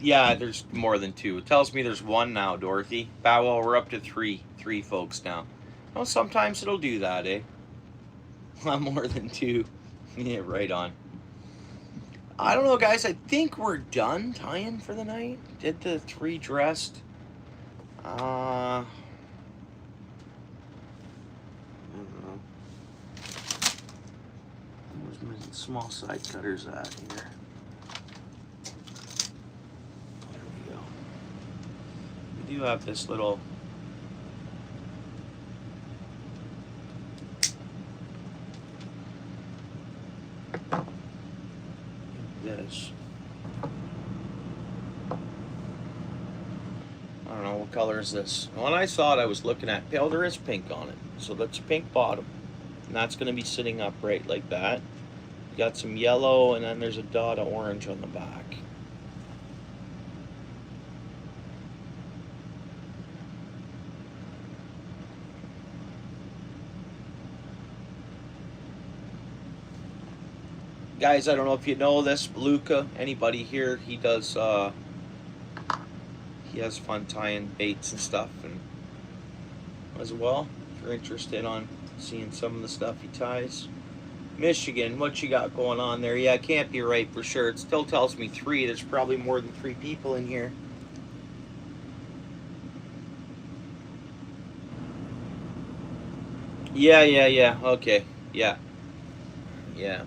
Yeah, there's more than 2. It tells me there's 1 now, Dorothy. Well, we're up to 3 folks now. Well, sometimes it'll do that, eh? More than 2. Yeah, right on. I don't know, guys. I think we're done tying for the night. Did the 3 dressed. I don't know. Where's my small side cutters at here? There we go. We do have this little. This. I don't know what color is this. When I saw it, I was looking at. Oh, there is pink on it. So that's pink bottom, and that's going to be sitting upright like that. You got some yellow, and then there's a dot of orange on the back. Guys, I don't know if you know this, Luca, anybody here, he does, he has fun tying baits and stuff, and as well, if you're interested on seeing some of the stuff he ties. Michigan, what you got going on there? Yeah, it can't be right for sure. It still tells me 3. There's probably more than 3 people in here. Yeah. Okay. Yeah. Yeah.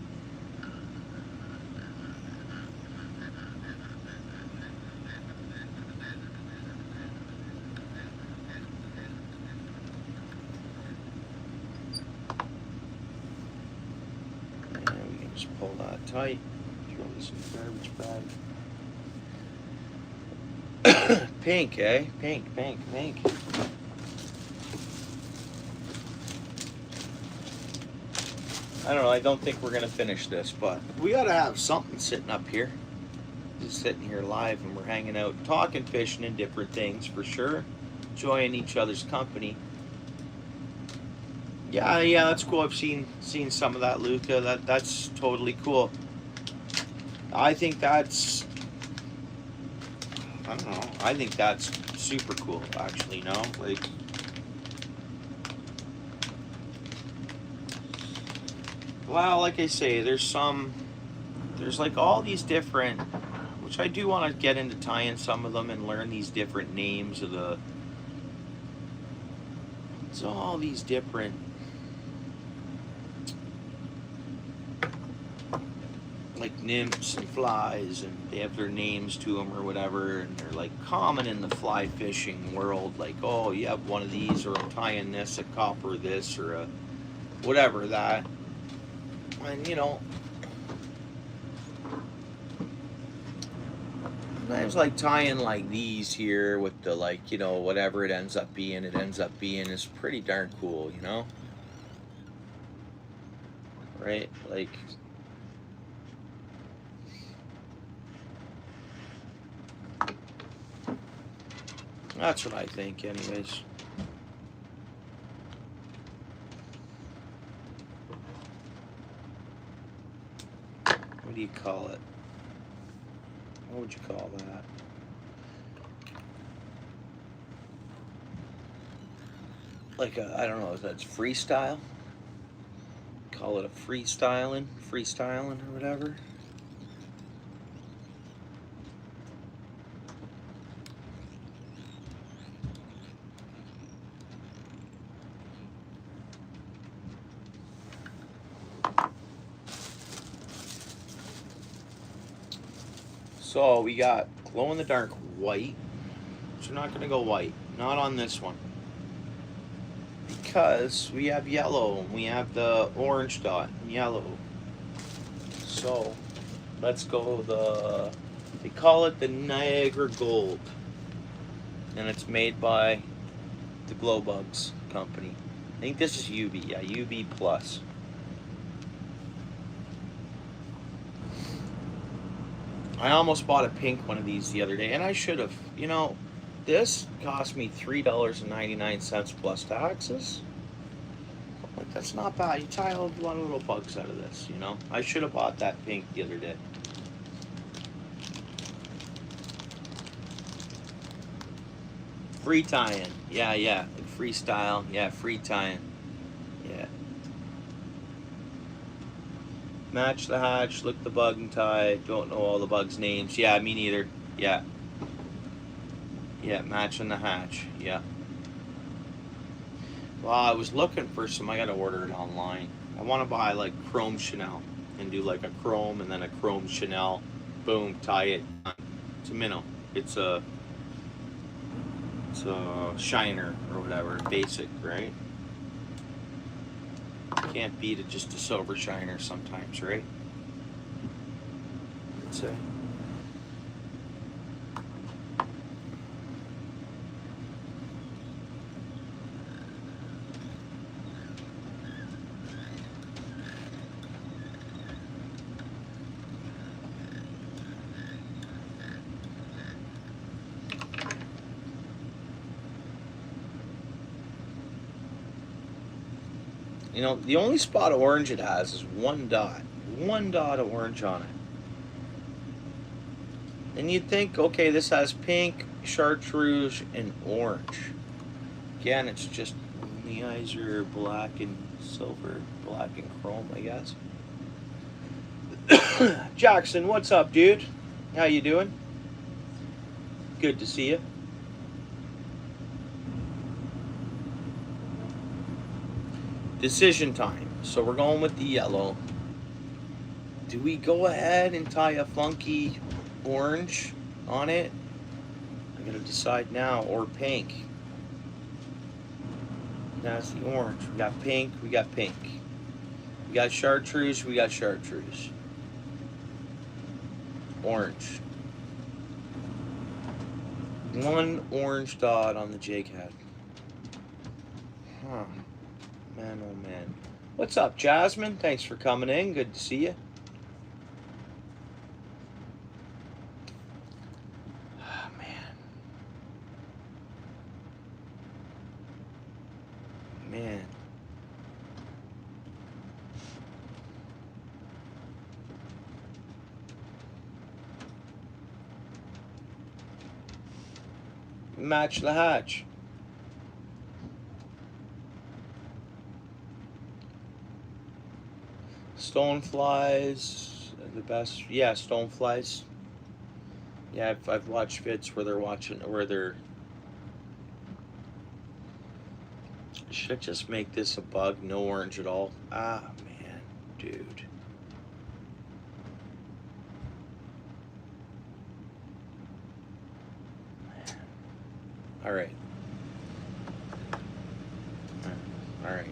And we can just pull that tight. Throw this in the garbage bag. Pink, eh? Pink. I don't know. I don't think we're going to finish this, but we got to have something sitting up here. Just sitting here live, and we're hanging out, talking, fishing, and different things for sure. Enjoying each other's company. Yeah, that's cool. I've seen some of that, Luca. That's totally cool. I think that's, I don't know. I think that's super cool, actually. You know, like. Well, like I say, there's like all these different, which I do want to get into tying some of them and learn these different names of the. It's all these different. Like nymphs and flies, and they have their names to them or whatever, and they're like common in the fly fishing world. Like, oh, you have one of these, or I'm tying this, a copper this, or a whatever that. And you know, sometimes like tying like these here with the, like, you know, whatever it ends up being is pretty darn cool, you know? Right? Like, That's what I think, anyways. What do you call it? What would you call that? Like a, I don't know, if that's freestyle? Call it a freestyling or whatever. So we got glow in the dark white. So we're not gonna go white. Not on this one. Because we have yellow and we have the orange dot and yellow. So let's go they call it the Niagara Gold. And it's made by the Glow Bugs company. I think this is UV, yeah, UV plus. I almost bought a pink one of these the other day, and I should have. You know, this cost me $3.99 plus taxes. Like, that's not bad. You tie a lot of little bugs out of this, you know. I should have bought that pink the other day. Free tie-in. Yeah, yeah. Freestyle. Yeah, free tie-in. Yeah. Match the hatch, lick the bug and tie. Don't know all the bugs' names. Yeah, me neither. Yeah. Yeah, matching the hatch. Yeah. Well, I was looking for some. I gotta order it online. I want to buy like chrome Chanel and do like a chrome and then a chrome Chanel. Boom, tie it. It's a minnow. It's a shiner or whatever. Basic, right? Can't beat it, just a silver shiner sometimes, right? I'd say. You know, the only spot of orange it has is one dot. One dot of orange on it. And you'd think, okay, this has pink, chartreuse, and orange. Again, it's just the eyes are black and silver, black and chrome, I guess. Jackson, what's up, dude? How you doing? Good to see you. Decision time. So we're going with the yellow. Do we go ahead and tie a funky orange on it? I gotta decide now. Or pink. That's the orange. We got pink. We got pink. We got chartreuse. We got chartreuse. Orange. One orange dot on the jig head. Huh. Man, oh man. What's up, Jasmine? Thanks for coming in. Good to see you. Oh, man. Man. Match the hatch. Stoneflies are the best. Yeah, stoneflies. Yeah, I've watched vids where they're. Should I just make this a bug? No orange at all. Ah, man, dude. Man. All right. All right.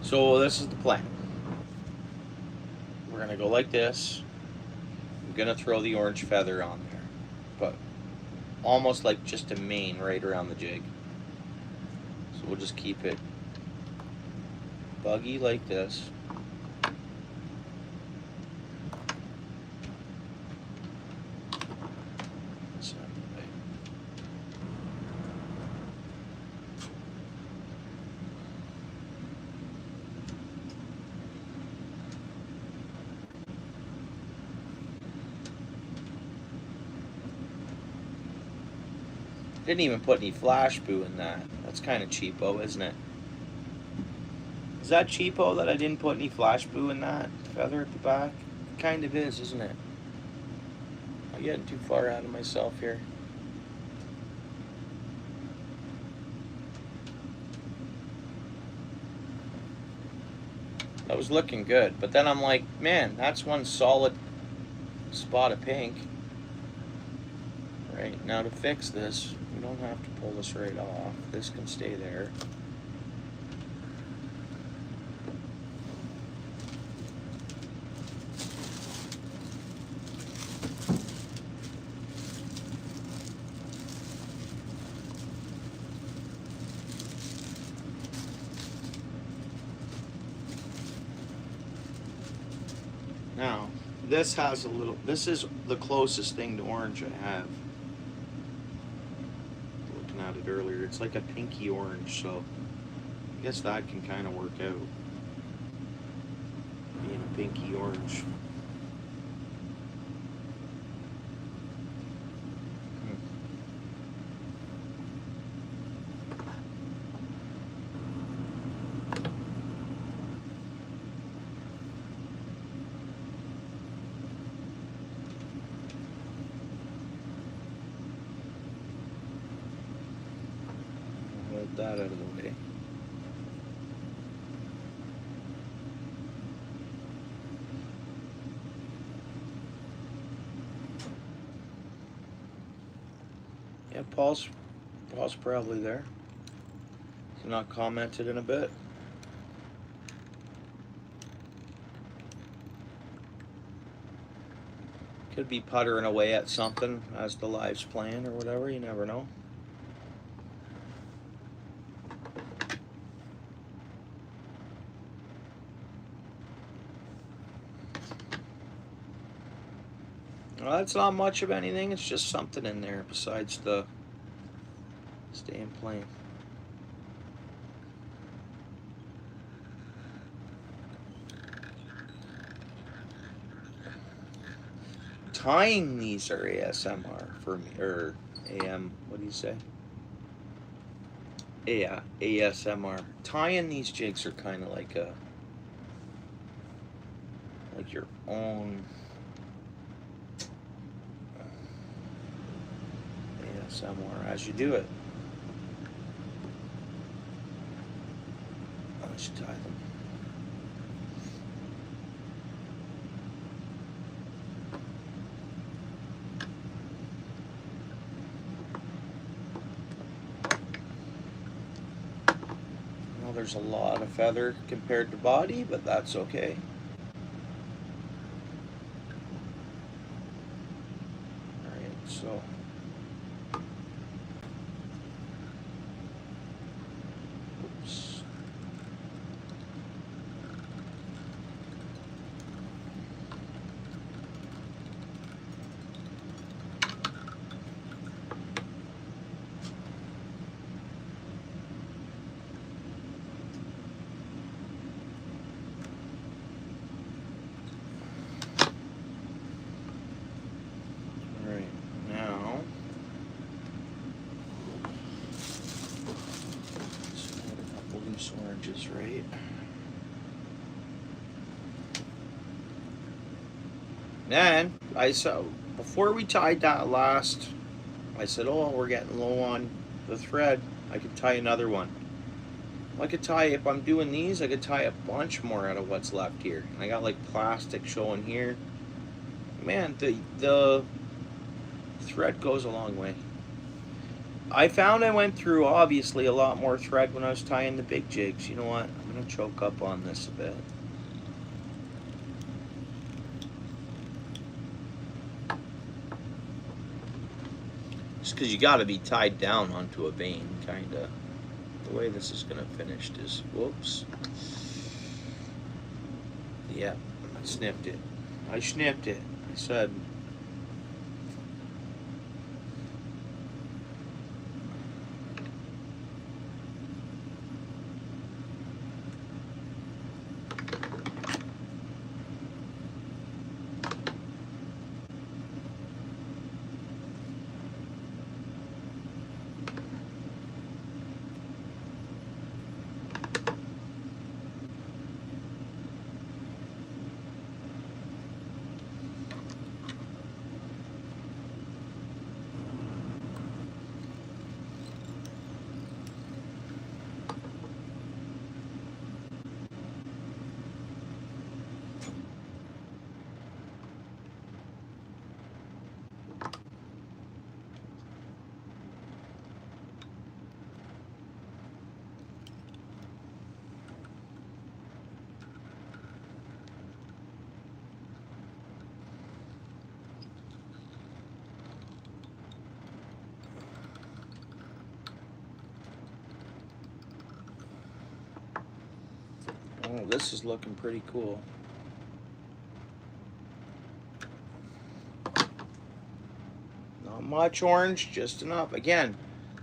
So this is the plan. We're gonna go like this. I'm gonna throw the orange feather on there, but almost like just a mane right around the jig. So we'll just keep it buggy like this. Didn't even put any flash boo in that. That's kind of cheapo, isn't it? Is that cheapo that I didn't put any flash boo in that feather at the back? It kind of is, isn't it? I'm getting too far out of myself here. That was looking good, but then I'm like, man, that's one solid spot of pink. Right, now to fix this, we don't have to pull this right off. This can stay there. Now, this has a little, this is the closest thing to orange I have. Looking at it earlier, it's like a pinky orange, so I guess that can kind of work out. Being a pinky orange. That out of the way. Yeah, Paul's probably there. He's not commented in a bit. Could be puttering away at something as the live's playing or whatever, you never know. Well, that's not much of anything, it's just something in there besides the staying plain. Tying these are ASMR for me, or AM, what do you say? Yeah, ASMR. Tying these jigs are kind of like your own ASMR as you do it. Let's tie them. Well, there's a lot of feather compared to body, but that's okay. Alright, so oops. Oranges, right? Then I saw before we tied that last, I said, oh, we're getting low on the thread. I could tie another one. Well, I could tie, if I'm doing these, I could tie a bunch more out of what's left here. And I got like plastic showing here. Man, the thread goes a long way. I found I went through obviously a lot more thread when I was tying the big jigs. You know what? I'm going to choke up on this a bit. Just because you got to be tied down onto a vein, kind of. The way this is going to finish is, whoops. Yeah, I snipped it. I snipped it. I said. Oh, this is looking pretty cool. Not much orange, just enough. Again,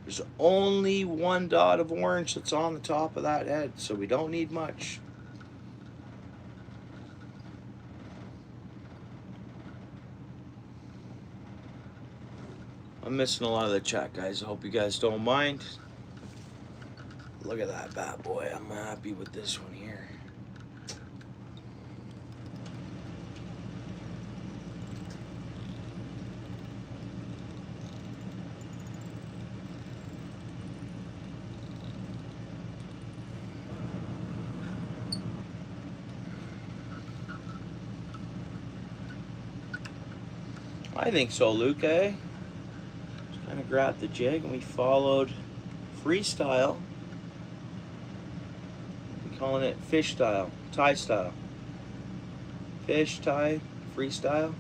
there's only one dot of orange that's on the top of that head, so we don't need much. I'm missing a lot of the chat, guys. I hope you guys don't mind. Look at that bad boy. I'm happy with this one here. I think so, Luke, eh? Just kind of grabbed the jig and we followed freestyle. We're calling it fish style, tie style. Fish, tie, freestyle.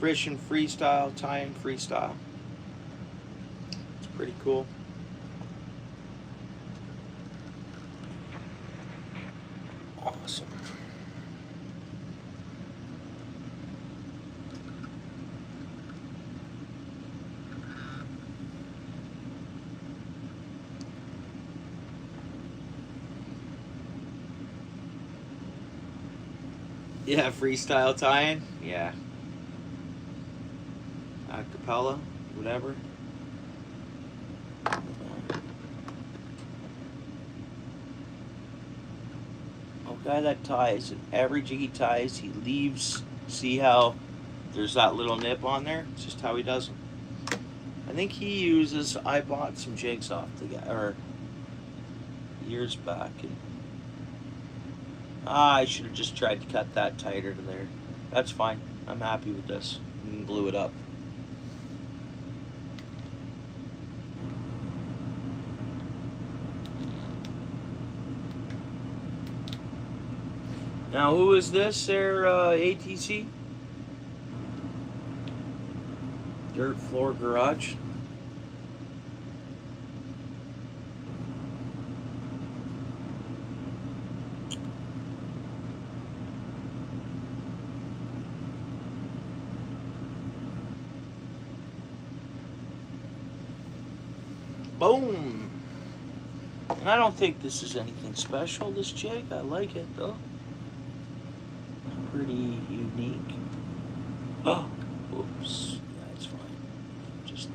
Fish and freestyle, tie and freestyle. It's pretty cool. Awesome. Yeah, freestyle tying. Yeah. Acapella, whatever. Guy that ties, and every jig he ties, he leaves. See how there's that little nip on there? It's just how he does them. I think he uses. I bought some jigs off the guy, or years back, and I should have just tried to cut that tighter to there. That's fine. I'm happy with this. And glue it up. Now, who is this there, ATC? Dirt Floor Garage. Boom! And I don't think this is anything special, this jig. I like it, though. Pretty unique. Oh, oops. Yeah, it's fine. Just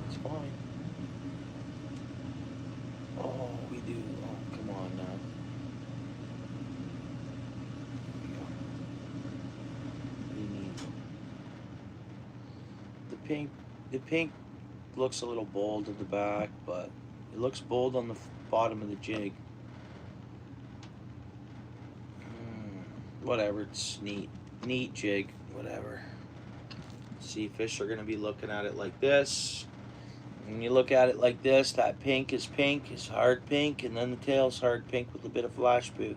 it's fine. Oh, we do. Oh, come on now. We need the pink. The pink looks a little bold at the back, but it looks bold on the bottom of the jig. Whatever, it's neat jig, whatever. See, fish are gonna be looking at it like this. When you look at it like this, that pink is hard pink, and then the tail's hard pink with a bit of flash blue.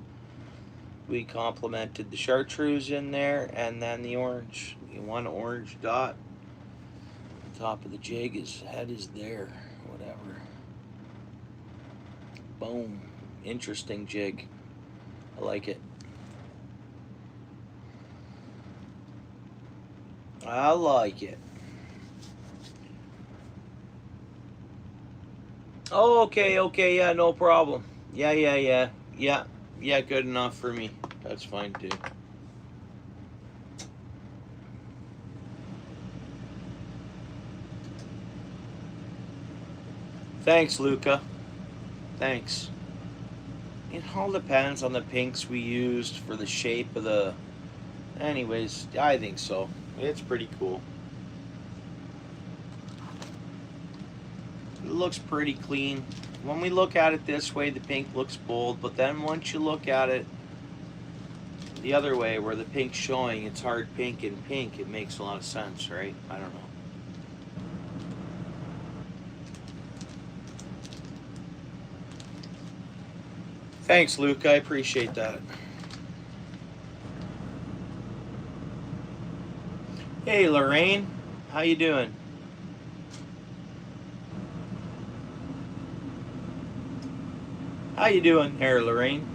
we complemented the chartreuse in there, and then the orange. The one orange dot on top of the jig, his head is there. Whatever. Boom. Interesting jig. I like it. I like it. Oh, okay, yeah, no problem. Yeah, good enough for me. That's fine too. Thanks, Luca. Thanks. It all depends on the pinks we used for the shape of the... Anyways, I think so. It's pretty cool. It looks pretty clean. When we look at it this way, the pink looks bold, but then once you look at it the other way, where the pink's showing, it's hard pink and pink, it makes a lot of sense, right? I don't know. Thanks, Luke. I appreciate that. Hey, Lorraine. How you doing? How you doing there, Lorraine?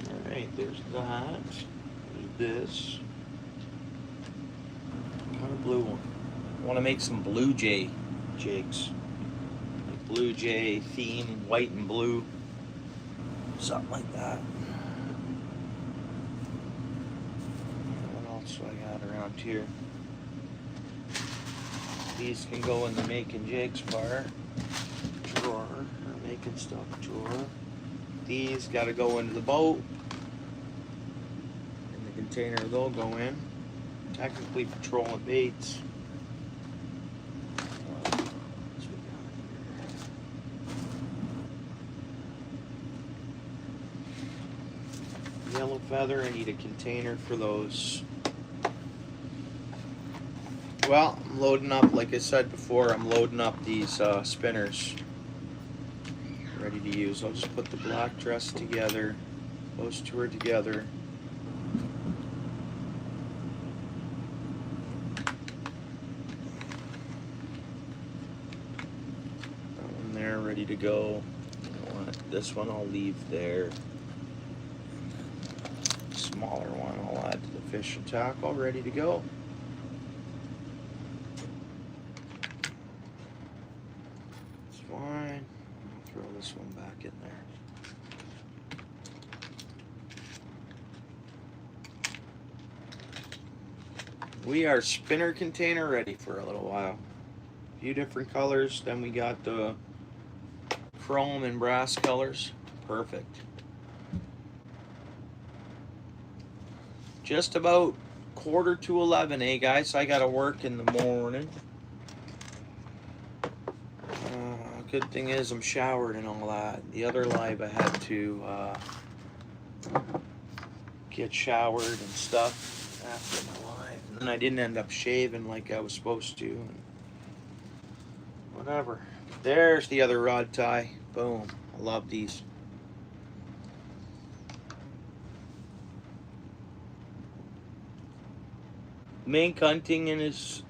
Alright, there's that. There's this. What kind of blue one? I want to make some blue jay jigs. Like blue jay theme, white and blue. Something like that. What else do I got around here? These can go in the making jigs bar drawer, or making stuff drawer. These got to go into the boat. In the container they'll go in. Technically for trolling baits. Yellow feather, I need a container for those. Well, I'm loading up, like I said before, I'm loading up these spinners. Ready to use. I'll just put the black dress together. Those two are together. That one there, ready to go. You know what? This one I'll leave there. Smaller one I'll add to the fish and tackle, ready to go. It's fine. I'll throw this one back in there. We are spinner container ready for a little while. A few different colors, then we got the chrome and brass colors. Perfect. Just about 10:45, eh, guys? I gotta work in the morning. Good thing is I'm showered and all that. The other live I had to get showered and stuff after my live. And then I didn't end up shaving like I was supposed to. And whatever. There's the other rod tie. Boom. I love these. Mink hunting in his...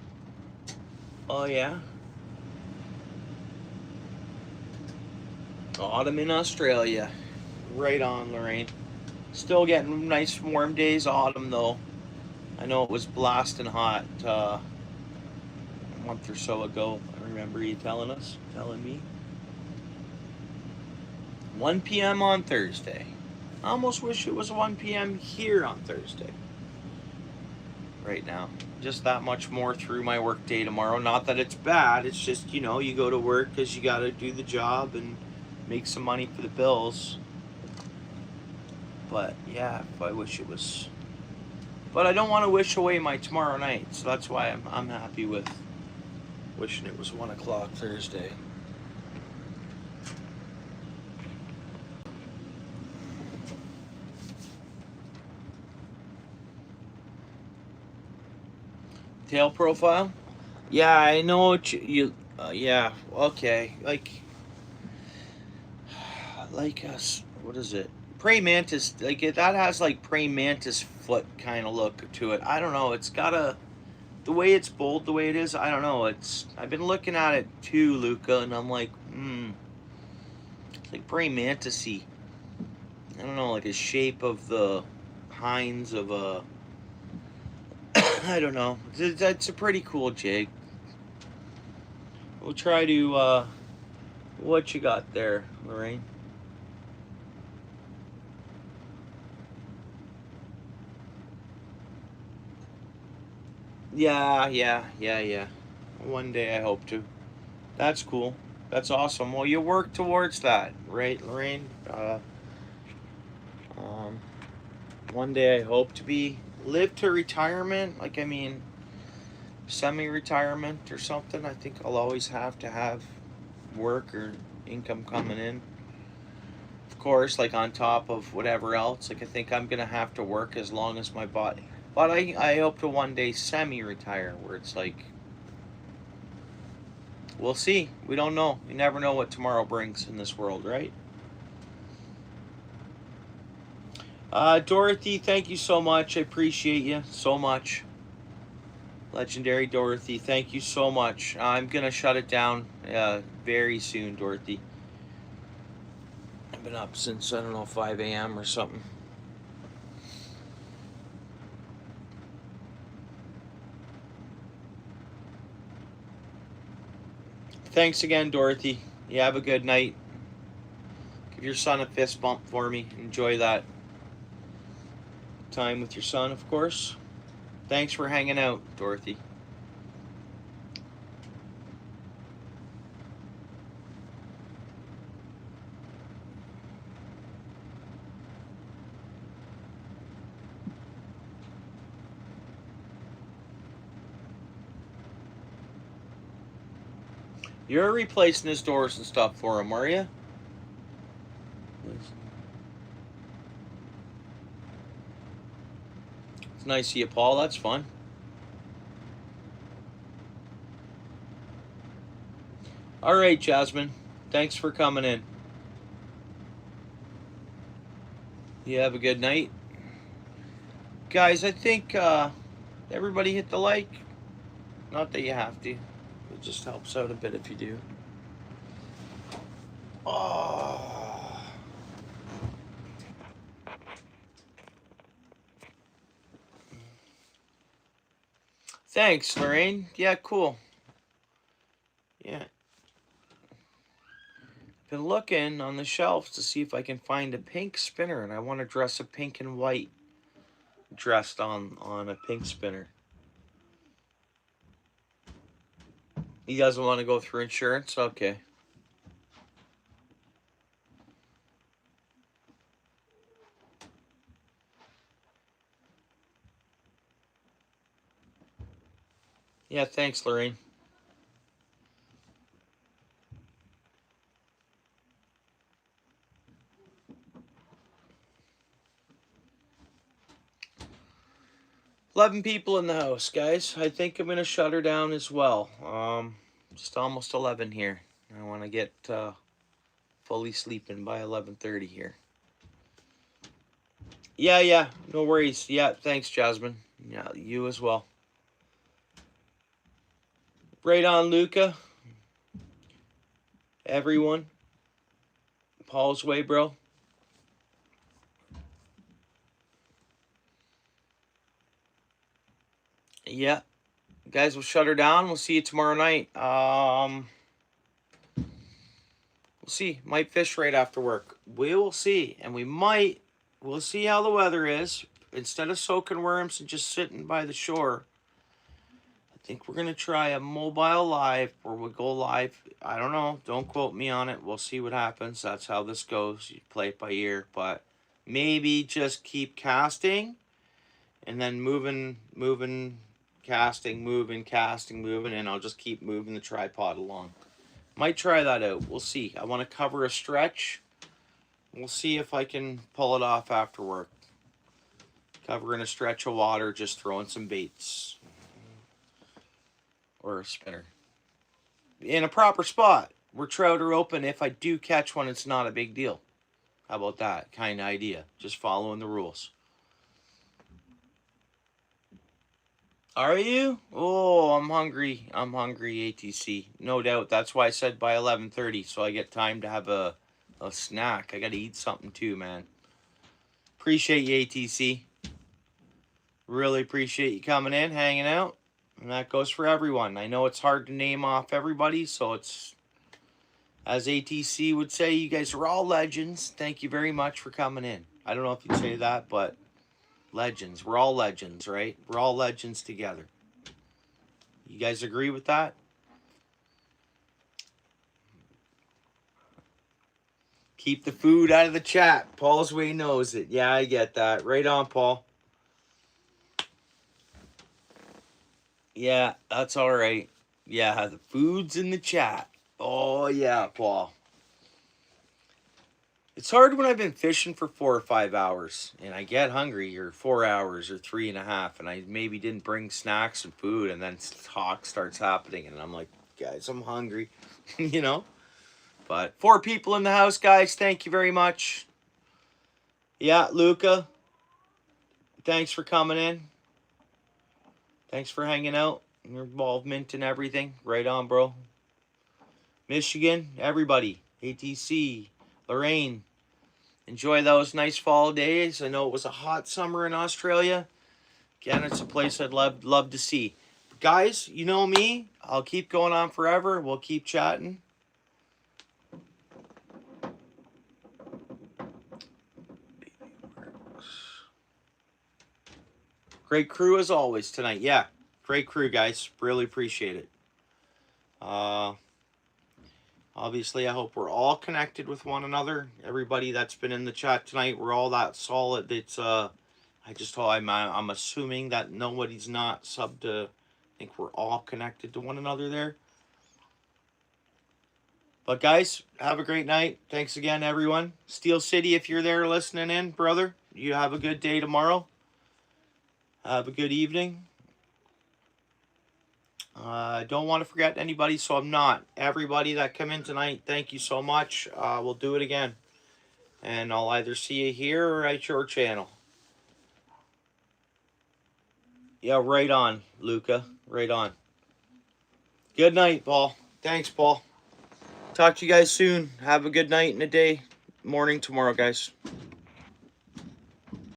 Oh, yeah? Autumn in Australia. Right on, Lorraine. Still getting nice warm days autumn, though. I know it was blasting hot a month or so ago. I remember you telling me. 1 p.m. on Thursday. I almost wish it was 1 p.m. here on Thursday. Right now. Just that much more through my work day tomorrow. Not that it's bad. It's just, you know, you go to work because you got to do the job and make some money for the bills. But yeah, I wish it was. But I don't want to wish away my tomorrow night. So that's why I'm happy with wishing it was 1 o'clock Thursday. Tail profile? Yeah, I know what you yeah, okay. Like us, what is it? Praying mantis, like that has like praying mantis foot kind of look to it. I don't know. It's got a the way it's bold, the way it is. I don't know. I've been looking at it too, Luca, and I'm like, it's like praying mantisy. I don't know, like a shape of the hinds of a. I don't know. It's a pretty cool jig. We'll try to. What you got there, Lorraine? Yeah. One day I hope to. That's cool. That's awesome. Well, you work towards that, right, Lorraine? Um, One day I hope to be live to retirement. Like I mean, semi-retirement or something. I think I'll always have to have work or income coming in. Of course, like on top of whatever else. Like I think I'm gonna have to work as long as my body. But I hope to one day semi-retire, where it's like we'll see. We don't know. You never know what tomorrow brings in this world, right? Dorothy, thank you so much. I appreciate you so much. Legendary Dorothy, thank you so much. I'm gonna shut it down very soon, Dorothy. I've been up since I don't know 5 a.m. or something. Thanks again, Dorothy. You have a good night. Give your son a fist bump for me. Enjoy that time with your son, of course. Thanks for hanging out, Dorothy. You're replacing his doors and stuff for him, are you? It's nice to see you, Paul. That's fun. All right, Jasmine. Thanks for coming in. You have a good night. Guys, I think everybody hit the like. Not that you have to. It just helps out a bit if you do. Oh. Thanks, Lorraine. Yeah, cool. Yeah. Been looking on the shelves to see if I can find a pink spinner, and I want to dress a pink and white dressed on a pink spinner. You guys want to go through insurance? Okay. Yeah, thanks, Lorraine. $11 people in the house, guys. I think I'm gonna shut her down as well. Just almost 11 here. I want to get fully sleeping by 11:30 here. Yeah. No worries. Yeah, thanks, Jasmine. Yeah, you as well. Right on, Luca. Everyone. Paul's way, bro. Yeah. Guys, we'll shut her down. We'll see you tomorrow night. We'll see. Might fish right after work. We will see. And we'll see how the weather is. Instead of soaking worms and just sitting by the shore, I think we're going to try a mobile live where we go live. I don't know. Don't quote me on it. We'll see what happens. That's how this goes. You play it by ear. But maybe just keep casting and then moving, casting, moving, and I'll just keep moving the tripod along. Might try that out. We'll see. I want to cover a stretch. We'll see if I can pull it off after work. Covering a stretch of water, just throwing some baits. or a spinner. In a proper spot where trout are open. If I do catch one, it's not a big deal. How about that kind of idea? Just following the rules. Are you? Oh, I'm hungry. I'm hungry, ATC. No doubt. That's why I said by 11:30, so I get time to have a snack. I got to eat something too, man. Appreciate you, ATC. Really appreciate you coming in, hanging out. And that goes for everyone. I know it's hard to name off everybody, so it's, as ATC would say, you guys are all legends. Thank you very much for coming in. I don't know if you'd say that, but legends. We're all legends, right? We're all legends together. You guys agree with that? Keep the food out of the chat. Paul's way knows it. Yeah, I get that. Right on, Paul. Yeah, that's all right. Yeah, the food's in the chat. Oh, yeah, Paul. It's hard when I've been fishing for 4 or 5 hours and I get hungry, or 4 hours or 3.5, and I maybe didn't bring snacks and food, and then talk starts happening and I'm like, guys, I'm hungry, you know? But 4 people in the house, guys. Thank you very much. Yeah, Luca, thanks for coming in. Thanks for hanging out, your involvement and everything. Right on, bro. Michigan, everybody. ATC, Lorraine. Enjoy those nice fall days. I know it was a hot summer in Australia. Again, it's a place I'd love to see. But guys, you know me. I'll keep going on forever. We'll keep chatting. Great crew as always tonight. Yeah, great crew, guys. Really appreciate it. Obviously, I hope we're all connected with one another. Everybody that's been in the chat tonight, we're all that solid. It's I'm assuming that nobody's not subbed to. I think we're all connected to one another there. But guys, have a great night. Thanks again, everyone. Steel City, if you're there listening in, brother, you have a good day tomorrow. Have a good evening. I don't want to forget anybody, so I'm not. Everybody that come in tonight, thank you so much. We'll do it again. And I'll either see you here or at your channel. Yeah, right on, Luca. Right on. Good night, Paul. Thanks, Paul. Talk to you guys soon. Have a good night and a day. Morning tomorrow, guys.